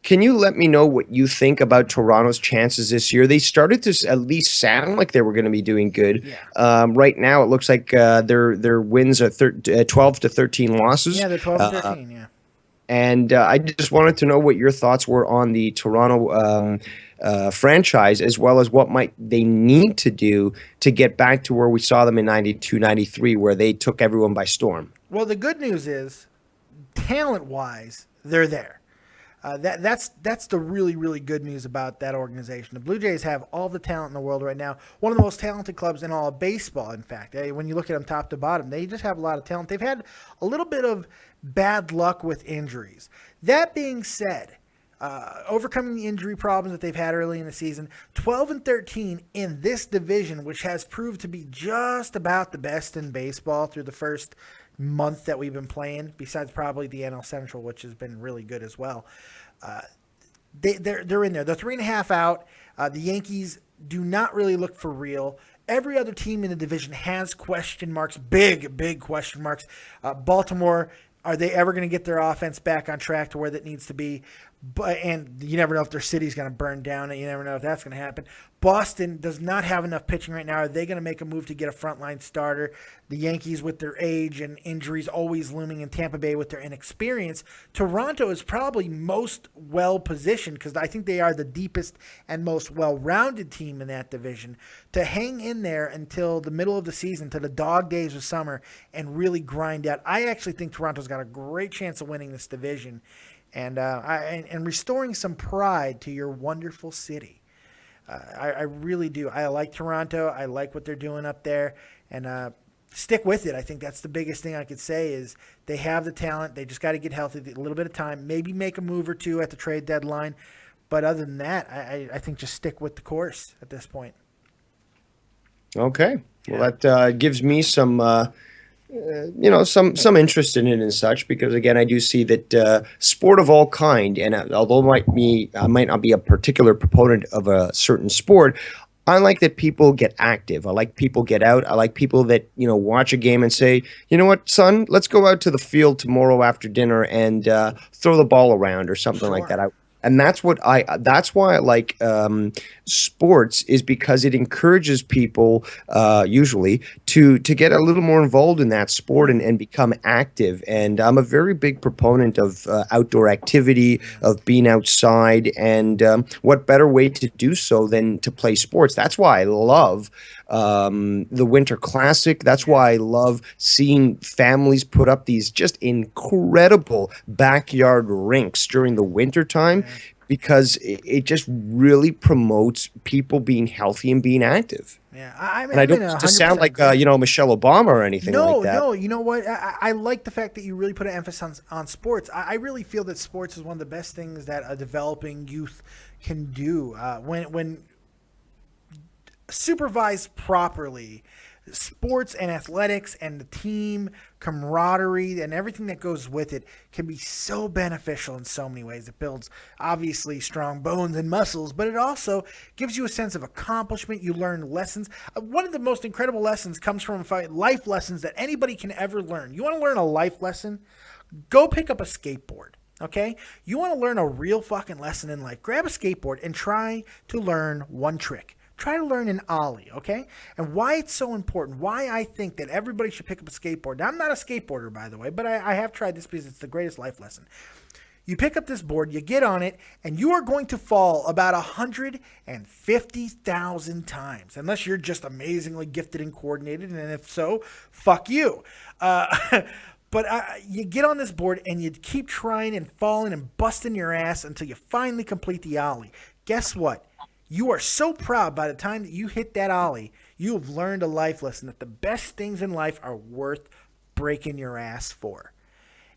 can you let me know what you think about Toronto's chances this year? They started to at least sound like they were going to be doing good. Yeah. Right now, it looks like their wins are 12 to 13 losses. Yeah, they're 12 to 13, yeah. And I just wanted to know what your thoughts were on the Toronto franchise, as well as what might they need to do to get back to where we saw them in 92, 93, where they took everyone by storm. Well, the good news is, talent-wise, they're there. That's the really, really good news about that organization. The Blue Jays have all the talent in the world right now. One of the most talented clubs in all of baseball, in fact. When you look at them top to bottom, they just have a lot of talent. They've had a little bit of bad luck with injuries. That being said, overcoming the injury problems that they've had early in the season, 12-13 in this division, which has proved to be just about the best in baseball through the first month that we've been playing, besides probably the NL Central, which has been really good as well. They're in there. They're 3.5 out. The Yankees do not really look for real. Every other team in the division has question marks, big question marks. Baltimore, are they ever going to get their offense back on track to where that needs to be? And you never know if their city's going to burn down, and you never know if that's going to happen. Boston does not have enough pitching right now. Are they going to make a move to get a frontline starter? The Yankees, with their age and injuries always looming, in Tampa Bay with their inexperience. Toronto is probably most well-positioned, because I think they are the deepest and most well-rounded team in that division, to hang in there until the middle of the season, to the dog days of summer, and really grind out. I actually think Toronto's got a great chance of winning this division and restoring some pride to your wonderful city. I really do. I like Toronto. I like what they're doing up there, and stick with it. I think that's the biggest thing I could say is they have the talent. They just got to get healthy, a little bit of time, maybe make a move or two at the trade deadline. But other than that, I think just stick with the course at this point. Okay. Well, that gives me some some interest in it and such, because again, I do see that sport of all kind, and although I might not be a particular proponent of a certain sport, I like that people get active. I like people get out. I like people that, watch a game and say, you know what, son, let's go out to the field tomorrow after dinner and throw the ball around or something like that. And that's why I like sports, is because it encourages people usually to get a little more involved in that sport and become active. And I'm a very big proponent of outdoor activity, of being outside, and what better way to do so than to play sports. That's why I love the Winter Classic. That's why I love seeing families put up these just incredible backyard rinks during the winter time, because it just really promotes people being healthy and being active. Yeah, and I don't to sound like Michelle Obama or anything like that. No, you know what? I like the fact that you really put an emphasis on sports. I really feel that sports is one of the best things that a developing youth can do. When supervised properly, sports and athletics and the team camaraderie and everything that goes with it can be so beneficial in so many ways. It builds, obviously, strong bones and muscles, but it also gives you a sense of accomplishment. You learn lessons. One of the most incredible lessons comes from life lessons that anybody can ever learn. You want to learn a life lesson? Go pick up a skateboard. Okay? You want to learn a real fucking lesson in life? Grab a skateboard and try to learn one trick. Try to learn an ollie, okay? And why it's so important, why I think that everybody should pick up a skateboard. Now, I'm not a skateboarder, by the way, but I have tried this because it's the greatest life lesson. You pick up this board, you get on it, and you are going to fall about 150,000 times, unless you're just amazingly gifted and coordinated, and if so, fuck you. But you get on this board, and you keep trying and falling and busting your ass until you finally complete the ollie. Guess what? You are so proud by the time that you hit that ollie, you have learned a life lesson that the best things in life are worth breaking your ass for.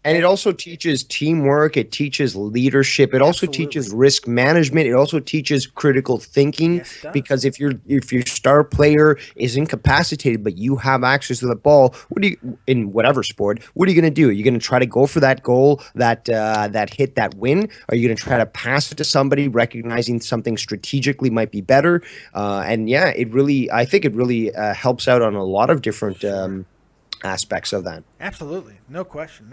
And it also teaches teamwork. It teaches leadership. It also teaches risk management. It also teaches critical thinking. Yes, it does. Because if your star player is incapacitated, but you have access to the ball, in whatever sport, what are you going to do? Are you going to try to go for that goal, that hit, that win? Are you going to try to pass it to somebody, recognizing something strategically might be better? I think it really helps out on a lot of different aspects of that. Absolutely. No question.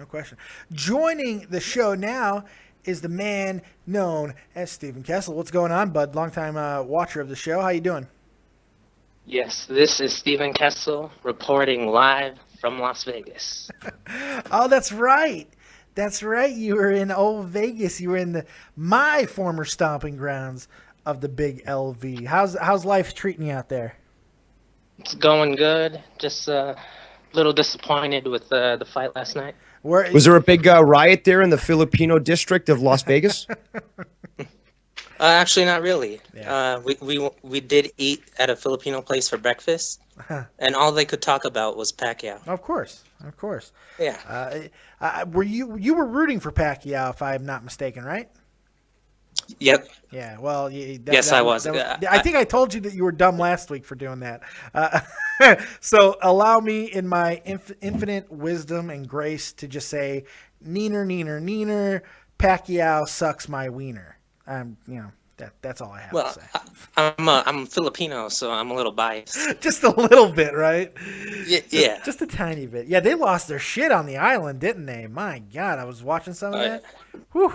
Joining the show now is the man known as Stephen Kessel. What's going on, bud? Longtime watcher of the show. How you doing? Yes, this is Stephen Kessel reporting live from Las Vegas. Oh, that's right. That's right. You were in old Vegas. You were in my former stomping grounds of the big LV. How's life treating you out there? It's going good. Just little disappointed with the fight last night. Was there a big riot there in the Filipino district of Las Vegas? Actually, not really. Yeah. We did eat at a Filipino place for breakfast, and all they could talk about was Pacquiao. Of course. Yeah. Were you were rooting for Pacquiao, if I'm not mistaken, right? Yep. Yeah, well, Yes, I was. I think I told you that you were dumb last week for doing that. So allow me, in my infinite wisdom and grace, to just say, neener, Pacquiao sucks my wiener. That's all I have to say. I'm Filipino, so I'm a little biased. Just a little bit, right? Yeah. Just a tiny bit. Yeah, they lost their shit on the island, didn't they? My God, I was watching some of that. Whew.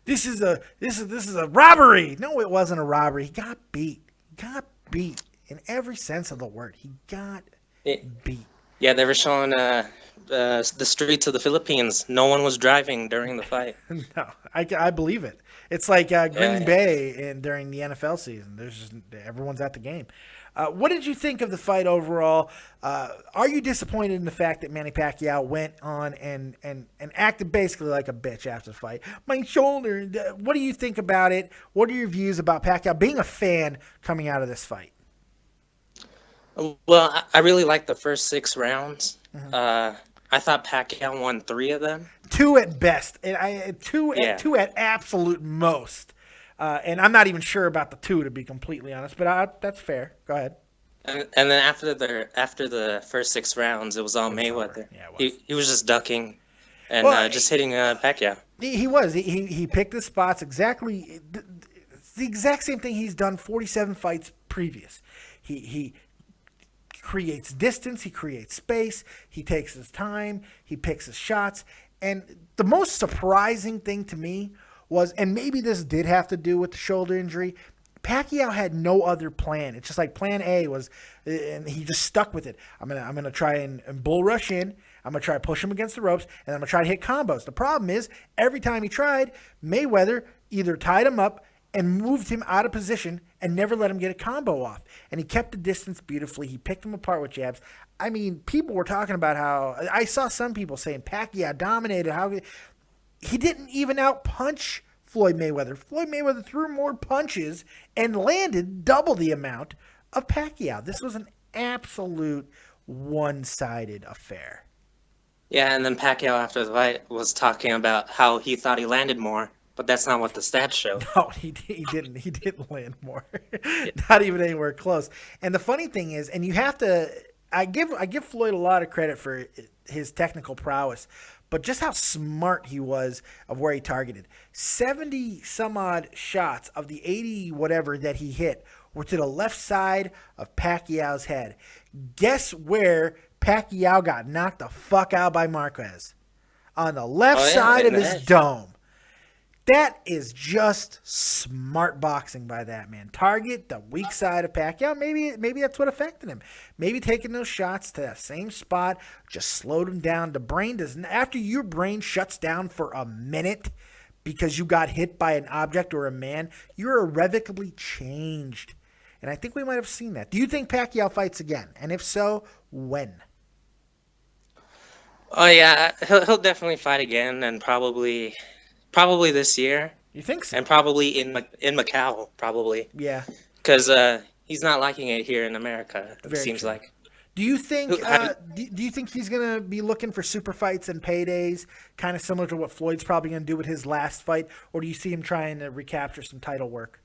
This is a robbery. No, it wasn't a robbery. He got beat. In every sense of the word. He got beat. Yeah, they were showing the streets of the Philippines. No one was driving during the fight. No, I believe it. It's like Green Bay during the NFL season. There's just everyone's at the game. What did you think of the fight overall? Are you disappointed in the fact that Manny Pacquiao went on and acted basically like a bitch after the fight? My shoulder. What do you think about it? What are your views about Pacquiao being a fan coming out of this fight? Well, I really liked the first 6 rounds. I thought Pacquiao won 3 of them. 2 at best, and two at absolute most. And I'm not even sure about the 2, to be completely honest, but that's fair. Go ahead. And then after the first 6 rounds, it was all Mayweather. Yeah, it was. He was just ducking and just hitting Pacquiao. He was. He picked his spots exactly. It's the exact same thing he's done 47 fights previous. He creates distance. He creates space. He takes his time. He picks his shots. And the most surprising thing to me was, and maybe this did have to do with the shoulder injury, Pacquiao had no other plan. It's just like plan A was, and he just stuck with it. I'm gonna try and bull rush in. I'm gonna try to push him against the ropes, and I'm gonna try to hit combos. The problem is, every time he tried, Mayweather either tied him up and moved him out of position and never let him get a combo off. And he kept the distance beautifully. He picked him apart with jabs. I mean, people were talking about how, I saw some people saying Pacquiao dominated. How he didn't even out-punch Floyd Mayweather. Floyd Mayweather threw more punches and landed double the amount of Pacquiao. This was an absolute one-sided affair. Yeah, and then Pacquiao after the fight was talking about how he thought he landed more, but that's not what the stats show. No, he didn't. He didn't land more. Not even anywhere close. And the funny thing is, and you have to, I give Floyd a lot of credit for his technical prowess, but just how smart he was of where he targeted. 70 some odd shots of the 80 whatever that he hit were to the left side of Pacquiao's head. Guess where Pacquiao got knocked the fuck out by Marquez? On the left side of his dome. That is just smart boxing by that man. Target the weak side of Pacquiao. Maybe that's what affected him. Maybe taking those shots to that same spot just slowed him down. The brain doesn't. After your brain shuts down for a minute because you got hit by an object or a man, you're irrevocably changed. And I think we might have seen that. Do you think Pacquiao fights again? And if so, when? Oh yeah, he'll definitely fight again, and probably this year. You think so? And probably in Macau, probably. Yeah. Because he's not liking it here in America. It seems true. Like. Do you think? Do you think he's gonna be looking for super fights and paydays, kind of similar to what Floyd's probably gonna do with his last fight, or do you see him trying to recapture some title work?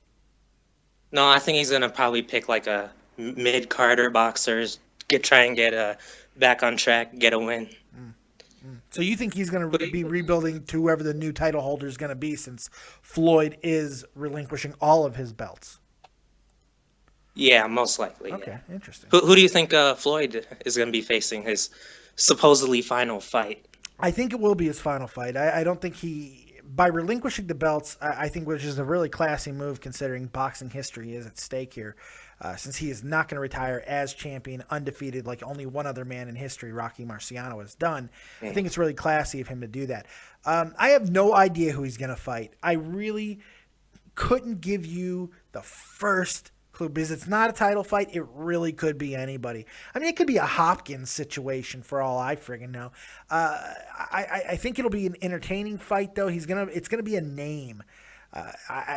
No, I think he's gonna probably pick like a mid-carder boxers, try and get back on track, get a win. So you think he's going to be rebuilding to whoever the new title holder is going to be, since Floyd is relinquishing all of his belts? Yeah, most likely. Okay, yeah. Interesting. Who do you think Floyd is going to be facing his supposedly final fight? I think it will be his final fight. I don't think by relinquishing the belts, I think, which is a really classy move considering boxing history is at stake here, since he is not going to retire as champion, undefeated, like only one other man in history, Rocky Marciano, has done. I think it's really classy of him to do that. I have no idea who he's going to fight. I really couldn't give you the first Because it's not a title fight. It really could be anybody. I mean, it could be a Hopkins situation for all I friggin' know. I think it'll be an entertaining fight, though. It's gonna be a name.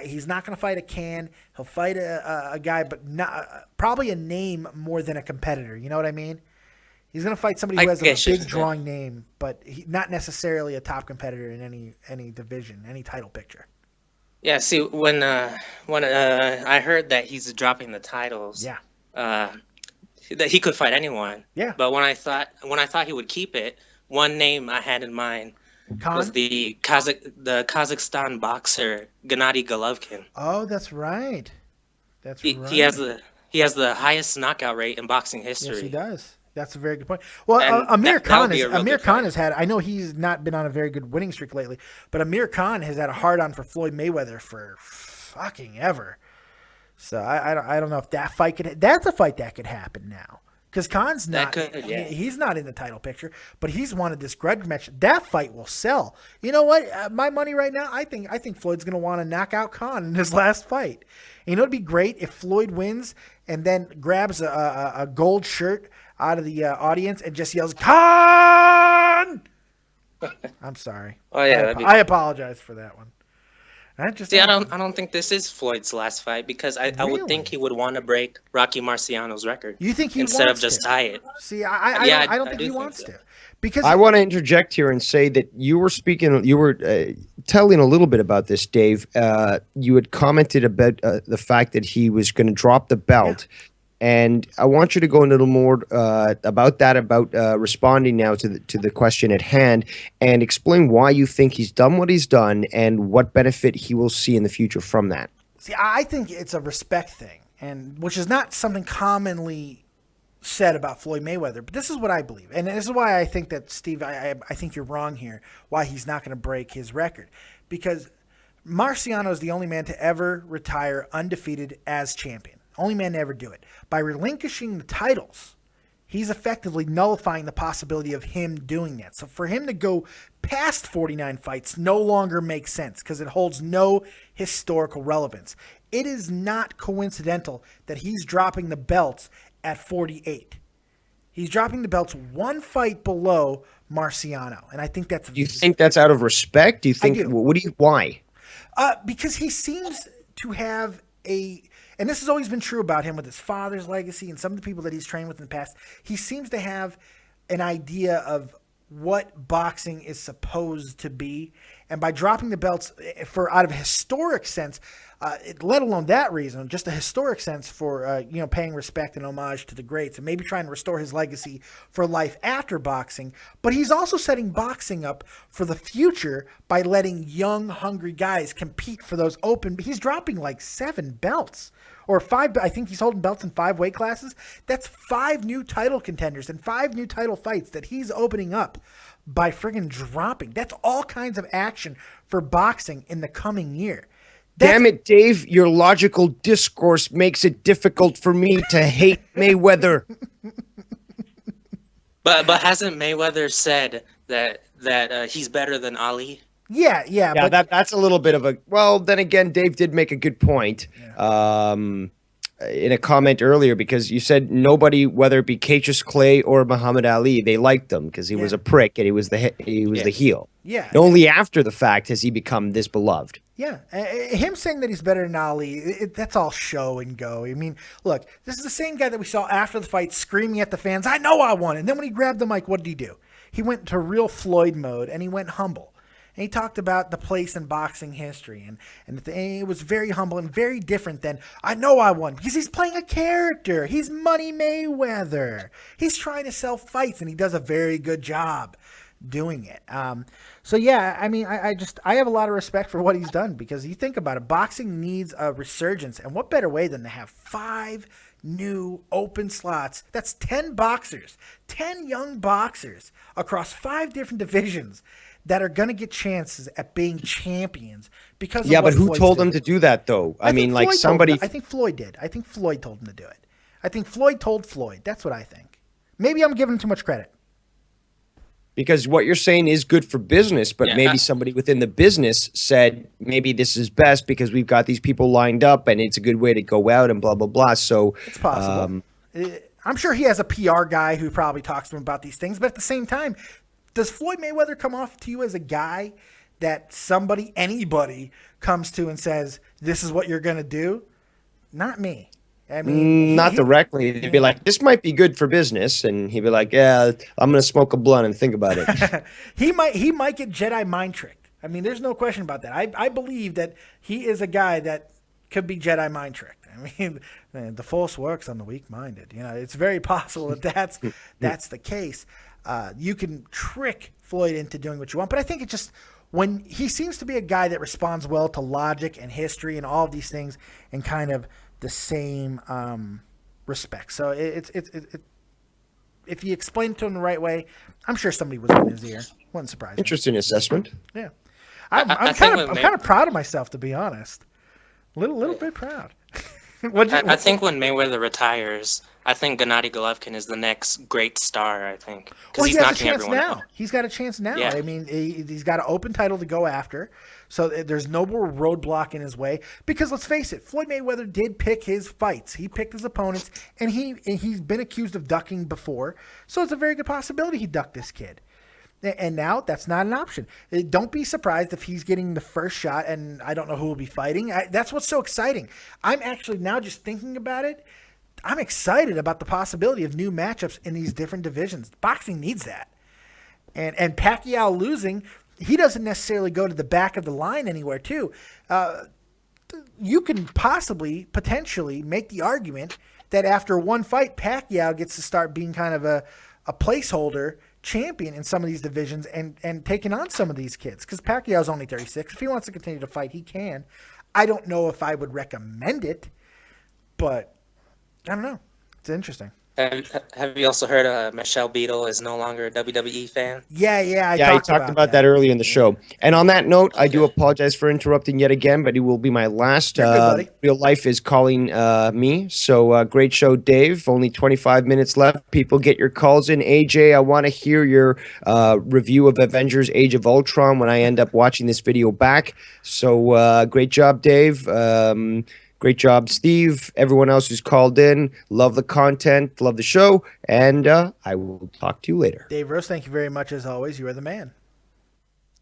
He's not gonna fight a can. He'll fight a guy, but probably a name more than a competitor. You know what I mean? He's gonna fight somebody who has a big drawing name, but not necessarily a top competitor in any division, any title picture. Yeah, see, when I heard that he's dropping the titles, Yeah. That he could fight anyone. Yeah. But when I thought he would keep it, one name I had in mind was the Kazakhstan boxer Gennady Golovkin. Oh, that's right. He has the highest knockout rate in boxing history. Yes, he does. That's a very good point. Well, And Amir Khan fight. has had. I know he's not been on a very good winning streak lately, but Amir Khan has had a hard on for Floyd Mayweather for fucking ever. So I don't know if that fight could. That's a fight that could happen now because Khan's not. He's not in the title picture, but he's wanted this grudge match. That fight will sell. You know what? My money right now. I think Floyd's going to want to knock out Khan in his last fight. And you know, it'd be great if Floyd wins and then grabs a gold shirt out of the audience and just yells, "Khan!" I'm sorry. Oh yeah, I apologize for that one. I don't think this is Floyd's last fight because I would think he would want to break Rocky Marciano's record. You think he instead wants of just to? tie it? See, I don't think he wants to. Because I want to interject here and say that you were telling a little bit about this, Dave. You had commented about the fact that he was going to drop the belt. Yeah. And I want you to go a little more about that, responding now to the question at hand, and explain why you think he's done what he's done and what benefit he will see in the future from that. See, I think it's a respect thing, and which is not something commonly said about Floyd Mayweather, but this is what I believe. And this is why I think that, Steve, I think you're wrong here, why he's not going to break his record. Because Marciano is the only man to ever retire undefeated as champion. Only man to ever do it. By relinquishing the titles, he's effectively nullifying the possibility of him doing that. So for him to go past 49 fights no longer makes sense because it holds no historical relevance. It is not coincidental that he's dropping the belts at 48. He's dropping the belts one fight below Marciano, and I think that's. Do you think that's out of respect? Do you think? Why? Because he seems to have and this has always been true about him with his father's legacy and some of the people that he's trained with in the past. He seems to have an idea of what boxing is supposed to be, and by dropping the belts out of a historic sense, let alone that reason, just a historic sense for paying respect and homage to the greats and maybe trying to restore his legacy for life after boxing. But he's also setting boxing up for the future by letting young, hungry guys compete for those open. He's dropping like 7 belts. Or 5, I think he's holding belts in 5 weight classes. That's 5 new title contenders and 5 new title fights that he's opening up by friggin' dropping. That's all kinds of action for boxing in the coming year. Damn it, Dave, your logical discourse makes it difficult for me to hate Mayweather. But hasn't Mayweather said that he's better than Ali? Yeah, but that's a little bit of a. Well, then again, Dave did make a good point in a comment earlier because you said nobody, whether it be Cassius Clay or Muhammad Ali, they liked him because he was a prick and he was the heel. Yeah. And only after the fact has he become this beloved. Yeah, him saying that he's better than Ali, that's all show and go. I mean, look, this is the same guy that we saw after the fight screaming at the fans, "I know I won!" And then when he grabbed the mic, what did he do? He went into real Floyd mode and he went humble. And he talked about the place in boxing history, and it was very humble and very different than, "I know I won," because he's playing a character. He's Money Mayweather. He's trying to sell fights, and he does a very good job doing it. So yeah, I mean, I have a lot of respect for what he's done because you think about it, boxing needs a resurgence, and what better way than to have 5 new open slots? That's 10 boxers, 10 young boxers across 5 different divisions that are going to get chances at being champions because of but who told them to do that, though? I mean, like somebody. I think Floyd did. I think Floyd told him to do it. I think Floyd told Floyd. That's what I think. Maybe I'm giving him too much credit. Because what you're saying is good for business, but Yeah, maybe somebody within the business said maybe this is best because we've got these people lined up and it's a good way to go out and blah blah blah. So It's possible. I'm sure he has a PR guy who probably talks to him about these things. But at the same time, does Floyd Mayweather come off to you as a guy that anybody comes to and says, this is what you're going to do? Not me. I mean, not directly. They'd be like, this might be good for business. And he'd be like, yeah, I'm going to smoke a blunt and think about it. he might get Jedi mind tricked. I mean, there's no question about that. I believe that he is a guy that could be Jedi mind tricked. I mean, the Force works on the weak-minded. You know, it's very possible that that's the case. You can trick Floyd into doing what you want, but I think it just when he seems to be a guy that responds well to logic and history and all of these things in kind of the same respect. So it's if you explain it to him the right way, I'm sure somebody was in his ear. Wouldn't surprise me. Interesting assessment. Yeah, I'm kind of proud of myself, to be honest. Little bit proud. I think when Mayweather retires, I think Gennady Golovkin is the next great star. I think Well, he's he has a knocking chance everyone now. out. He's got a chance now. Yeah. I mean, he's got an open title to go after, so there's no more roadblock in his way. Because let's face it, Floyd Mayweather did pick his fights. He picked his opponents, and he's been accused of ducking before. So it's a very good possibility he ducked this kid. And now that's not an option. Don't be surprised if he's getting the first shot, and I don't know who will be fighting. That's what's so exciting. I'm actually now just thinking about it. I'm excited about the possibility of new matchups in these different divisions. Boxing needs that. And Pacquiao losing, he doesn't necessarily go to the back of the line anywhere, too. You can potentially make the argument that after one fight, Pacquiao gets to start being kind of a placeholder champion in some of these divisions and taking on some of these kids. Because Pacquiao's only 36. If he wants to continue to fight, he can. I don't know if I would recommend it, but I don't know. It's interesting. Have you also heard Michelle Beadle is no longer a WWE fan? Yeah, I talked about that earlier in the show. And on that note, I do apologize for interrupting yet again, but it will be my last. You're good, buddy. Real life is calling me. So great show, Dave. Only 25 minutes left. People, get your calls in. AJ, I want to hear your review of Avengers Age of Ultron when I end up watching this video back. So great job, Dave. Great job, Steve. Everyone else who's called in. Love the content. Love the show. And I will talk to you later. Dave Rose, thank you very much as always. You are the man.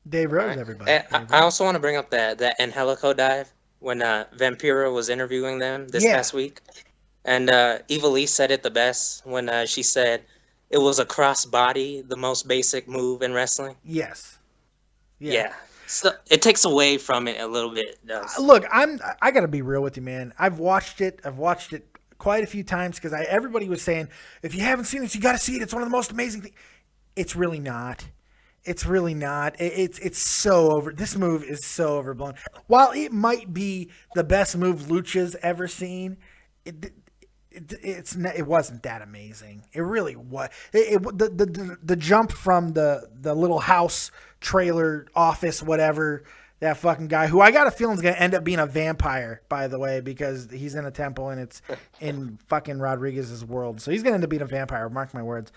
Dave Rose, Right. everybody. And Dave I Rose. also want to bring up that Angelico dive when Vampiro was interviewing them this Yeah. past week. And Eva Lee said it the best when she said it was a cross-body, the most basic move in wrestling. Yes. Yeah. So it takes away from it a little bit. It does. Look, I got to be real with you, man. I've watched it quite a few times because everybody was saying, if you haven't seen it, you got to see it. It's one of the most amazing things. It's really not. It's really not. It's so over. This move is so overblown. While it might be the best move Lucha's ever seen, it wasn't that amazing. It really was. The jump from the little house trailer office, whatever, that fucking guy who I got a feeling is going to end up being a vampire, by the way, because he's in a temple and it's in fucking Rodriguez's world. So he's going to end up being a vampire. Mark my words.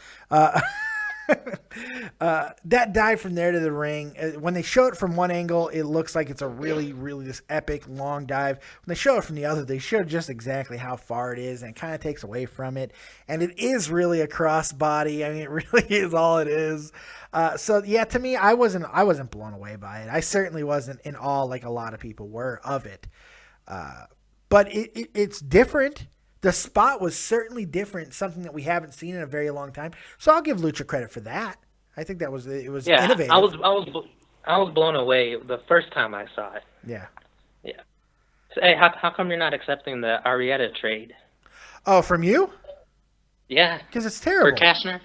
That dive from there to the ring, when they show it from one angle, it looks like it's a really, really this epic long dive. When they show it from the other, they show just exactly how far it is, and it kind of takes away from it. And it is really a crossbody. I mean, it really is all it is. So yeah, to me, I wasn't blown away by it. I certainly wasn't in awe like a lot of people were of it. But it's different. The spot was certainly different, something that we haven't seen in a very long time. So I'll give Lucha credit for that. I think it was innovative. I was blown away the first time I saw it. Yeah. So, hey, how come you're not accepting the Arietta trade? Oh, from you? Yeah, Because it's for terrible. Kashner.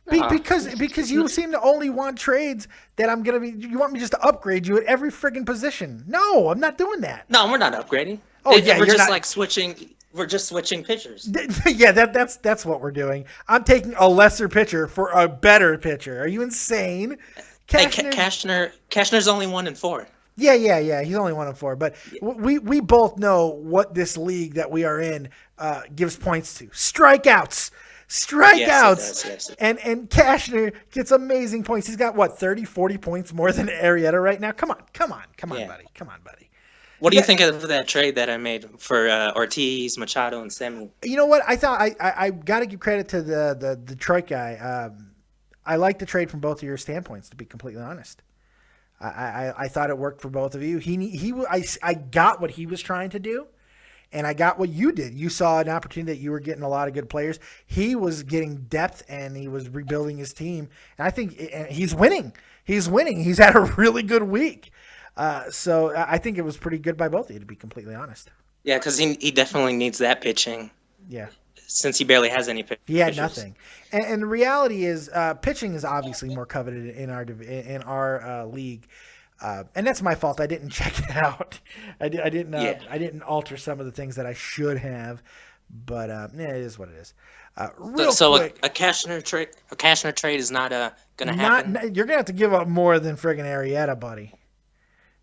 Because you seem to only want trades that I'm gonna be. You want me just to upgrade you at every friggin' position? No, I'm not doing that. No, we're not upgrading. Oh, yeah, we're you're just not- like switching. We're just switching pitchers. Yeah, that's what we're doing. I'm taking a lesser pitcher for a better pitcher. Are you insane? Hey, Kashner- Kashner's only 1-4. Yeah. He's only 1-4, but we both know what this league that we are in gives points to. Strikeouts. strikeouts. Yes, it does. Yes. And Cashner gets amazing points. He's got, what, 30, 40 points more than Arrieta right now? Come on, Yeah. buddy. Come on, buddy. What do you think of that trade that I made for Ortiz, Machado, and Samuel? You know what? I thought I got to give credit to the Detroit guy. I like the trade from both of your standpoints, to be completely honest. I thought it worked for both of you. I got what he was trying to do, and I got what you did. You saw an opportunity that you were getting a lot of good players. He was getting depth, and he was rebuilding his team. And I think he's winning. He's winning. He's had a really good week. So I think it was pretty good by both of you, to be completely honest. Yeah, because he definitely needs that pitching. Yeah. Since he barely has any pitching. He had nothing. And the reality is pitching is obviously more coveted in our league. And that's my fault. I didn't check it out. I didn't alter some of the things that I should have. But it is what it is. Real quick. A Cashner trade is not going to happen. You're going to have to give up more than friggin' Arrieta, buddy.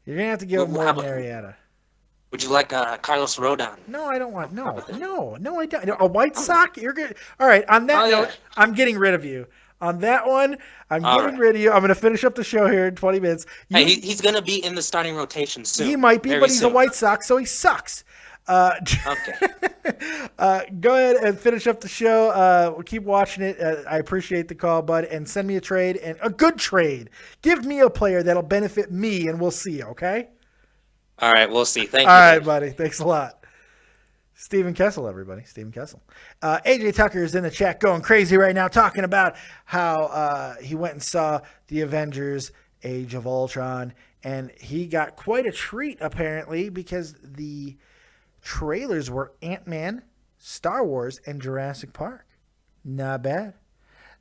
You're going to have to give up more than Arrieta. Would you like Carlos Rodon? No, I don't want. No, I don't. A White Sox? You're good. All right. On that note, I'm getting rid of you. On that one, I'm getting rid of you. I'm going to finish up the show here in 20 minutes. He's going to be in in the starting rotation soon. He might be, but he's a White Sox, so he sucks. Okay. Go ahead and finish up the show. We'll keep watching it. I appreciate the call, bud. And send me a trade, and a good trade. Give me a player that'll benefit me, and we'll see, okay? All right, we'll see. Thank you. All right, buddy. Thanks a lot. Stephen Kessel, everybody. Stephen Kessel. AJ Tucker is in the chat going crazy right now, talking about how he went and saw the Avengers Age of Ultron, and he got quite a treat, apparently, because the trailers were Ant-Man, Star Wars, and Jurassic Park. Not bad.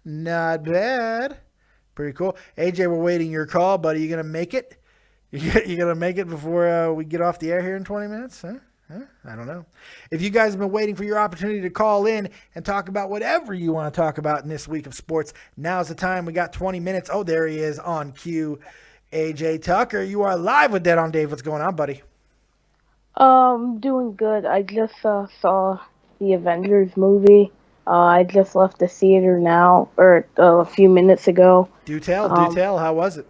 Not bad. Pretty cool. AJ, we're waiting your call, buddy. You going to make it? You going to make it before we get off the air here in 20 minutes? Huh? I don't know. If you guys have been waiting for your opportunity to call in and talk about whatever you want to talk about in this week of sports, now's the time. We got 20 minutes. Oh, there he is on cue. AJ Tucker, you are live with Dead on Dave. What's going on, buddy? Doing good. I just saw the Avengers movie. I just left the theater now, or a few minutes ago. Do tell. How was it?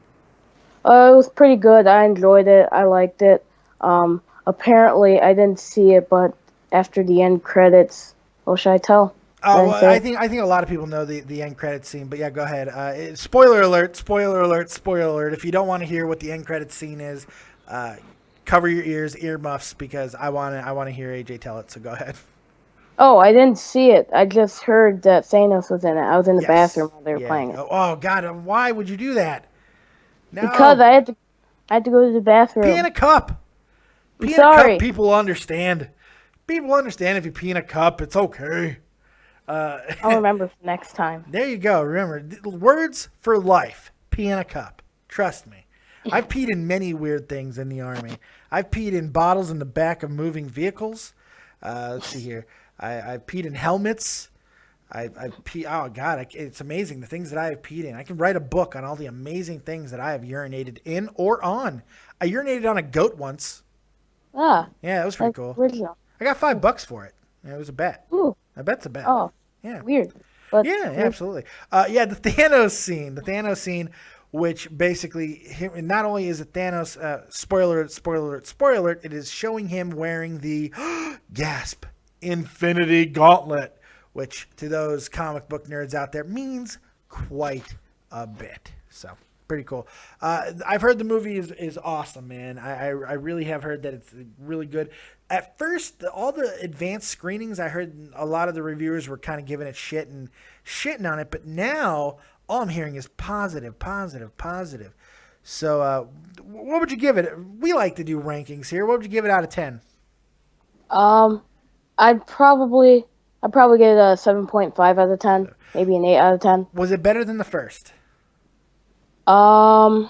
It was pretty good. I enjoyed it. I liked it. Apparently, I didn't see it, but after the end credits, what should I tell? Oh, well, I think a lot of people know the end credits scene, but yeah, go ahead. Spoiler alert! If you don't want to hear what the end credits scene is, cover your ears, earmuffs, because I want to hear AJ tell it. So go ahead. Oh, I didn't see it. I just heard that Thanos was in it. I was in the bathroom while they were playing it. Oh God! Why would you do that? No. Because I had to go to the bathroom. Pee in a cup. I'm sorry. People understand. People understand if you pee in a cup. It's okay. I'll remember for next time. There you go. Remember, words for life. Pee in a cup. Trust me. I've peed in many weird things in the Army. I've peed in bottles in the back of moving vehicles. Let's see here. I've peed in helmets. Oh, God. It's amazing the things that I have peed in. I can write a book on all the amazing things that I have urinated in or on. I urinated on a goat once. Ah. Yeah, that was pretty cool. Original. I got $5 for it. It was a bet. Ooh. I bet's a bet. Oh. Yeah. Weird. But yeah, absolutely. The Thanos scene, which basically, not only is it Thanos, spoiler alert, it is showing him wearing the, gasp, Infinity Gauntlet, which to those comic book nerds out there means quite a bit. So, pretty cool. I've heard the movie is awesome, man. I really have heard that it's really good. At first, all the advanced screenings, I heard a lot of the reviewers were kind of giving it shit and shitting on it, but now all I'm hearing is positive. So, what would you give it? We like to do rankings here. What would you give it out of 10? I'd probably give it a 7.5 out of 10, maybe an 8 out of 10. Was it better than the first? Yeah,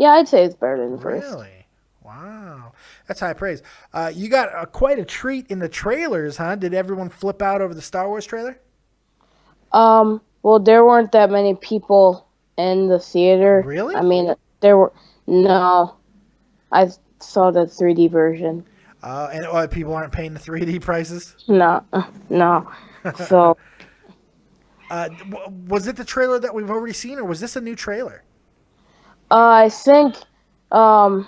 I'd say it's better than the first. Really? Wow. That's high praise. You got quite a treat in the trailers, huh? Did everyone flip out over the Star Wars trailer? Well, there weren't that many people in the theater. Really? I mean, no. I saw the 3D version. And people aren't paying the 3D prices. No. So Was it the trailer that we've already seen, or was this a new trailer? I think it was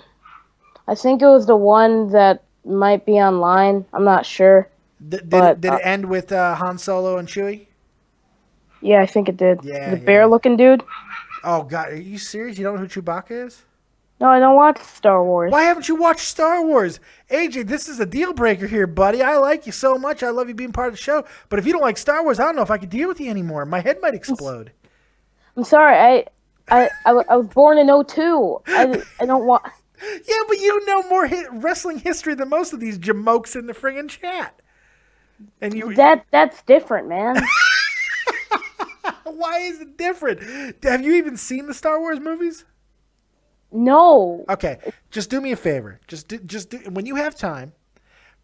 the one that might be online. I'm not sure. Did it end with Han Solo and Chewie? Yeah, I think it did. Yeah, the bear-looking dude. Oh God, are you serious? You don't know who Chewbacca is? No, I don't watch Star Wars. Why haven't you watched Star Wars? AJ, this is a deal breaker here, buddy. I like you so much. I love you being part of the show. But if you don't like Star Wars, I don't know if I can deal with you anymore. My head might explode. I'm sorry. I was born in 2002. I don't want. Yeah, but you know more wrestling history than most of these jamokes in the friggin' chat. And that's different, man. Why is it different? Have you even seen the Star Wars movies? No. Okay, just do me a favor. Just do, when you have time,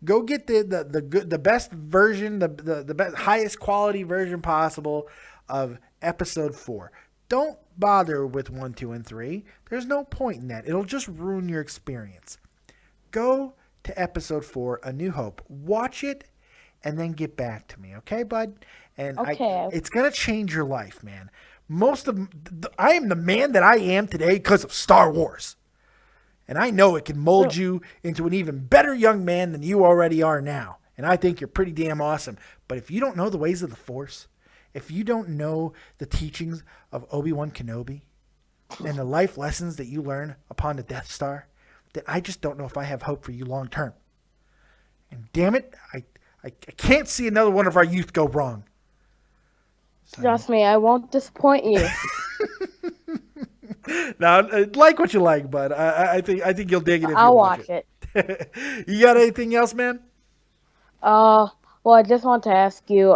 go get the best version, the best, highest quality version possible of Episode 4. Don't bother with 1, 2, and 3. There's no point in that. It'll just ruin your experience. Go to Episode 4, A New Hope. Watch it, and then get back to me, okay, bud? And okay. It's gonna change your life, man. I am the man that I am today because of Star Wars. And I know it can mold you into an even better young man than you already are now. And I think you're pretty damn awesome. But if you don't know the ways of the Force, if you don't know the teachings of Obi-Wan Kenobi and the life lessons that you learn upon the Death Star, then I just don't know if I have hope for you long term. And damn it, I can't see another one of our youth go wrong. So. Trust me, I won't disappoint you. Now, like what you like, bud. I think you'll dig it if I'll you watch it. You got anything else, man? Well, I just want to ask you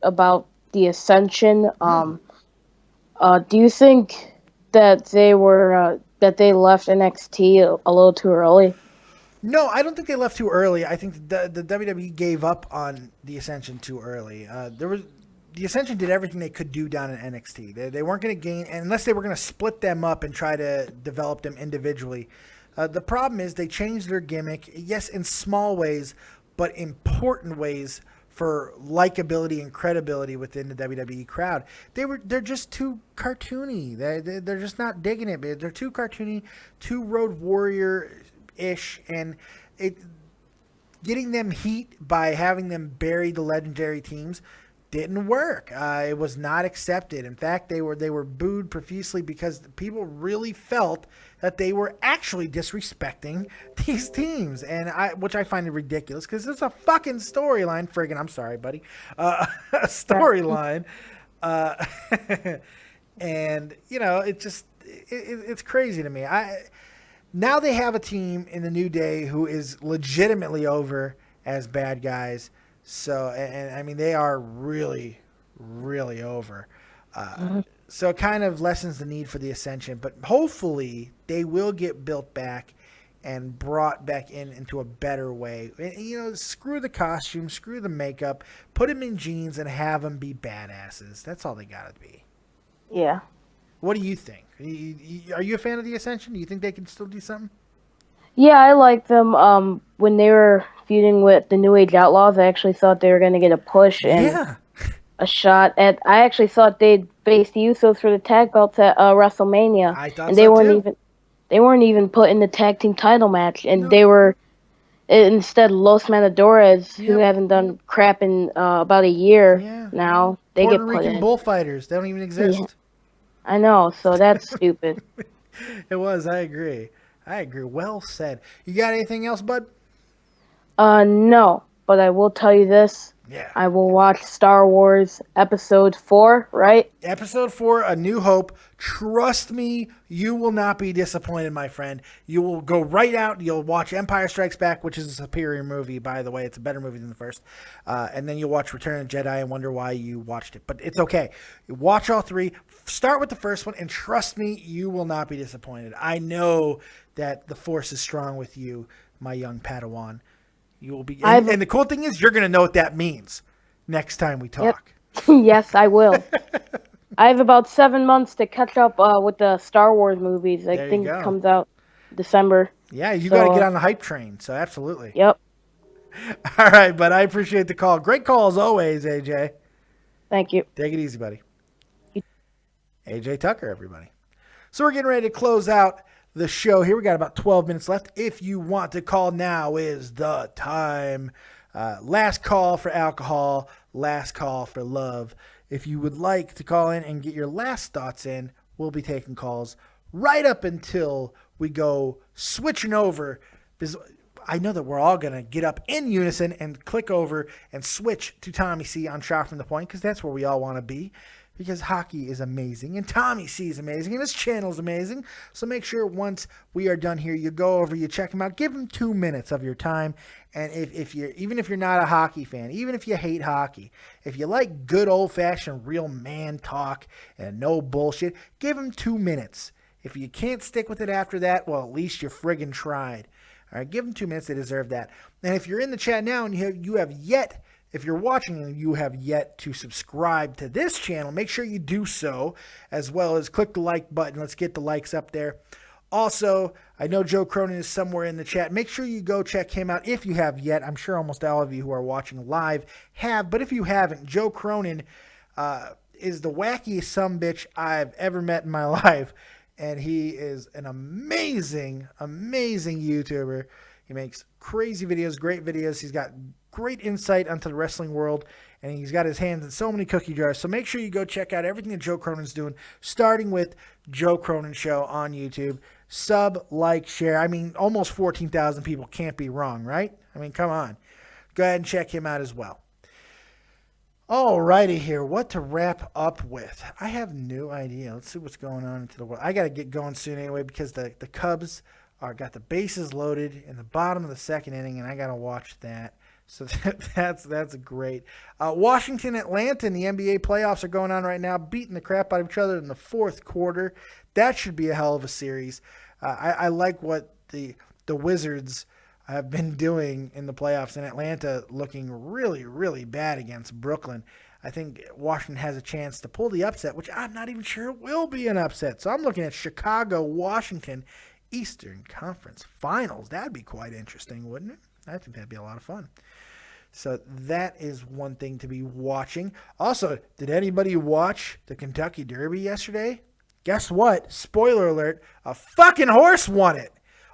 about the Ascension. Do you think that they left NXT a little too early? No, I don't think they left too early. I think the WWE gave up on the Ascension too early. The Ascension did everything they could do down in NXT. They weren't going to gain, unless they were going to split them up and try to develop them individually. The problem is they changed their gimmick, yes, in small ways, but important ways for likability and credibility within the WWE crowd. They're just too cartoony. They're just not digging it. They're too cartoony, too Road Warrior-ish, and getting them heat by having them bury the legendary teams didn't work. It was not accepted. In fact, they were booed profusely because people really felt that they were actually disrespecting these teams, and which I find it ridiculous because it's a fucking storyline. Friggin', I'm sorry, buddy. A storyline, and it's crazy to me. Now they have a team in the New Day who is legitimately over as bad guys. So, and I mean, they are really, really over. So it kind of lessens the need for the Ascension. But hopefully they will get built back and brought back into a better way. And, screw the costume, screw the makeup, put them in jeans and have them be badasses. That's all they got to be. Yeah. What do you think? Are you a fan of the Ascension? Do you think they can still do something? Yeah, I like them. When they were feuding with the New Age Outlaws, I actually thought they were going to get a push and a shot at. I actually thought they'd face the Usos for the tag belts at WrestleMania. I thought and so they weren't too. They weren't even put in the tag team title match, and they were instead Los Matadores, who haven't done crap in about a year now. They Puerto get put Rican in. bullfighters. They don't even exist. Yeah. I know, so that's stupid. It was. I agree. Well said. You got anything else, bud? No, but I will tell you this. Yeah. I will watch Star Wars Episode 4, right? Episode 4, A New Hope. Trust me, you will not be disappointed, my friend. You will go right out. You'll watch Empire Strikes Back, which is a superior movie, by the way. It's a better movie than the first. And then you'll watch Return of the Jedi and wonder why you watched it. But it's okay. Watch all three. Start with the first one, and trust me, you will not be disappointed. I know that the Force is strong with you, my young Padawan. You will be, and the cool thing is, you're going to know what that means next time we talk. Yep. Yes, I will. I have about 7 months to catch up with the Star Wars movies. I think it comes out December. Yeah, you So, got to get on the hype train. So absolutely. Yep. All right, but I appreciate the call. Great call as always, AJ. Thank you. Take it easy, buddy. AJ Tucker, everybody. So we're getting ready to close out the show here. We got about 12 minutes left. If you want to call, now is the time. Last call for alcohol, last call for love. If you would like to call in and get your last thoughts in, we'll be taking calls right up until we go switching over. Because I know that we're all going to get up in unison and click over and switch to Tommy C on Shot from the Point, because that's where we all want to be. Because hockey is amazing, and Tommy C is amazing, and his channel is amazing. So make sure once we are done here, you go over, you check him out, give him 2 minutes of your time. And if you're, even if you're not a hockey fan, even if you hate hockey, if you like good old-fashioned real man talk and no bullshit, give him 2 minutes. If you can't stick with it after that, well, at least you friggin' tried. All right, give them 2 minutes. They deserve that. And if you're in the chat now and you have yet, if you're watching and you have yet to subscribe to this channel, make sure you do so, as well as click the like button. Let's get the likes up there. Also, I know Joe Cronin is somewhere in the chat. Make sure you go check him out if you have yet. I'm sure almost all of you who are watching live have, but if you haven't, Joe Cronin is the wackiest sumbitch I've ever met in my life, and he is an amazing, amazing YouTuber. He makes crazy videos, great videos. He's got great insight onto the wrestling world, and he's got his hands in so many cookie jars. So make sure you go check out everything that Joe Cronin's doing, starting with Joe Cronin Show on YouTube. Sub, like, share. I mean, almost 14,000 people can't be wrong, right? I mean, come on. Go ahead and check him out as well. All righty here. What to wrap up with? I have no idea. Let's see what's going on into the world. I got to get going soon anyway, because the Cubs got the bases loaded in the bottom of the second inning, and I got to watch that. So that's great. Washington, Atlanta in the NBA playoffs are going on right now, beating the crap out of each other in the fourth quarter. That should be a hell of a series. I like what the Wizards have been doing in the playoffs, in Atlanta looking really, really bad against Brooklyn. I think Washington has a chance to pull the upset, which I'm not even sure it will be an upset. So I'm looking at Chicago, Washington, Eastern Conference Finals. That'd be quite interesting, wouldn't it? I think that'd be a lot of fun. So that is one thing to be watching. Also, did anybody watch the Kentucky Derby yesterday? Guess what? Spoiler alert, a fucking horse won it.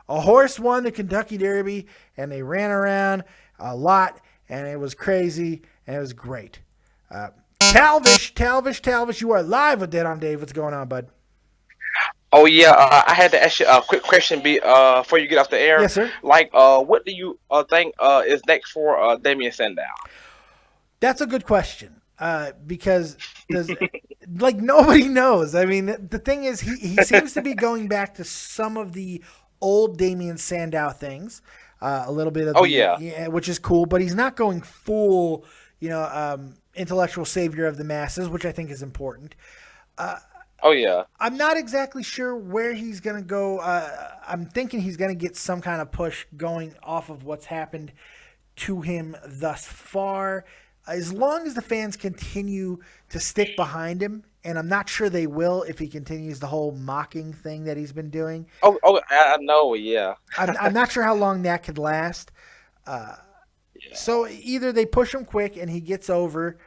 A horse won the Kentucky Derby, and they ran around a lot, and it was crazy, and it was great. Talvish, you are live with Dead on Dave. What's going on, bud? Oh yeah, I had to ask you a quick question before you get off the air. Yes, sir. Like, what do you think is next for Damien Sandow? That's a good question, because like nobody knows. I mean, the thing is, he seems to be going back to some of the old Damien Sandow things, a little bit of which is cool, but he's not going full, intellectual savior of the masses, which I think is important. I'm not exactly sure where he's going to go. I'm thinking he's going to get some kind of push going off of what's happened to him thus far. As long as the fans continue to stick behind him, and I'm not sure they will if he continues the whole mocking thing that he's been doing. I know, yeah. I'm not sure how long that could last. So either they push him quick and he gets over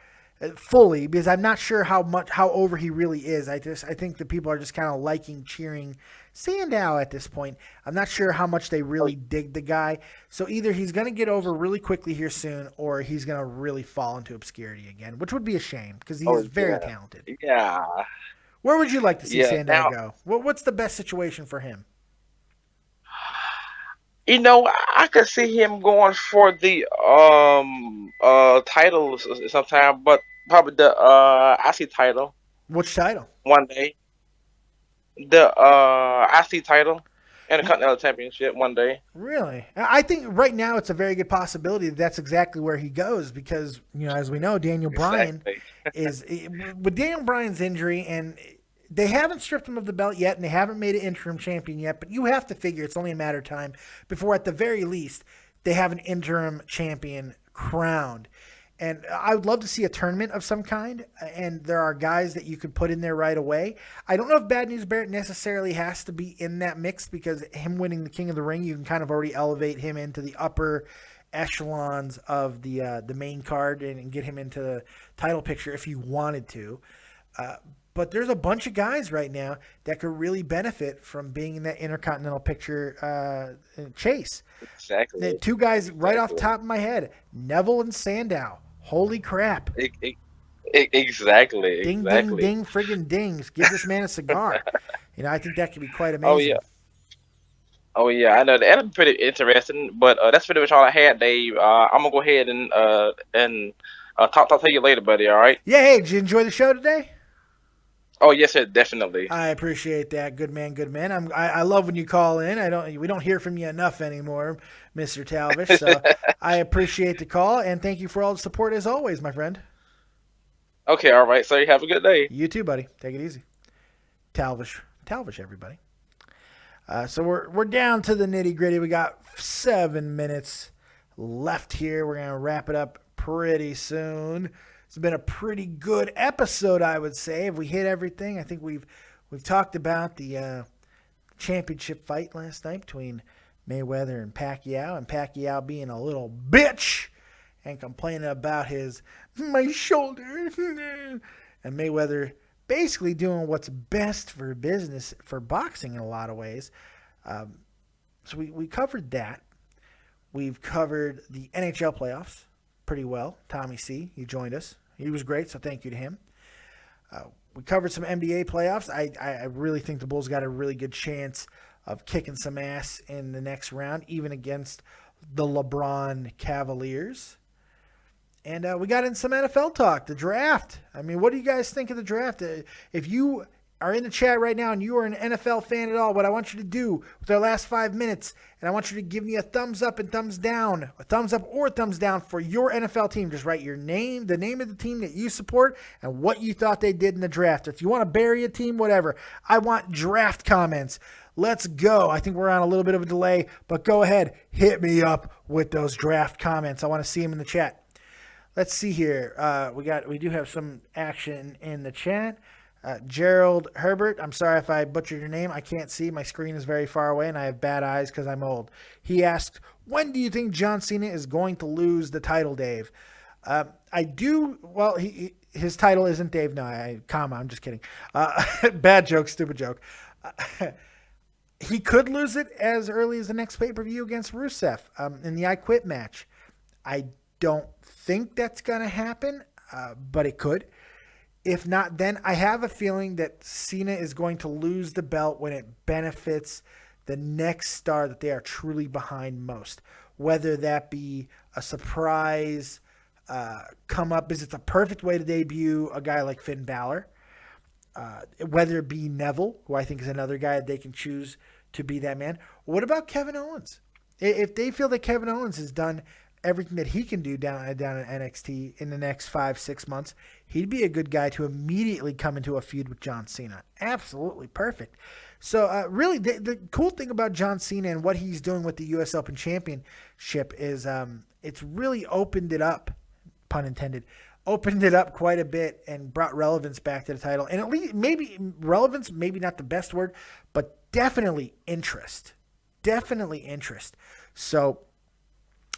fully, because I'm not sure how over he really is. I think the people are just kind of liking, cheering Sandow at this point. I'm not sure how much they really dig the guy. So either he's going to get over really quickly here soon, or he's going to really fall into obscurity again, which would be a shame, because he's very talented. Yeah. Where would you like to see Sandow go? What's the best situation for him? I could see him going for the title sometime, but probably the IC title. Which title? One day. The IC title and the Continental Championship one day. Really? I think right now it's a very good possibility that's exactly where he goes, because, as we know, Daniel Bryan is with Daniel Bryan's injury, and they haven't stripped him of the belt yet, and they haven't made an interim champion yet, but you have to figure it's only a matter of time before, at the very least, they have an interim champion crowned. And I would love to see a tournament of some kind, and there are guys that you could put in there right away. I don't know if Bad News Barrett necessarily has to be in that mix, because him winning the King of the Ring, you can kind of already elevate him into the upper echelons of the main card and get him into the title picture if you wanted to. But there's a bunch of guys right now that could really benefit from being in that Intercontinental picture chase. Exactly. The two guys right off the top of my head, Neville and Sandow. Holy crap. Exactly. Ding, exactly. ding, ding, friggin' dings. Give this man a cigar. I think that could be quite amazing. Oh yeah, I know that'll be pretty interesting. But that's pretty much all I had, Dave. I'm gonna go ahead and talk to you later, buddy. All right? Yeah. Hey, did you enjoy the show today? Oh yes, sir, definitely. I appreciate that. Good man, good man. I love when you call in. We don't hear from you enough anymore, Mr. Talvish. So I appreciate the call, and thank you for all the support as always, my friend. Okay, all right. So you have a good day. You too, buddy. Take it easy. Talvish, everybody. So we're down to the nitty gritty. We got 7 minutes left here. We're gonna wrap it up pretty soon. It's been a pretty good episode, I would say. If we hit everything, I think we've talked about the championship fight last night between Mayweather and Pacquiao being a little bitch and complaining about my shoulder, and Mayweather basically doing what's best for business, for boxing in a lot of ways. So we covered that. We've covered the NHL playoffs pretty well. Tommy C, he joined us. He was great, so thank you to him. We covered some NBA playoffs. I really think the Bulls got a really good chance of kicking some ass in the next round, even against the LeBron Cavaliers. And we got in some NFL talk, the draft. I mean, what do you guys think of the draft? If you are in the chat right now and you are an NFL fan at all, what I want you to do with our last 5 minutes, and I want you to give me a thumbs up and thumbs down, a thumbs up or a thumbs down for your NFL team. Just write your name, the name of the team that you support, and what you thought they did in the draft. If you want to bury a team, whatever. I want draft comments. Let's go. I think we're on a little bit of a delay, but go ahead. Hit me up with those draft comments. I want to see them in the chat. Let's see here. We do have some action in the chat. Gerald Herbert, I'm sorry if I butchered your name. I can't see. My screen is very far away, and I have bad eyes because I'm old. He asked, when do you think John Cena is going to lose the title, Dave? I do. Well, his title isn't Dave. No, I'm just kidding. Bad joke, stupid joke. He could lose it as early as the next pay-per-view against Rusev in the I Quit match. I don't think that's going to happen, but it could. If not, then I have a feeling that Cena is going to lose the belt when it benefits the next star that they are truly behind most. Whether that be a surprise come up, because it's a perfect way to debut a guy like Finn Balor. Whether it be Neville, who I think is another guy that they can choose to be that man. What about Kevin Owens? If they feel that Kevin Owens has done everything that he can do down at NXT in the next 5-6 months, he'd be a good guy to immediately come into a feud with John Cena. Absolutely perfect. So really, the cool thing about John Cena and what he's doing with the U.S. Open Championship is it's really opened it up, pun intended, opened it up quite a bit and brought relevance back to the title. And at least maybe relevance, maybe not the best word, but definitely interest. Definitely interest. So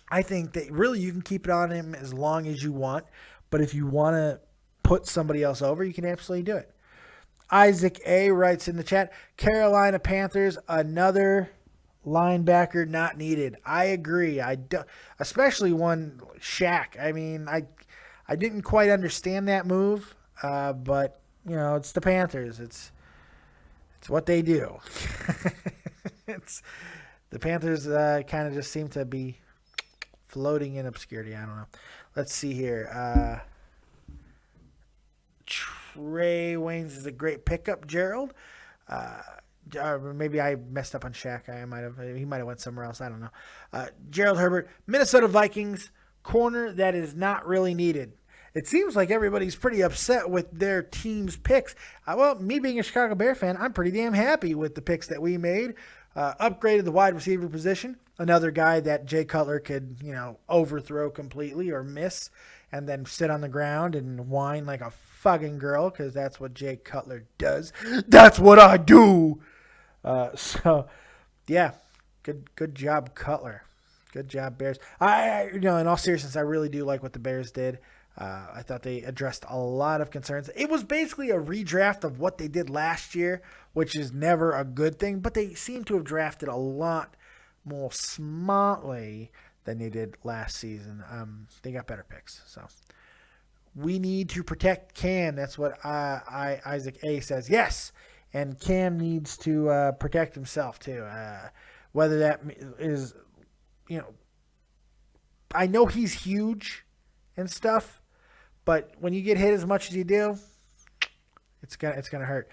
I think that really you can keep it on him as long as you want, but if you want to put somebody else over, you can absolutely do it. Isaac A. writes in the chat, Carolina Panthers, another linebacker not needed. I agree. Especially one Shaq. I mean, I didn't quite understand that move, but it's the Panthers. It's what they do. The Panthers kind of just seem to be floating in obscurity. I don't know. Let's see here. Trey Waynes is a great pickup, Gerald. Maybe I messed up on Shaq. He might have went somewhere else. I don't know. Gerald Herbert, Minnesota Vikings, corner that is not really needed. It seems like everybody's pretty upset with their team's picks. Well, me being a Chicago Bear fan, I'm pretty damn happy with the picks that we made. Upgraded the wide receiver position. Another guy that Jay Cutler could, overthrow completely or miss. and then sit on the ground and whine like a fucking girl, because that's what Jay Cutler does. That's what I do. So, yeah, good job, Cutler. Good job, Bears. In all seriousness, I really do like what the Bears did. I thought they addressed a lot of concerns. It was basically a redraft of what they did last year, which is never a good thing, but they seem to have drafted a lot more smartly than they did last season. They got better picks. So we need to protect Cam. That's what Isaac A says. Yes, and Cam needs to protect himself too. Whether that is, I know he's huge and stuff, but when you get hit as much as you do, it's gonna hurt.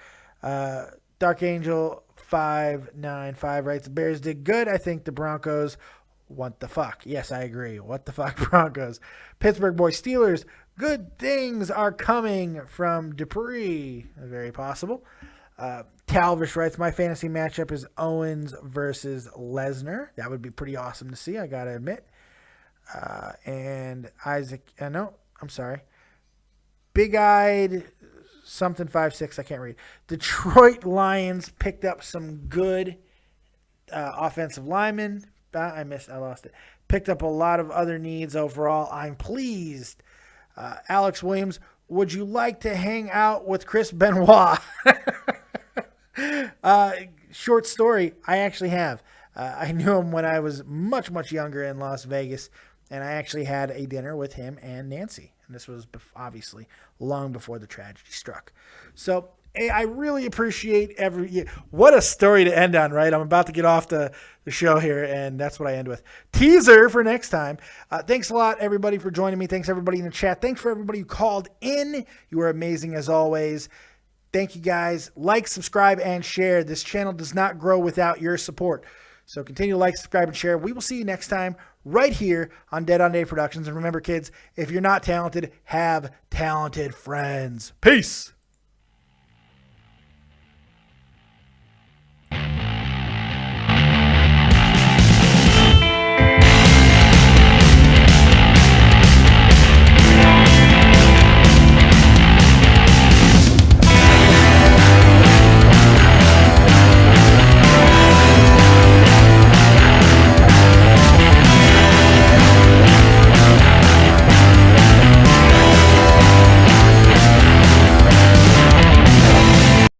Dark Angel 595 writes, the Bears did good. I think the Broncos, what the fuck? Yes, I agree. What the fuck, Broncos? Pittsburgh boy Steelers, good things are coming from Dupree. Very possible. Talvish writes, my fantasy matchup is Owens versus Lesnar. That would be pretty awesome to see, I gotta admit. And Isaac, no, I'm sorry. Big-eyed something 5'6", I can't read. Detroit Lions picked up some good offensive linemen. I lost it. Picked up a lot of other needs overall. I'm pleased. Alex Williams, would you like to hang out with Chris Benoit? Short story, I actually have. I knew him when I was much, much younger in Las Vegas, and I actually had a dinner with him and Nancy. And this was obviously long before the tragedy struck. So I really appreciate what a story to end on, right? I'm about to get off the show here, and that's what I end with. Teaser for next time. Thanks a lot, everybody, for joining me. Thanks, everybody in the chat. Thanks for everybody who called in. You were amazing as always. Thank you, guys. Like, subscribe, and share. This channel does not grow without your support. So continue to like, subscribe, and share. We will see you next time right here on Dead on Day Productions. And remember, kids, if you're not talented, have talented friends. Peace.